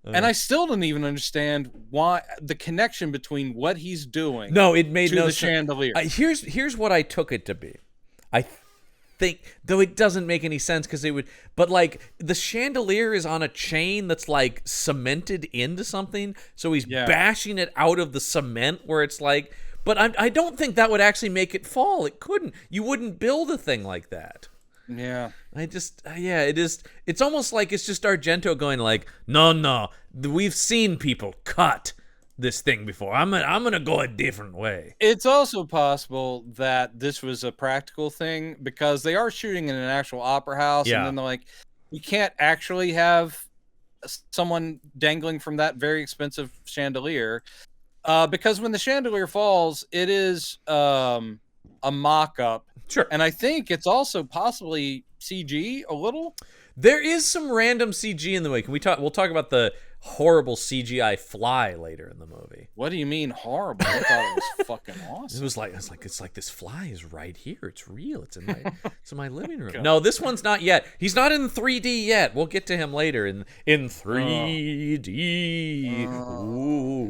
And I still didn't even understand why the connection between what he's doing. No, it made to no the sense. Chandelier. Here's what I took it to be. I think, though it doesn't make any sense because it would, but like the chandelier is on a chain that's like cemented into something, so he's bashing it out of the cement where it's like, but I don't think that would actually make it fall. It couldn't. You wouldn't build a thing like that. Yeah. It's almost like it's just Argento going like, no, we've seen people cut this thing before. I'm gonna go a different way. It's also possible that this was a practical thing because they are shooting in an actual opera house, and then they're like, you can't actually have someone dangling from that very expensive chandelier, because when the chandelier falls, it is a mock-up. Sure. And I think it's also possibly CG a little. There is some random CG in the movie. We'll talk about the horrible CGI fly later in the movie. What do you mean horrible? I thought it was fucking awesome. It's like this fly is right here. It's real. It's in my living room. No, this one's not yet. He's not in 3D yet. We'll get to him later in 3D.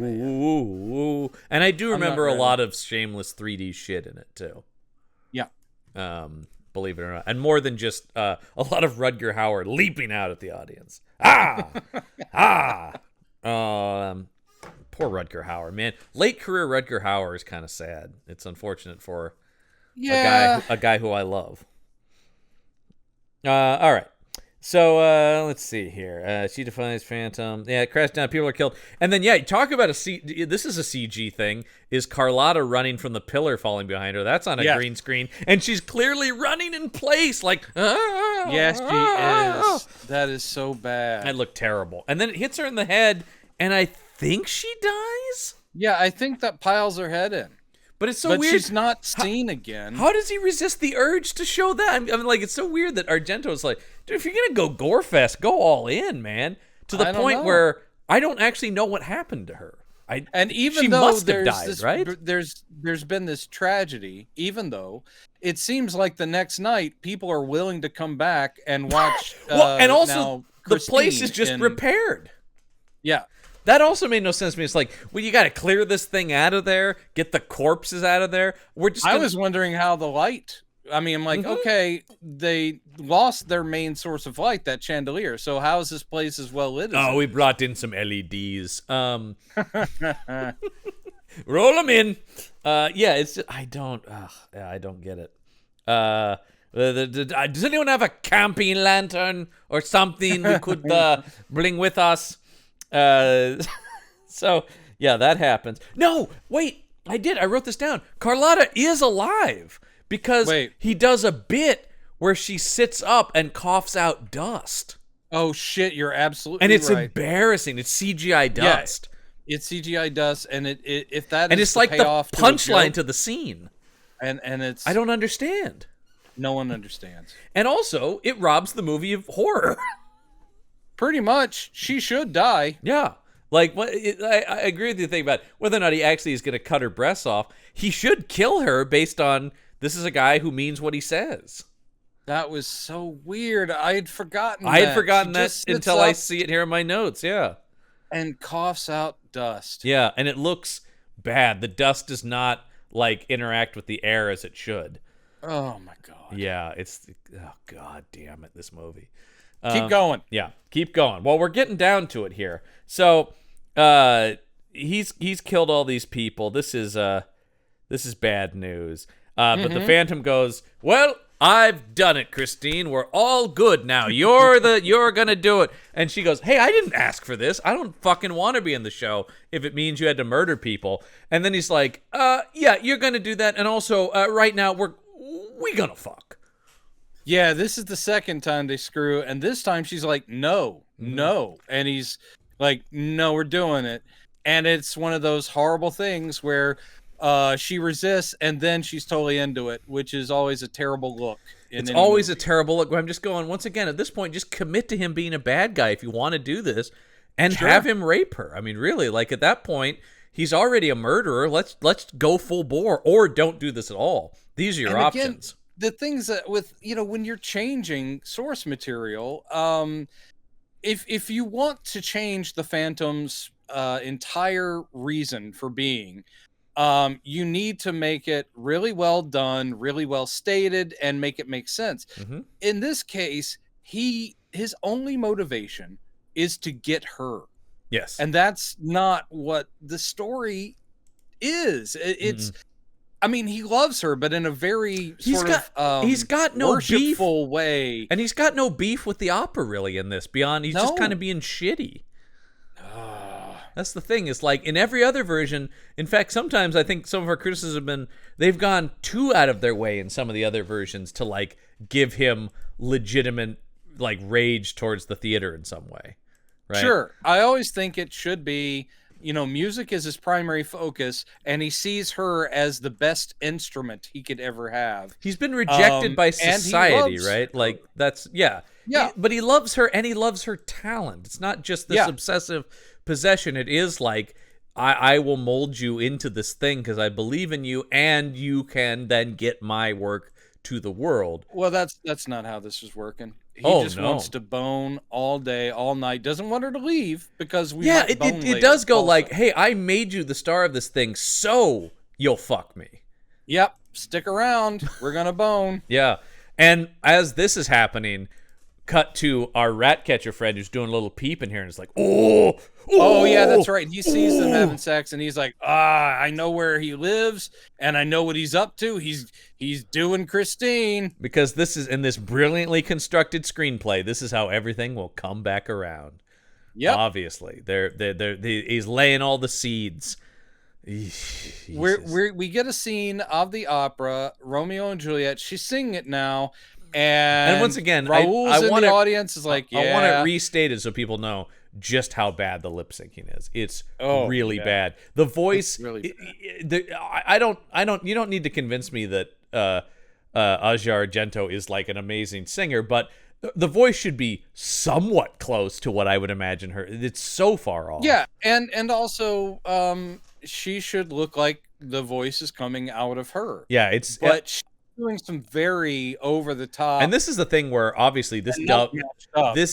Ooh. And I do remember a lot of shameless 3D shit in it too. Yeah. Believe it or not, and more than just a lot of Rutger Hauer leaping out at the audience. Poor Rutger Hauer, man. Late career Rutger Hauer is kind of sad. It's unfortunate for a guy who I love. All right. So let's see here. She defines Phantom. Yeah, it crashed down. People are killed. And then, talk about this is a CG thing. Is Carlotta running from the pillar falling behind her? That's on a green screen. And she's clearly running in place like, yes, she is. That is so bad. That looked terrible. And then it hits her in the head, and I think she dies? Yeah, I think that piles her head in. But it's so weird. She's not seen again. How does he resist the urge to show that? I mean, like, it's so weird that Argento's like, dude, if you're going to go gore fest, go all in, man. To the point where I don't actually know what happened to her. And even she though must have there's died, this, right? There's been this tragedy, even though it seems like the next night people are willing to come back and watch. And also the place is just repaired. Yeah. That also made no sense to me. It's like, well, you got to clear this thing out of there, get the corpses out of there. I was wondering how the light. I mean, I'm like, okay, they lost their main source of light, that chandelier. So how is this place as well lit? We brought in some LEDs. Roll them in. It's I don't get it. Does anyone have a camping lantern or something we could bring with us? So that happens. No, wait, I wrote this down. Carlotta is alive because he does a bit where she sits up and coughs out dust. Oh shit, you're absolutely and it's right. embarrassing. It's CGI dust. Yeah, it's CGI dust, and if that and is it's like the punchline to the scene. And it's I don't understand. No one understands. And also, it robs the movie of horror. Pretty much, she should die. Yeah. Like, I agree with you thing about whether or not he actually is going to cut her breasts off. He should kill her based on this is a guy who means what he says. That was so weird. I had forgotten that until I see it here in my notes. Yeah. And coughs out dust. Yeah, and it looks bad. The dust does not like interact with the air as it should. Oh my god. Yeah, oh god damn it, this movie. Keep going. Yeah, keep going. Well, we're getting down to it here. So, he's killed all these people. This is bad news. But the Phantom goes, "Well, I've done it, Christine. We're all good now. You're gonna do it." And she goes, "Hey, I didn't ask for this. I don't fucking want to be in the show if it means you had to murder people." And then he's like, "Yeah, you're gonna do that. And also, right now we gonna fuck." Yeah, this is the second time they screw, and this time she's like, no, and he's like, "No, we're doing it." And it's one of those horrible things where she resists, and then she's totally into it, which is always a terrible look. It's always a terrible look. I'm just going, once again, at this point, just commit to him being a bad guy if you want to do this, and have him rape her. I mean, really, like at that point, he's already a murderer. Let's go full bore, or don't do this at all. These are your options. The things that with, when you're changing source material, if you want to change the Phantom's entire reason for being, you need to make it really well done, really well stated, and make it make sense. In this case, his only motivation is to get her. Yes. And that's not what the story is. It's I mean, he loves her, but in a very he's got no worshipful beef way. And he's got no beef with the opera really in this, beyond he's just kind of being shitty. That's the thing. Is like in every other version. In fact, sometimes I think some of our criticisms have been they've gone too out of their way in some of the other versions to like give him legitimate like rage towards the theater in some way. Right? Sure. I always think it should be, music is his primary focus, and he sees her as the best instrument he could ever have. He's been rejected by society, right? Like that's yeah. But he loves her, and he loves her talent. It's not just this obsessive possession. It is like I will mold you into this thing because I believe in you, and you can then get my work to the world. Well, that's not how this is working. He just wants to bone all day, all night. Doesn't want her to leave because we it does go also. Like, hey, I made you the star of this thing, so you'll fuck me. Yep, stick around. We're gonna bone. Yeah, and as this is happening, cut to our rat catcher friend who's doing a little peep in here, and it's like, oh yeah, that's right. He sees them having sex, and he's like, I know where he lives, and I know what he's up to. He's doing Christine. Because this is in this brilliantly constructed screenplay. This is how everything will come back around. Yeah, obviously, he's laying all the seeds. We get a scene of the opera, Romeo and Juliet. She's singing it now. And once again, Raoul's I want the audience is like, I want it restated so people know just how bad the lip syncing is. It's really bad. The voice, really bad. You don't need to convince me that Dario Argento is like an amazing singer, but the voice should be somewhat close to what I would imagine her. It's so far off. Yeah, and also she should look like the voice is coming out of her. Yeah, she's doing some very over the top. And this is the thing where obviously this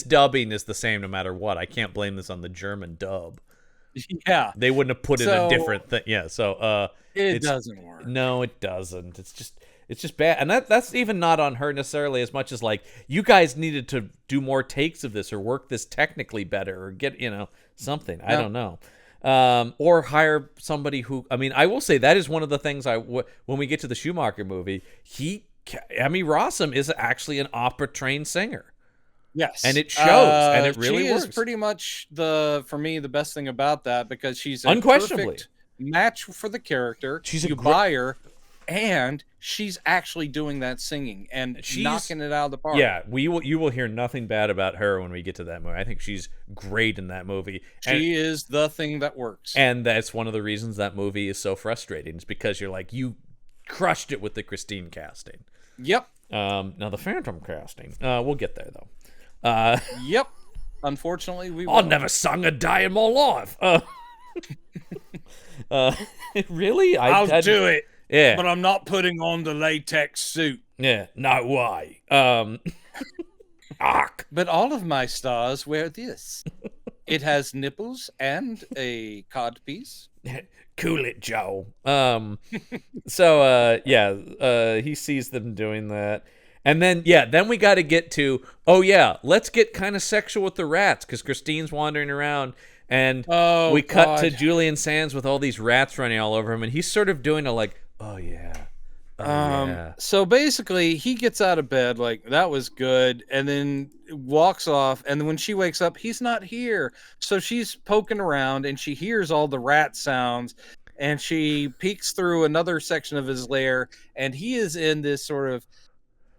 dubbing is the same no matter what. I can't blame this on the German dub. Yeah. They wouldn't have put in a different thing. Yeah, so it doesn't work. No, it doesn't. It's just bad. And that's even not on her necessarily as much as like you guys needed to do more takes of this or work this technically better or get, something. I don't know. Or hire somebody who, I mean, I will say that is one of the things when we get to the Schumacher movie, Emmy Rossum is actually an opera trained singer. Yes. And it shows, and it really works. She is pretty much for me, the best thing about that, because she's a unquestionably perfect match for the character. You buy her, and she's actually doing that singing and knocking it out of the park. Yeah, you will hear nothing bad about her when we get to that movie. I think she's great in that movie. She is the thing that works. And that's one of the reasons that movie is so frustrating. Is because you're like, you crushed it with the Christine casting. Yep. Now the Phantom casting. We'll get there though. Yep. Unfortunately, I've never sung a day in my life. Really? I'll do it. Yeah. But I'm not putting on the latex suit. Yeah, no way. But all of my stars wear this. It has nipples and a cod piece. Cool it, Joe. He sees them doing that. And then we got to get to, let's get kind of sexual with the rats, because Christine's wandering around, and we cut to Julian Sands with all these rats running all over him, and he's sort of doing a like, oh yeah. So basically he gets out of bed like, that was good, and then walks off, and then when she wakes up, he's not here. So she's poking around and she hears all the rat sounds, and she peeks through another section of his lair, and he is in this sort of,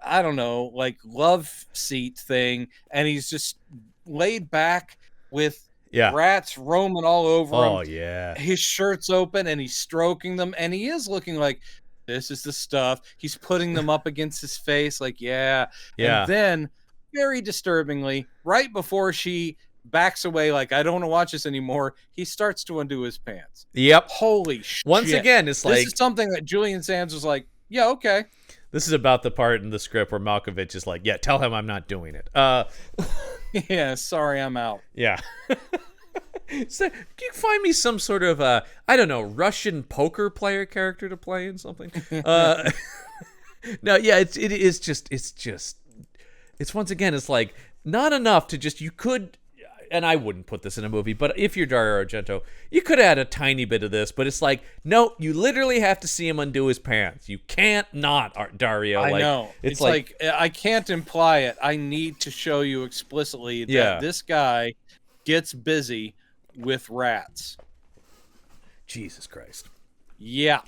I don't know, like love seat thing, and he's just laid back with rats roaming all over him. Oh yeah. His shirt's open and he's stroking them, and he is looking like, this is the stuff. He's putting them up against his face like, yeah. And then, very disturbingly, right before she backs away like, I don't want to watch this anymore, he starts to undo his pants. Yep. Holy shit. Once again, it's like, this is something that Julian Sands was like, yeah, okay. This is about the part in the script where Malkovich is like, yeah, tell him I'm not doing it. Yeah, sorry, I'm out. Yeah. So, can you find me some sort of I don't know, Russian poker player character to play in something? No, yeah, it's once again, it's like not enough to just, you could, and I wouldn't put this in a movie, but if you're Dario Argento, you could add a tiny bit of this, but it's like, no, you literally have to see him undo his pants. You can't not, Dario. I know. It's like I can't imply it. I need to show you explicitly that this guy gets busy with rats. Jesus Christ. Yeah.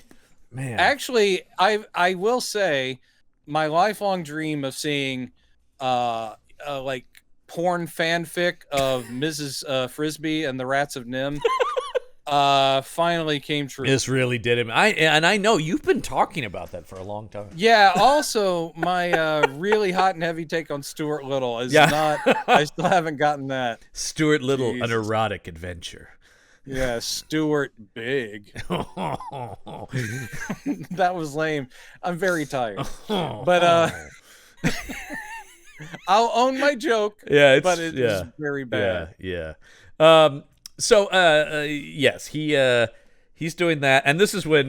Man. Actually, I will say my lifelong dream of seeing like porn fanfic of Mrs. Frisbee and the Rats of Nim finally came true. This really did it. I know you've been talking about that for a long time. Yeah, also my really hot and heavy take on Stuart Little is not, I still haven't gotten that. Stuart Little, Jesus. An erotic adventure. Yeah, Stuart Big. That was lame. I'm very tired. But I'll own my joke. Yeah, but it is very bad. Yeah. Yes, he's doing that, and this is when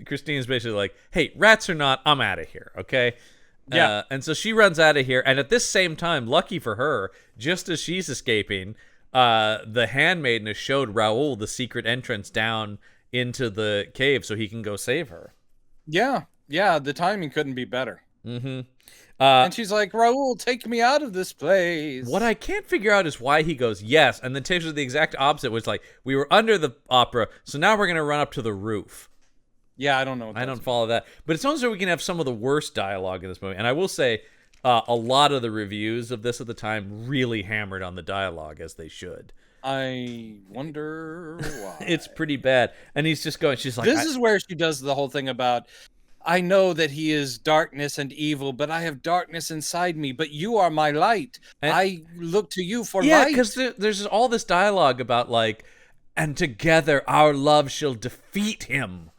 Christine's basically like, "Hey, rats or not, I'm out of here." Okay. Yeah. And so she runs out of here, and at this same time, lucky for her, just as she's escaping, the handmaiden has showed Raoul the secret entrance down into the cave, so he can go save her. Yeah. The timing couldn't be better. Mm-hmm. And she's like, Raoul, take me out of this place. What I can't figure out is why he goes, yes, and then takes her the exact opposite, which like, we were under the opera, so now we're going to run up to the roof. Yeah, I don't know. I don't follow that. But it's almost so we can have some of the worst dialogue in this movie. And I will say, a lot of the reviews of this at the time really hammered on the dialogue, as they should. I wonder why. It's pretty bad. And he's just going, she's like... This is where she does the whole thing about... I know that he is darkness and evil, but I have darkness inside me. But you are my light. And I look to you for light. Yeah, because there's all this dialogue about like, and together our love shall defeat him.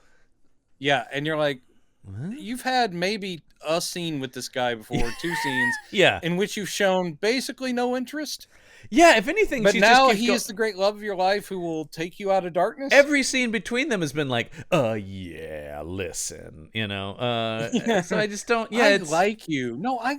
Yeah, and you're like, what? You've had maybe a scene with this guy before, 2 scenes, in which you've shown basically no interest. Yeah, if anything, but now he is the great love of your life who will take you out of darkness. Every scene between them has been like, yeah, listen, you know. So I just don't. Yeah, I like you. No, I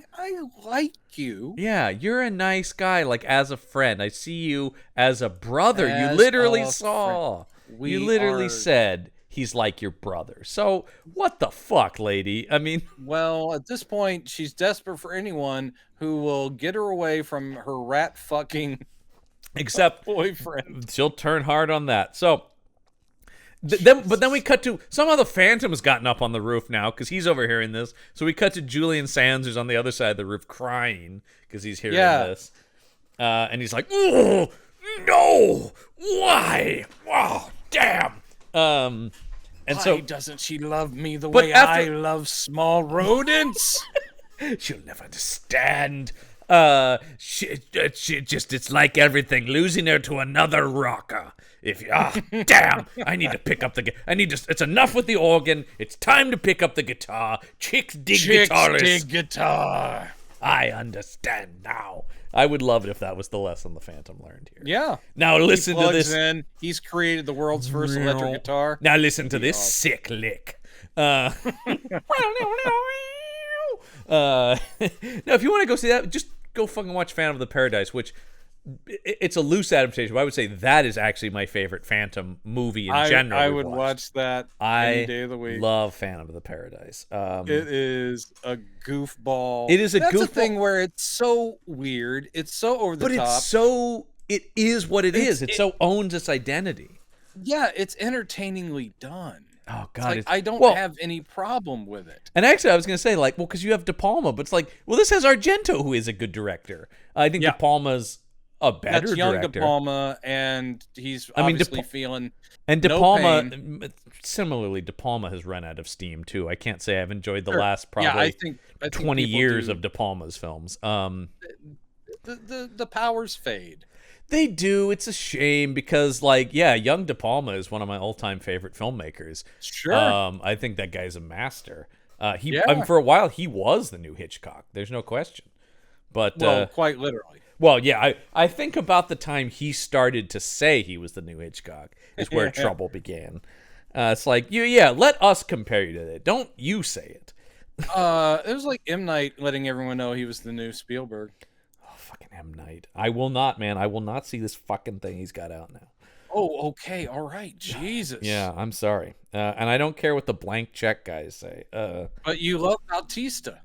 like you. Yeah, you're a nice guy. Like as a friend, I see you as a brother. You literally saw. You literally said he's like your brother. So what the fuck, lady? I mean, well, at this point, she's desperate for anyone who will get her away from her rat fucking except boyfriend. She'll turn hard on that. So then we cut to somehow the Phantom's gotten up on the roof now because he's overhearing this. So we cut to Julian Sands, who's on the other side of the roof, crying because he's hearing this, and he's like, "Oh no, why? Wow, damn." And why doesn't she love me the way I love small rodents? She'll never understand. She just, it's like everything, losing her to another rocker. Damn, I need to pick up it's enough with the organ. It's time to pick up the guitar. Chicks dig guitarists. Dig guitar. I understand now. I would love it if that was the lesson the Phantom learned here. Yeah. Now listen to this. He's created the world's first electric guitar. Now listen to this sick lick. Now, if you want to go see that, just go fucking watch Phantom of the Paradise, which it's a loose adaptation, but I would say that is actually my favorite Phantom movie in general. I would watch that any day of the week. I love Phantom of the Paradise. It is a goofball. It is a That's goofball. a thing where it's so weird. It's so over the top. It is what it is. It so owns its identity. Yeah, it's entertainingly done. Oh God, I don't have any problem with it. And actually, I was going to say, like, well, because you have De Palma, but it's like, well, this has Argento, who is a good director. I think De Palma's a better That's young director. De Palma, and he's obviously feeling and De no Palma. pain. Similarly, De Palma has run out of steam too. I can't say I've enjoyed the last probably I think 20 years of De Palma's films. The powers fade. They do. It's a shame because, like, young De Palma is one of my all-time favorite filmmakers. Sure. I think that guy's a master. I mean, for a while, he was the new Hitchcock. There's no question. But quite literally. Well, yeah, I think about the time he started to say he was the new Hitchcock is where trouble began. It's like, let us compare you to it. Don't you say it. It was like M. Night letting everyone know he was the new Spielberg. Oh, fucking M. Night. I will not, man. I will not see this fucking thing he's got out now. Oh, okay. All right. Jesus. Yeah, I'm sorry. And I don't care what the blank check guys say. But you love Bautista.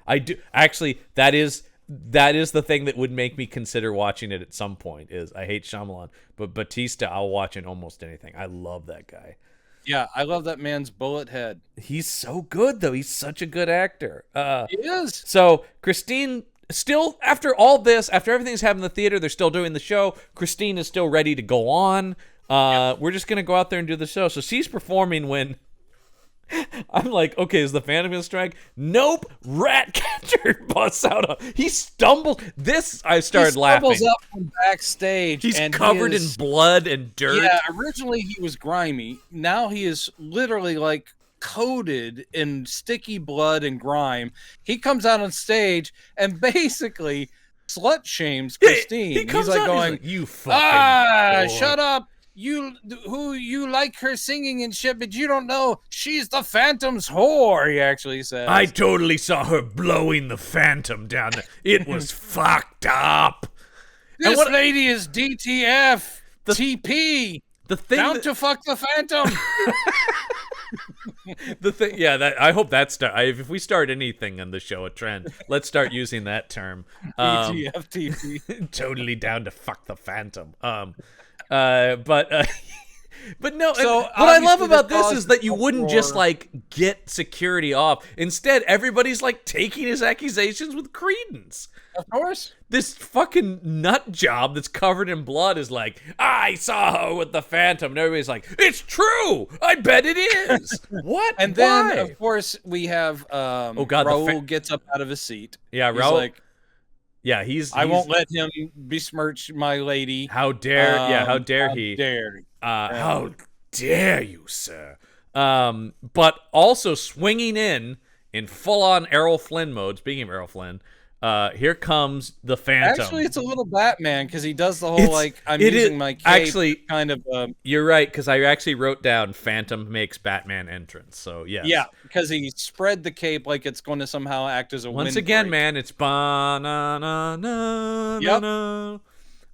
I do. Actually, that is the thing that would make me consider watching it at some point. Is I hate Shyamalan, but Bautista I'll watch in almost anything. I love that guy. Yeah, I love that man's bullet head. He's so good, though. He's such a good actor. He is. So Christine, still, after all this, after everything's happened in the theater, they're still doing the show. Christine is still ready to go on. We're just going to go out there and do the show. So she's performing when I'm like, okay, is the Phantom going to strike? Nope. Ratcatcher busts out. He stumbled. I started laughing. He stumbles up from backstage. He's covered in blood and dirt. Yeah, originally he was grimy. Now he is literally like coated in sticky blood and grime. He comes out on stage and basically slut shames Christine. He comes he's like out going, and he's like, you fucking shut up. You like her singing and shit, but you don't know she's the Phantom's whore, he actually says. I totally saw her blowing the Phantom down there. It was fucked up. This lady is DTF, TP. The thing down to fuck the Phantom. The thing, I hope that's if we start anything on the show, a trend, let's start using that term. DTF, TP. Totally down to fuck the Phantom. But no, so what I love about this is that you wouldn't just like get security off. Instead, everybody's like taking his accusations with credence. Of course. This fucking nut job that's covered in blood is like, I saw her with the Phantom. And everybody's like, it's true. I bet it is. What? And then, of course, we have Raul gets up out of his seat. Yeah, he's Raul. Like, I won't let him besmirch my lady. How dare? How dare he? How dare you, sir? But also swinging in full-on Errol Flynn mode. Speaking of Errol Flynn, here comes the Phantom. Actually, it's a little Batman because he does the whole I'm using my cape actually kind of. You're right, because I actually wrote down Phantom makes Batman entrance. So yes. Yeah, because he spread the cape like it's going to somehow act as a once windbreak. again, man, it's ba-na-na-na-na.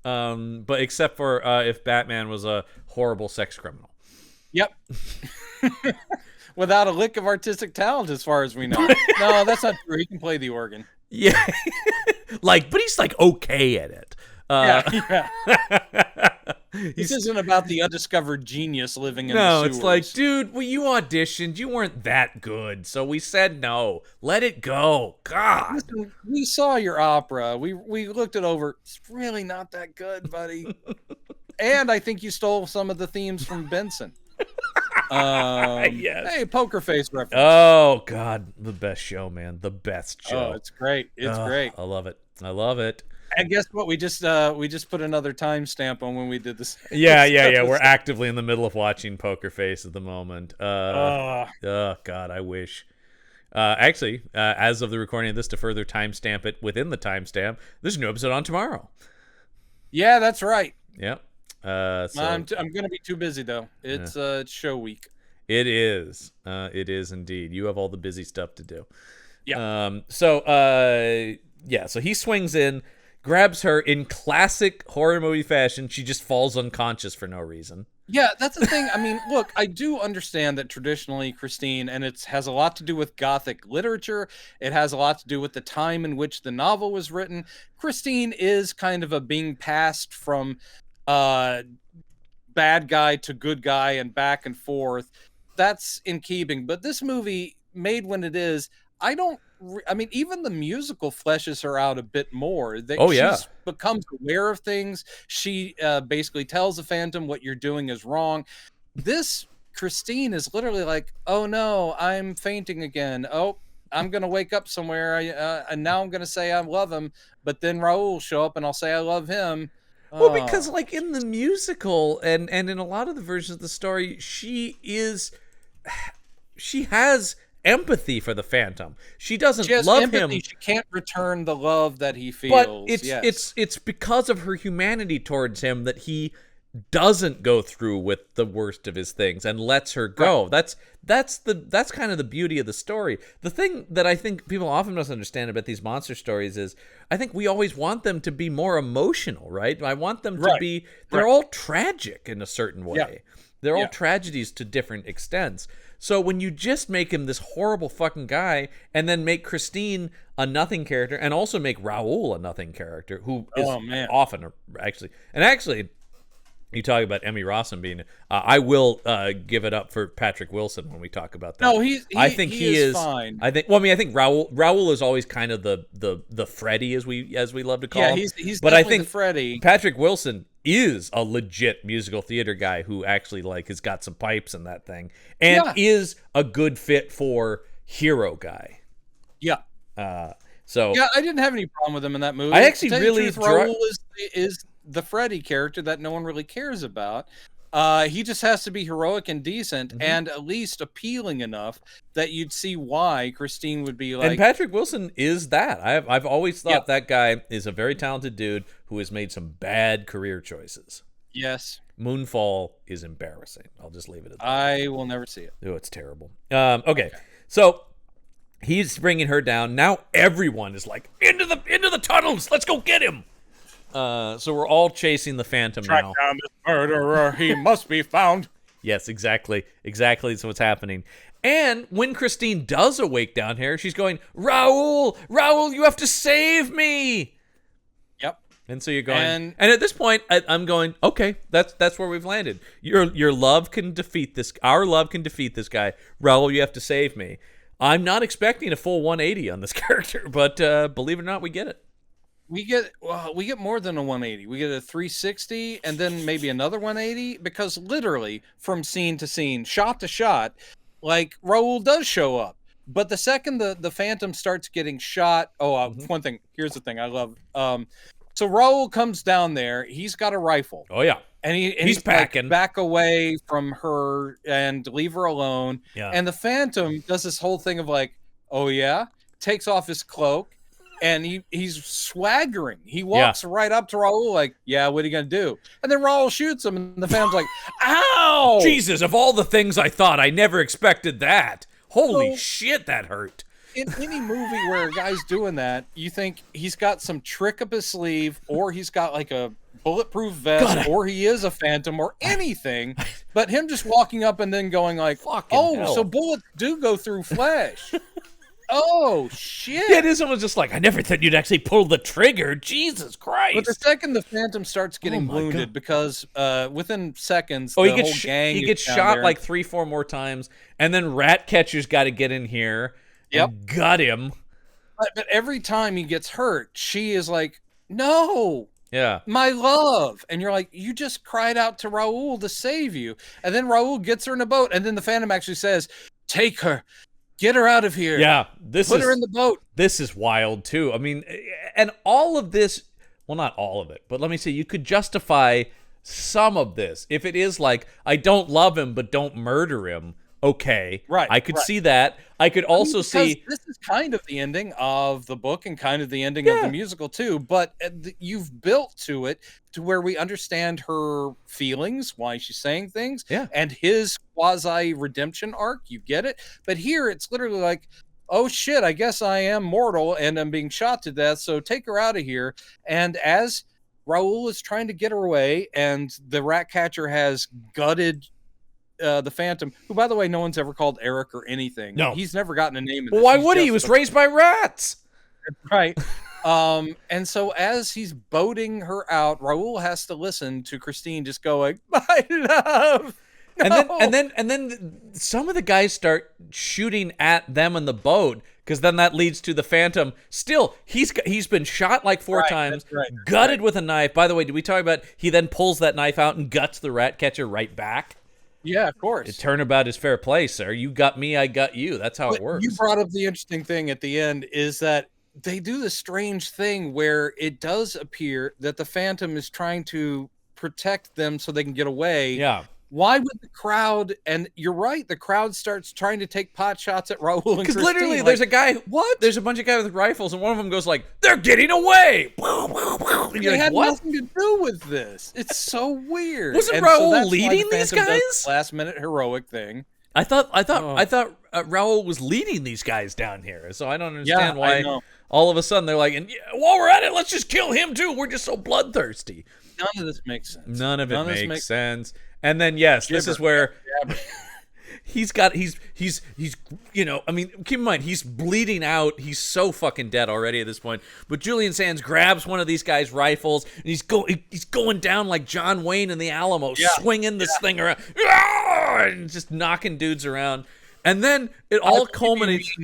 Yep. But except for if Batman was a horrible sex criminal. Yep. Without a lick of artistic talent, as far as we know. No, that's not true. He can play the organ. Yeah. But he's like okay at it. Yeah. This isn't about the undiscovered genius living in the sewers. It's like, dude, well, you auditioned. You weren't that good. So we said no. Let it go. God. Listen, we saw your opera. We looked it over. It's really not that good, buddy. And I think you stole some of the themes from Benson. Yes. Hey, Poker Face reference. Oh, God. The best show, man. The best show. Oh, it's great. It's great. I love it. I love it. And guess what? We just put another timestamp on when we did this. Yeah. We're actively in the middle of watching Poker Face at the moment. Oh God, I wish. Actually, as of the recording of this, to further timestamp it within the timestamp, there's a new episode on tomorrow. Yeah, that's right. Yep. I'm going to be too busy, though. It's show week. It is. It is indeed. You have all the busy stuff to do. Yeah. So he swings in, grabs her in classic horror movie fashion. She just falls unconscious for no reason. Yeah, that's the thing. I mean, look, I do understand that traditionally Christine, and it has a lot to do with Gothic literature. It has a lot to do with the time in which the novel was written. Christine is kind of a being passed from bad guy to good guy and back and forth. That's in keeping. But this movie, made when it is, I mean, even the musical fleshes her out a bit more. She becomes aware of things. She basically tells the Phantom, what you're doing is wrong. This Christine is literally like, oh no, I'm fainting again. Oh, I'm going to wake up somewhere. And now I'm going to say I love him. But then Raoul will show up and I'll say I love him. Well, because like in the musical and in a lot of the versions of the story, she has empathy for the Phantom. She doesn't love empathy. Him. She can't return the love that he feels. But it's because of her humanity towards him that he doesn't go through with the worst of his things and lets her go. Right. That's kind of the beauty of the story. The thing that I think people often misunderstand about these monster stories is I think we always want them to be more emotional, right? I want them to be they're all tragic in a certain way. Yeah. They're all tragedies to different extents. So when you just make him this horrible fucking guy and then make Christine a nothing character and also make Raoul a nothing character who is often actually you talk about Emmy Rossum being I will give it up for Patrick Wilson when we talk about that. No, I think he is fine. I think Raoul is always kind of the Freddy as we love to call him. Yeah, he's but I think the Freddy. Patrick Wilson is a legit musical theater guy who actually like has got some pipes in that thing and is a good fit for hero guy. Yeah. So I didn't have any problem with him in that movie. I actually really Raoul is the Freddy character that no one really cares about. He just has to be heroic and decent and at least appealing enough that you'd see why Christine would be like. And Patrick Wilson is that. I've always thought that guy is a very talented dude who has made some bad career choices. Yes. Moonfall is embarrassing. I'll just leave it at that. I will never see it. Oh, it's terrible. Okay. So he's bringing her down. Now everyone is like, into the tunnels. Let's go get him. So we're all chasing the Phantom now. Track down this murderer. He must be found. Yes, exactly. Exactly. So what's happening. And when Christine does awake down here, she's going, Raoul, you have to save me. Yep. And so you're going, and at this point, I'm going, okay, that's where we've landed. Your love can defeat this. Our love can defeat this guy. Raoul, you have to save me. I'm not expecting a full 180 on this character, but believe it or not, we get it. We get more than a 180. We get a 360 and then maybe another 180 because literally from scene to scene, shot to shot, like Raoul does show up. But the second the Phantom starts getting shot, one thing. Here's the thing I love. So Raoul comes down there. He's got a rifle. Oh yeah, and he's packing. Like, back away from her and leave her alone. Yeah. And the Phantom does this whole thing of like, oh yeah, takes off his cloak. And he's swaggering. He walks right up to Raoul like, yeah, what are you going to do? And then Raoul shoots him, and the Phantom's like, ow! Jesus, of all the things I thought, I never expected that. Holy shit, that hurt. In any movie where a guy's doing that, you think he's got some trick up his sleeve, or he's got like a bulletproof vest, or he is a Phantom, or anything. But him just walking up and then going like, hell. So bullets do go through flesh. Oh, shit. Yeah, it is almost just like, I never thought you'd actually pull the trigger. Jesus Christ. But the second the Phantom starts getting wounded, because within seconds, he gets shot like 3-4 more times, and then Ratcatcher's got to get in here and gut him. But every time he gets hurt, she is like, no. Yeah. My love. And you're like, you just cried out to Raoul to save you. And then Raoul gets her in a boat, and then the Phantom actually says, take her. Get her out of here. Yeah. Put her in the boat. This is wild, too. I mean, and all of this, well, not all of it, but let me say, you could justify some of this. If it is like, I don't love him, but don't murder him. okay. Right, I could right. see that. I could also Because see. this is kind of the ending of the book and kind of the ending of the Yeah. musical too, but you've built to it to where we understand her feelings, why she's saying things, Yeah. and his quasi redemption arc. You get it, but here it's literally like, oh shit, I guess I am mortal and I'm being shot to death, so take her out of here. And as Raoul is trying to get her away, and the rat catcher has gutted the Phantom, who, by the way, no one's ever called Eric or anything. No. He's never gotten a name. Well, why would he? He was raised by rats. Right. And so as he's boating her out, Raoul has to listen to Christine just going, "My love." No. And then some of the guys start shooting at them in the boat, because then that leads to the Phantom. Still, he's been shot like 4 times, that's gutted with a knife. By the way, did we talk about he then pulls that knife out and guts the rat catcher right back? Yeah, of course. Turnabout is fair play, sir. You got me, I got you. That's how it works. You brought up the interesting thing at the end is that they do this strange thing where it does appear that the Phantom is trying to protect them so they can get away. Yeah. Why would the crowd, and you're right, the crowd starts trying to take pot shots at Raoul and Because Christine. literally, there's a guy. What? There's a bunch of guys with rifles, and one of them goes like, "They're getting away!" And you're They like, had what? nothing to do with this. It's so weird. Wasn't And Raoul that's why leading the these Phantom does guys? this last-minute heroic thing. I thought Raoul was leading these guys down here, so I don't understand I why know. all of a sudden they're like, and while we're at it, let's just kill him too. We're just so bloodthirsty. None of this makes sense. None of it of this makes sense. And then yes, this is where he's I mean, keep in mind he's bleeding out. He's so fucking dead already at this point. But Julian Sands grabs one of these guys' rifles and he's going down like John Wayne in the Alamo, swinging this thing around, and just knocking dudes around. And then it all culminates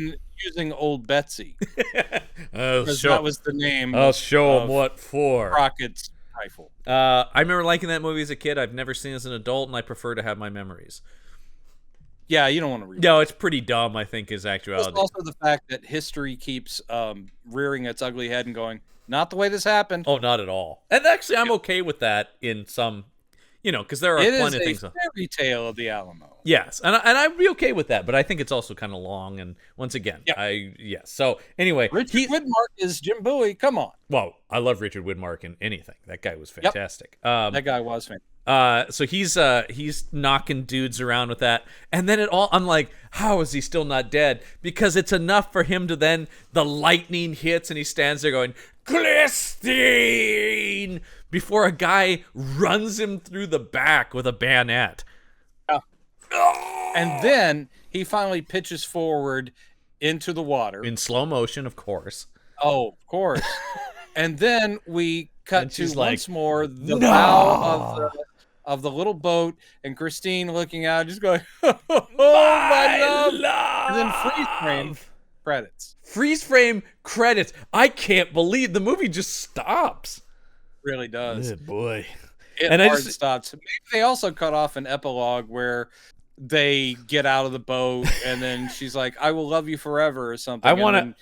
using Old Betsy. That was the name. I'll show him what for. Crockett's rifle. I remember liking that movie as a kid. I've never seen it as an adult, and I prefer to have my memories. Yeah, you don't want to read. No, it's pretty dumb, I think, is actuality. There's also the fact that history keeps rearing its ugly head and going, not the way this happened. Oh, not at all. And actually, I'm okay with that in some, because there are plenty of things. It is a fairy tale of the Alamo. Yes, and I'd be okay with that, but I think it's also kind of long. And once again, So anyway, Richard Widmark is Jim Bowie. Come on. Well, I love Richard Widmark in anything. That guy was fantastic. That guy was fantastic. So he's knocking dudes around with that, and then I'm like, how is he still not dead? Because it's enough for him to then the lightning hits and he stands there going, Christine, before a guy runs him through the back with a bayonet. And then he finally pitches forward into the water. In slow motion, of course. Oh, of course. And then we cut to once more the No! bow of the little boat, and Christine looking out, just going, "Oh, my love!" And then freeze frame credits. Freeze frame credits. I can't believe the movie just stops. Really does. Good boy. It stops. Maybe they also cut off an epilogue where they get out of the boat, and then she's like, "I will love you forever" or something. I want to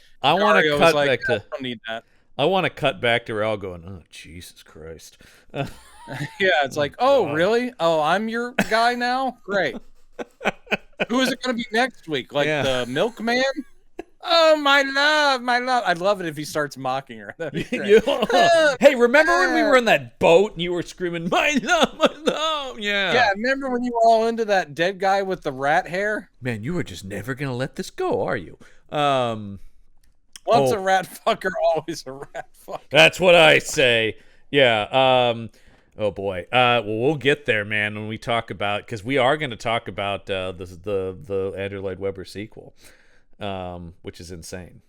cut back to. I don't need that. I want to cut back to Raoul going, "Oh, Jesus Christ." Yeah, it's like, "Oh, really? Oh, I'm your guy now? Great." Who is it going to be next week? Like the milkman? Oh, my love, my love. I'd love it if he starts mocking her. That'd be great. Hey, remember when we were in that boat and you were screaming, my love, my love? Yeah. Yeah, remember when you were all into that dead guy with the rat hair? Man, you were just never going to let this go, are you? Once a rat fucker, always a rat fucker. That's what I say. Yeah. Oh boy. Well, we'll get there, man, when we talk about, because we are going to talk about the Andrew Lloyd Webber sequel, which is insane.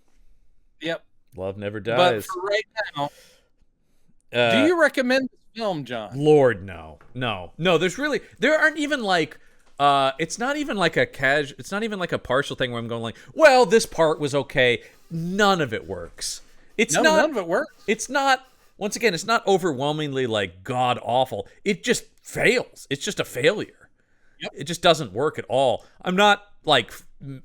Yep. Love Never Dies. But for right now, do you recommend this film, John? Lord, no. There aren't even like. It's not even like it's not even like a partial thing where I'm going like, well, this part was okay. None of it works. None of it works. It's not. Once again, it's not overwhelmingly like god awful. It just fails. It's just a failure. Yep. It just doesn't work at all. I'm not like.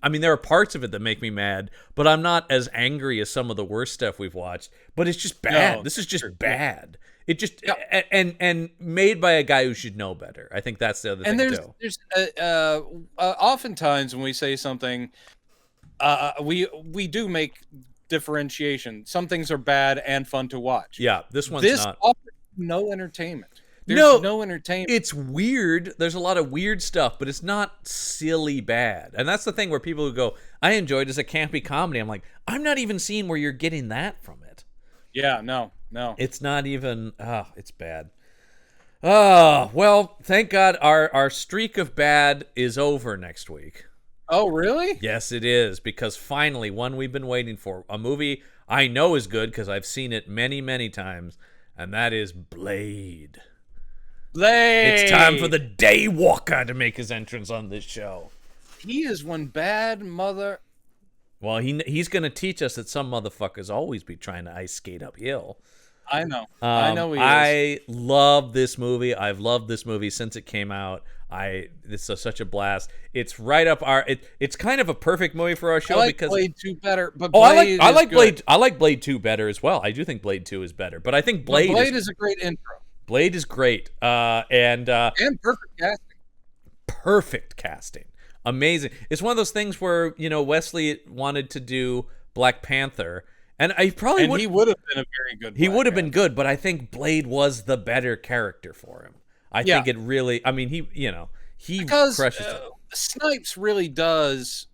I mean, there are parts of it that make me mad, but I'm not as angry as some of the worst stuff we've watched. But it's just bad. This is just bad. It just and made by a guy who should know better. I think that's the other thing too. There's oftentimes when we say something, we do make differentiation. Some things are bad and fun to watch. Yeah, this one's This not. offers no entertainment. There's no entertainment. It's weird. There's a lot of weird stuff, but it's not silly bad. And that's the thing where people who go, I enjoyed it as a campy comedy. I'm like, I'm not even seeing where you're getting that from it. Yeah, no. It's not even, it's bad. Oh, well, thank God our streak of bad is over next week. Oh, really? Yes, it is, because finally, one we've been waiting for, a movie I know is good because I've seen it many, many times, and that is Blade. It's time for the Daywalker to make his entrance on this show. He is one bad mother. Well, he's going to teach us that some motherfuckers always be trying to ice skate uphill. I know. I know he is. I love this movie. I've loved this movie since it came out. This is such a blast. It's right up our. It's kind of a perfect movie for our show because Blade 2 better. But I like Blade. I like Blade 2 better as well. I do think Blade 2 is better, but I think Blade is a great intro. Blade is great, and perfect casting. Perfect casting, amazing. It's one of those things where Wesley wanted to do Black Panther, and he would have been a very good. He would have been good, but I think Blade was the better character for him. I think it really. I mean, he crushes it. Snipes really does.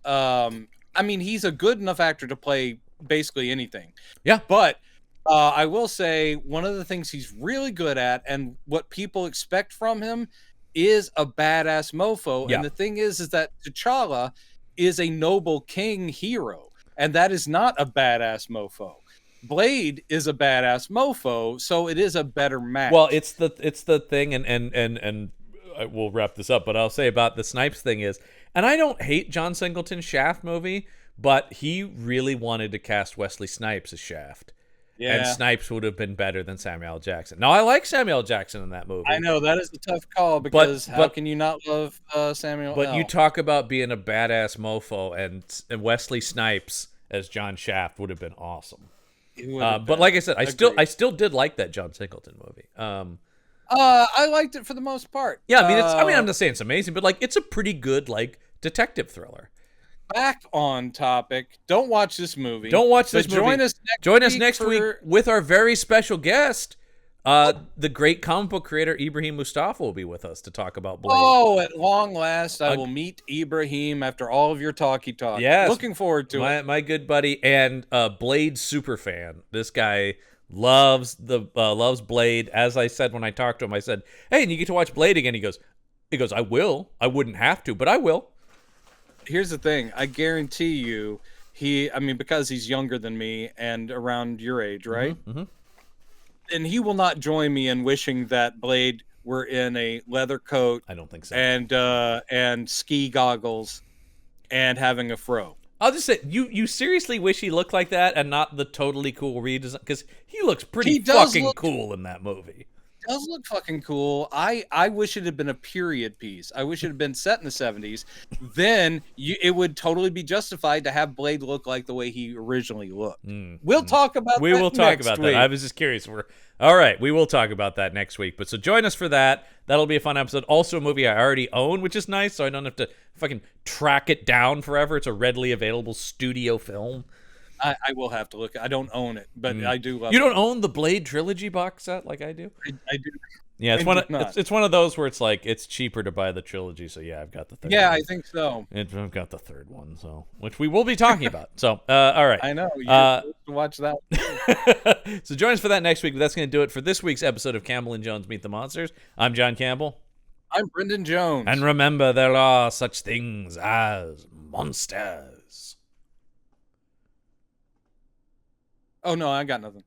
He's a good enough actor to play basically anything. Yeah, but. I will say one of the things he's really good at and what people expect from him is a badass mofo. Yeah. And the thing is that T'Challa is a noble king hero, and that is not a badass mofo. Blade is a badass mofo, so it is a better match. Well, it's the thing, and we'll wrap this up, but I'll say about the Snipes thing is, and I don't hate John Singleton's Shaft movie, but he really wanted to cast Wesley Snipes as Shaft. Yeah. And Snipes would have been better than Samuel L. Jackson. Now, I like Samuel L. Jackson in that movie. I know, that is a tough call because how can you not love Samuel But L.? You talk about being a badass mofo, and Wesley Snipes as John Shaft would have been awesome. But like I said, I still did like that John Singleton movie. I liked it for the most part. Yeah, I'm not saying it's amazing, but it's a pretty good detective thriller. Back on topic. Don't watch this movie. Don't watch this movie. Join us next week with our very special guest. The great comic book creator Ibrahim Mustafa will be with us to talk about Blade. Oh, at long last, I will meet Ibrahim after all of your talky talk. Yes. Looking forward to it. My good buddy and Blade super fan. This guy loves Blade. As I said when I talked to him, I said, "Hey, and you get to watch Blade again." He goes, "I will. I wouldn't have to, but I will." Here's the thing. I guarantee you, because he's younger than me and around your age, right? Mm-hmm. And he will not join me in wishing that Blade were in a leather coat. I don't think so. And ski goggles and having a fro. I'll just say, you seriously wish he looked like that and not the totally cool redesign? Because he looks pretty fucking cool in that movie. Does look fucking cool. I wish it had been a period piece. I wish it had been set in the 70s. Then it would totally be justified to have Blade look like the way he originally looked. We'll talk about that. We will talk about that. I was just curious. All right, we will talk about that next week. But so join us for that. That'll be a fun episode. Also a movie I already own, which is nice, so I don't have to fucking track it down forever. It's a readily available studio film. I will have to look. I don't own it, but I do love it. You don't own the Blade trilogy box set like I do? I do. Yeah, it's one of those where it's cheaper to buy the trilogy. So yeah, I've got the third. Yeah, one. I think so. I've got the third one, so which we will be talking about. So all right, I know you're supposed to watch that. So join us for that next week. But that's going to do it for this week's episode of Campbell and Jones Meet the Monsters. I'm John Campbell. I'm Brendan Jones. And remember, there are such things as monsters. Oh, no, I got nothing.